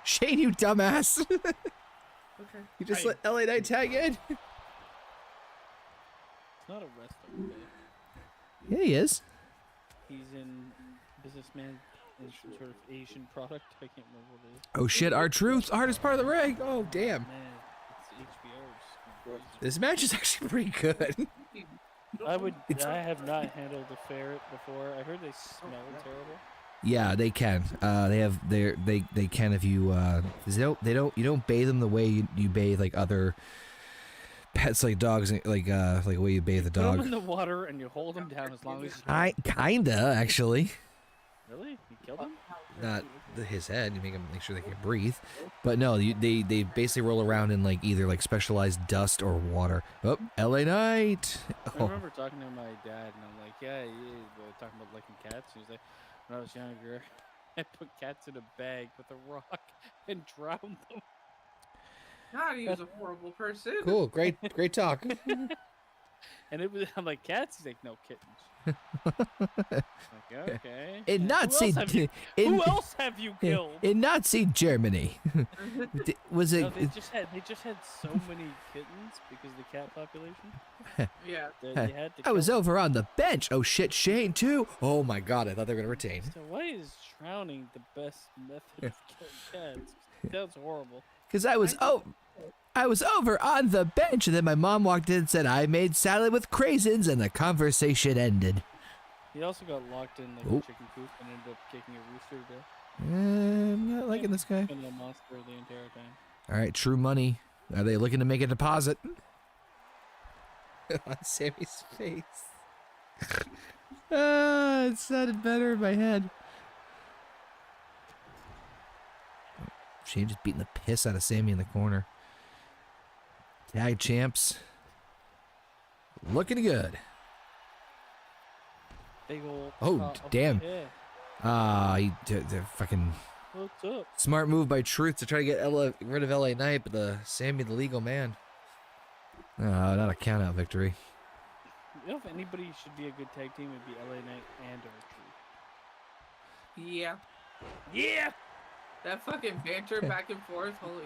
Shane, you dumbass. Okay. You just Hey. let LA Knight tag in. It's not a wrestler. But Yeah, he is. he's in businessman in some sort of Asian product. I can't remember what it is. Oh shit, our truth. Art is part of the ring. Oh damn. Man, it's HBO's. This match is actually pretty good. I have not handled a ferret before. I heard they smell terrible. Yeah, they can. They can if you 'cause you don't bathe them the way you bathe like other pets like dogs, like the way you bathe the Put them in dog. the water and you hold them down as long as you I kinda actually. Really? You killed him? Not his head. You make sure they can breathe. But no, they basically roll around in like either like specialized dust or water. Oh, LA Knight. I Oh, remember talking to my dad and I'm like, yeah, we're talking about liking cats. He was like, when I was younger, I put cats in a bag with a rock and drowned them. God, he was a horrible person. cool. Great talk. And I'm like, cats? He's like, no, kittens. Like, okay. In Nazi, Who else have you killed? in Nazi Germany, was No, it? they just had so many kittens because of the cat population. Yeah. They had to I was kill them. over on the bench. Oh shit, Shane too. Oh my god, I thought they were gonna retain. So why is drowning the best method of killing cats? That's horrible. Cause I was over on the bench, and then my mom walked in and said I made salad with craisins, and the conversation ended. He also got locked in like Oh. a chicken coop and ended up kicking a rooster to death. I'm not liking this guy. Been a monster the entire time. All right, True Money. Are they looking to make a deposit? On Sammy's face. It sounded better in my head. Shane just beating the piss out of Sammy in the corner. Tag champs. Looking good. Big old. Oh, damn. Yeah. They're fucking What's up? smart move by Truth to try to get rid of LA Knight, but the Sammy the legal man. Not a count out victory. You know, if anybody should be a good tag team, it'd be LA Knight and Archer. Yeah. Yeah. That fucking banter back and forth. Holy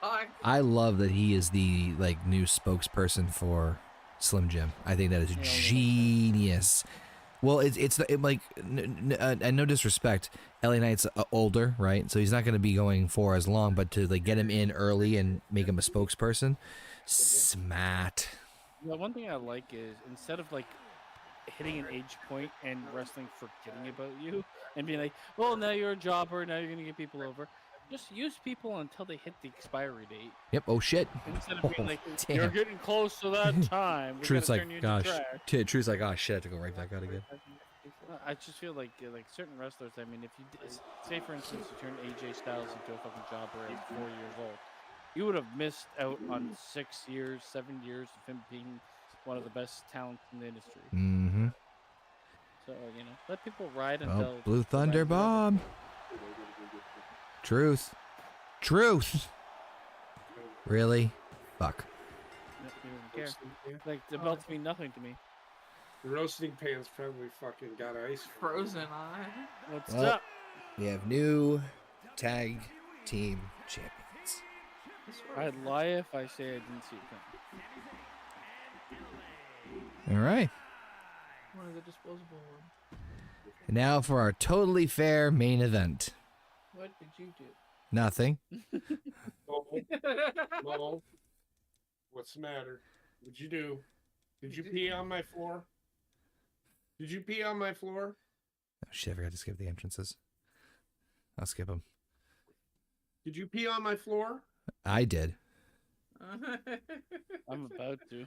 fuck. I love that he is the like new spokesperson for Slim Jim. I think that is Yeah, genius. Well, it's like and no disrespect, LA Knight's older, right? So he's not going to be going for as long, but to like get him in early and make him a spokesperson, smart. Well, one thing I like is instead of like hitting an age point and wrestling forgetting about you and being like, well, now you're a jobber, now you're gonna get people over. Just use people until they hit the expiry date. Yep. Oh shit. Instead of being Oh, like, damn. you're getting close to that time. We Truth's gotta like, turn you into gosh. trash." Truth's like, oh shit, I have to go right back out again. I just feel like certain wrestlers. I mean, if you say for instance you turn AJ Styles into a fucking jobber at 4 years old, you would have missed out on 6 years, 7 years of him being one of the best talents in the industry. Mm-hmm. So let people ride Oh, until Blue Thunder bomb. Truth. Really? Fuck. He doesn't care. Roasting pan? Like the belts mean nothing to me. The roasting pan's probably fucking got ice. Frozen on it. What's Well, up? We have new tag team champions. I'd lie if I say I didn't see it coming. All right. One of the disposable ones. And now for our totally fair main event. What did you do? Nothing. Mo, what's the matter? What'd you do? Did you pee on my floor? Did you pee on my floor? Oh shit! I forgot to skip the entrances. I'll skip them. Did you pee on my floor? I did. I'm about to.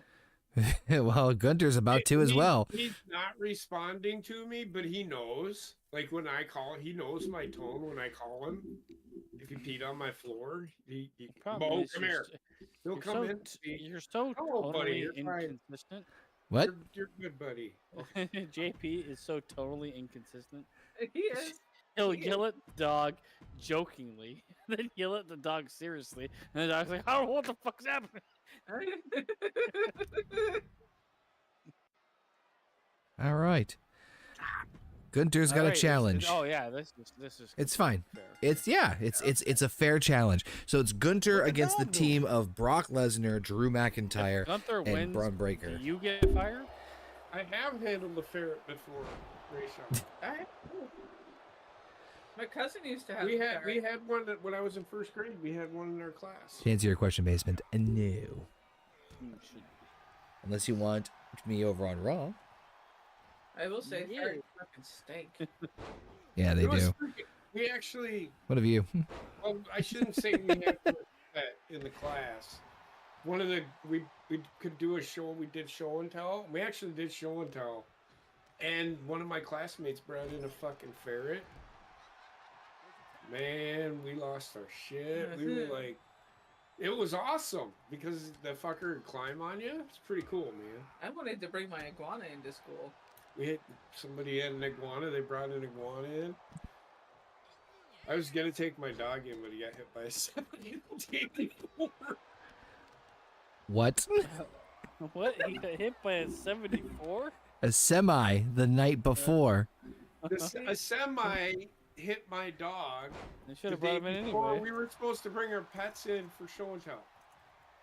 Well, Gunter's about to as well. He's not responding to me, but he knows. Like when I call, he knows my tone when I call him. If he peed on my floor, Problem Mo, is come you're here. st- He'll You're come so, in. you're so Hello, buddy, totally you're fine. inconsistent. What? You're good, buddy. JP is so totally inconsistent. He is. He'll yell at the dog jokingly, then yell at the dog seriously, and the dog's like, "Oh, what the fuck's happening?" All right. Gunter's got All a right, challenge. Oh yeah, this is. It's fine. fair. It's a fair challenge. So it's Gunter against the team of Brock Lesnar, Drew McIntyre, If Gunther and wins, Braun Breaker. do you get fired? I have handled the ferret before, Rayshawn. My cousin used to have. we a had ferret. one when I was in first grade. We had one in our class. To answer your question, Basement, no. You should- Unless you want me over on Raw. I will say, Yeah. ferrets fucking stink. Yeah, they It was do. freaking- We actually, What have you? well, I shouldn't say we had that in the class. One of the we could do a show. We did show and tell. We actually did show and tell, and one of my classmates brought in a fucking ferret. Man, we lost our shit. We were like, it was awesome because the fucker would climb on you. It's pretty cool, man. I wanted to bring my iguana into school. We hit somebody had an iguana. They brought an iguana in. I was gonna take my dog in, but he got hit by a 74. What? What? He got hit by a 74? A semi the night before. A semi hit my dog. They should the have brought him day in before. anyway. We were supposed to bring our pets in for show and tell.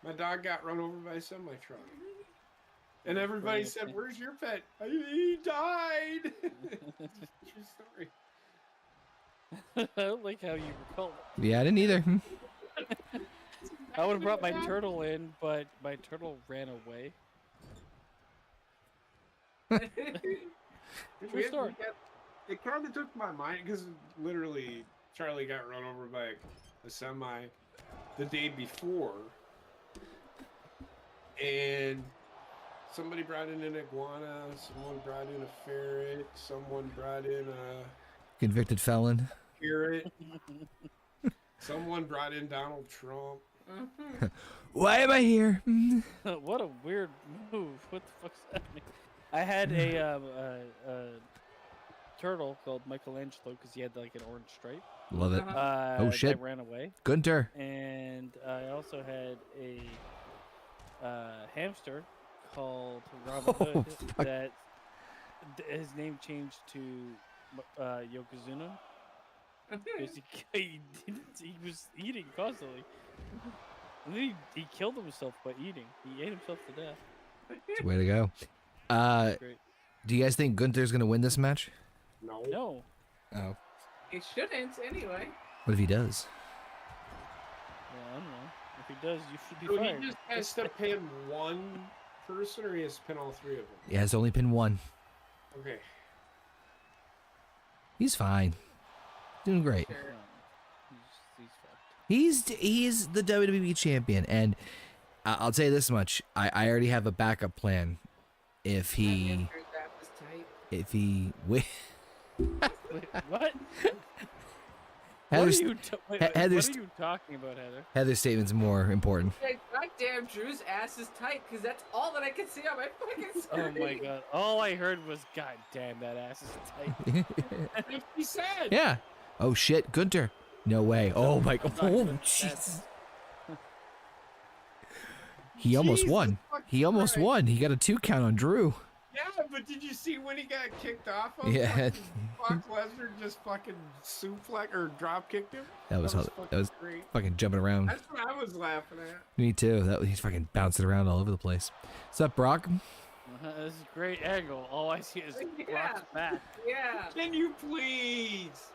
My dog got run over by a semi truck. And everybody Right. said, "Where's your pet?" He died. True story. I don't like how you recall it. Yeah, I didn't either. I would have brought my turtle in, but my turtle ran away. True story. It kind of took my mind because literally Charlie got run over by a semi the day before, and somebody brought in an iguana, someone brought in a ferret, someone brought in a Convicted felon. parrot, someone brought in Donald Trump. Why am I here? What a weird move. What the fuck's happening? I had a turtle called Michelangelo because he had like an orange stripe. Love it. Oh shit. That ran away. Gunter. And I also had a hamster called Robin Oh, Hood fuck. that his name changed to Yokozuna because he was eating constantly. And then he killed himself by eating. He ate himself to death. It's a way to go. Great. Do you guys think Gunther's gonna win this match? No. No. Oh. He shouldn't anyway. What if he does? Well, I don't know. If he does, you should be So fired. he just has to pin one person, or he has to pin all three of them. He has only pinned one. Okay. He's fine. Doing great. Sure. He's fucked. He's the WWE champion, and I'll tell you this much: I already have a backup plan. If he Wait, what? Heather's, What Heather's- are you talking about, Heather? Heather's statement's more important. Goddamn, Drew's ass is tight because that's all that I can see on my fucking Oh screen. my god. All I heard was, God damn, that ass is tight. 50 Yeah. Oh shit, Gunter. No way. Oh my god. I'm not Oh gonna- jeez. He almost Jesus won. fucking He almost Christ. won. He got a 2 count on Drew. Yeah, but did you see when he got kicked off? Of Yeah. fucking Brock Lesnar just fucking suplex or drop kicked him. That was fucking great. fucking jumping around. That's what I was laughing at. Me too. He's fucking bouncing around all over the place. What's up, Brock? This is a great angle. All I see is Yeah. Brock's back. Yeah. Can you please?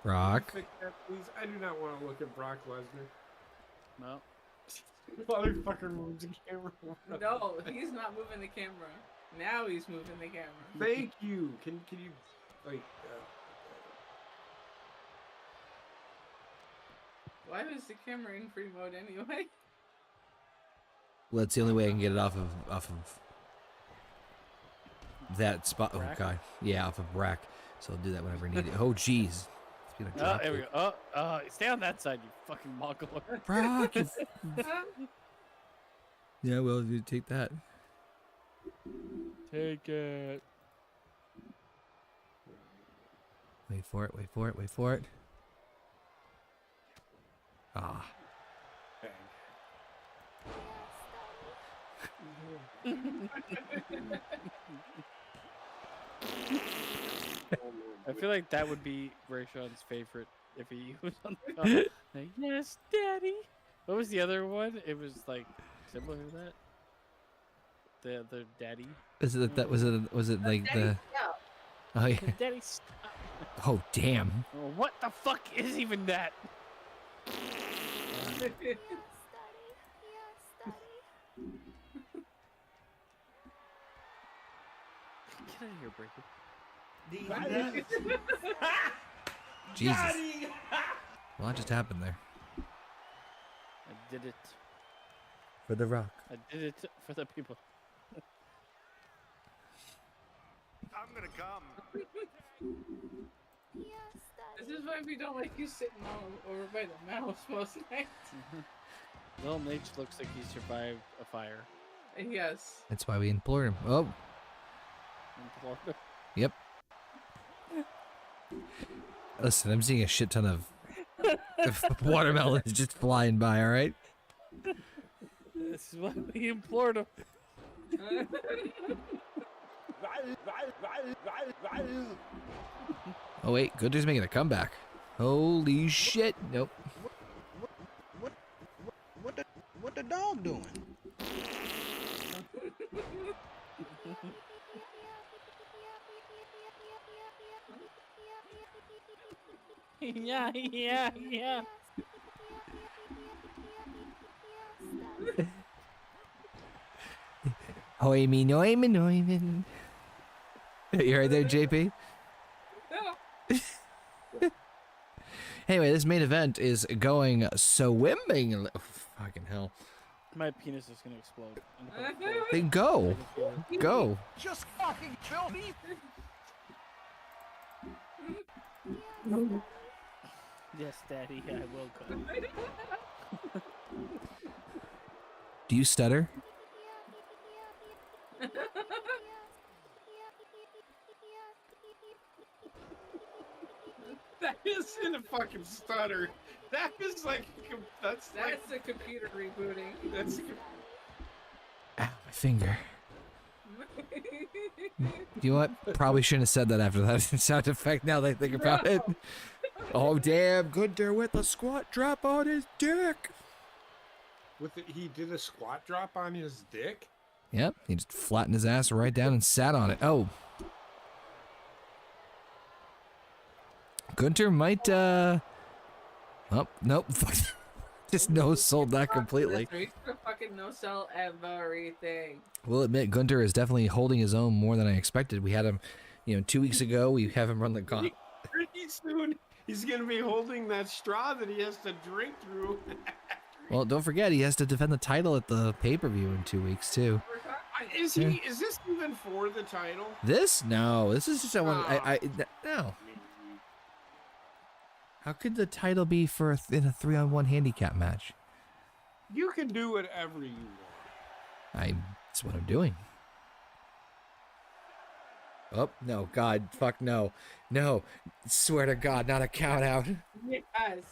Brock. Fix that, please. I do not want to look at Brock Lesnar. No. Motherfucker moves the camera. No, he's not moving the camera. Now he's moving the camera. Thank you. Can you like? Why was the camera in free mode anyway? Well, that's the only way I can get it off of that spot. Oh Rack? god, yeah, off of rack. So I'll do that whenever I need it. Oh jeez. It's gonna Oh, drop there we it. go. Stay on that side, you fucking mongol. Brock. Yeah, well, you take that. Take it. Wait for it. Wait for it. Wait for it. Ah. I feel like that would be Rayshawn's favorite if he was on the top. Like, yes, daddy. What was the other one? It was like similar to that. The other daddy. Was it that? Was it like the? Oh yeah. Daddy, stop. Oh damn. Oh, what the fuck is even that? Get out of here, Breaker. Jesus. Well, what just happened there? I did it. For the Rock. I did it for the people. I'm gonna come. This is why we don't like you sitting all over by the mouse most nights. Little Nate looks like he survived a fire Yes. That's why we implored him. Oh, in Florida. yep. Listen, I'm seeing a shit ton of watermelons just flying by. All right. This is why we implored him. Oh wait, Gunter's making a comeback. Holy shit! Nope. What the dog doing? Yeah, yeah, yeah. Hoi me Neumann Neumann. You right there, JP? Anyway, this main event is going swimming. Oh, fucking hell. My penis is gonna explode. Then go. Go. Just fucking kill me. Yes, Daddy, I will come. Do you stutter? That isn't a fucking stutter. That is like that's That's a computer rebooting. that's. Ow, my finger. You know what? Probably shouldn't have said that after that sound effect now that I think about it. Oh, damn. Gunter with a squat drop on his dick. He did a squat drop on his dick. Yep. He just flattened his ass right down and sat on it. Oh. Gunter might, oh, nope. Just no-sold that completely. That's the fucking no sell everything. We'll admit, Gunter is definitely holding his own more than I expected. We had him, 2 weeks ago. We have him run the gauntlet. Pretty soon, he's gonna be holding that straw that he has to drink through. Well, don't forget, he has to defend the title at the pay-per-view in 2 weeks, too. Is he? Is this even for the title? This? No. This is just no. How could the title be in a 3-on-1 handicap match? You can do whatever you want. That's what I'm doing. Oh, no. God. Fuck no. No. Swear to God, not a count out. Yes.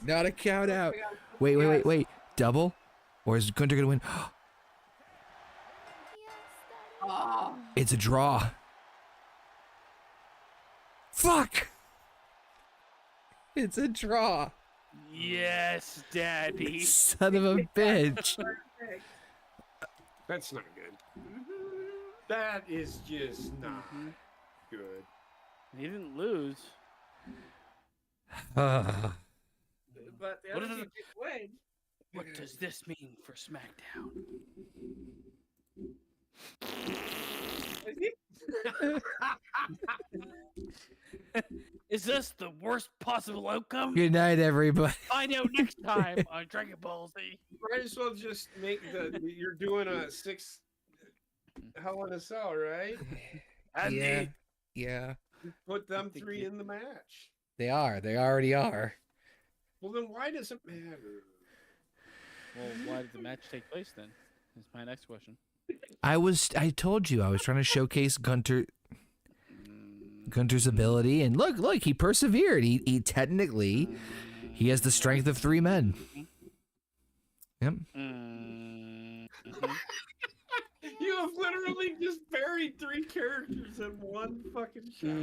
Not a count out. Wait. Double? Or is Gunter going to win? Oh. It's a draw. Fuck! It's a draw. Yes, Daddy. Son of a bitch. Perfect. That's not good. That is just not good. He didn't lose. But the What other is team it? did win. What does this mean for SmackDown? Is this the worst possible outcome? Good night, everybody. Find out next time on Dragon Ball Z. Might as well just make you're doing a 6 Hell in a Cell, right? Yeah. Yeah. Put them 3 in the match. They are. They already are. Well, then why does it matter? Well, why did the match take place then? Is my next question. I told you I was trying to showcase Gunter's ability, and look, he persevered. He technically, he has the strength of 3 men. Yep. You have literally just buried 3 characters in one fucking shot.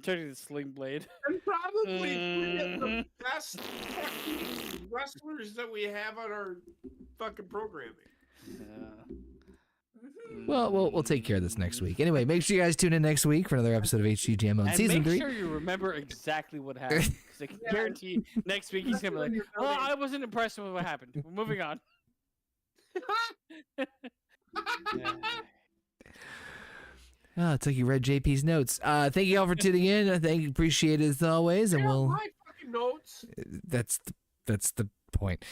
Turning the sling blade. And probably 3 of the best fucking wrestlers that we have on our fucking programming. Well, we'll take care of this next week. Anyway, make sure you guys tune in next week for another episode of HGGM on And season make 3. sure you remember exactly what happened. Because I can guarantee next week he's gonna be like, "Oh, I wasn't impressed with what happened. We're moving on." Oh, it's like you read JP's notes. Thank you all for tuning in. I thank you, appreciate it as always, and we'll. My fucking notes. That's the point.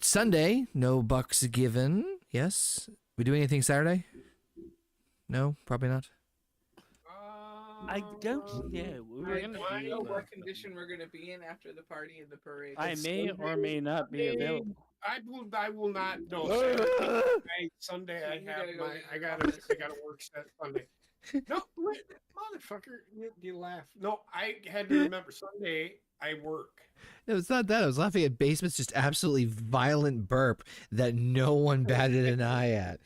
Sunday, no bucks given. Yes. We do anything Saturday? No, probably not. I don't know. We were I gonna don't do know that. what condition we're gonna be in after the party and the parade. I may or may not be available. I will not. No. Sunday I You have gotta go my. get I your got to work set Sunday. No, wait, motherfucker! You laugh. No, I had to remember Sunday I work. No, it's not that. I was laughing at Basement's just absolutely violent burp that no one batted an eye at.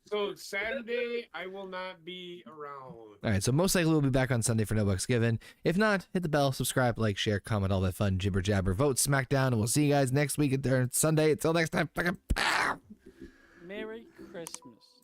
So Saturday I will not be around. All right, so most likely we'll be back on Sunday for No Bucks Given. If not, hit the bell, subscribe, like, share, comment, all that fun jibber jabber. Vote Smackdown, and we'll see you guys next week at Sunday. Until next time, fucking pow! Merry Christmas.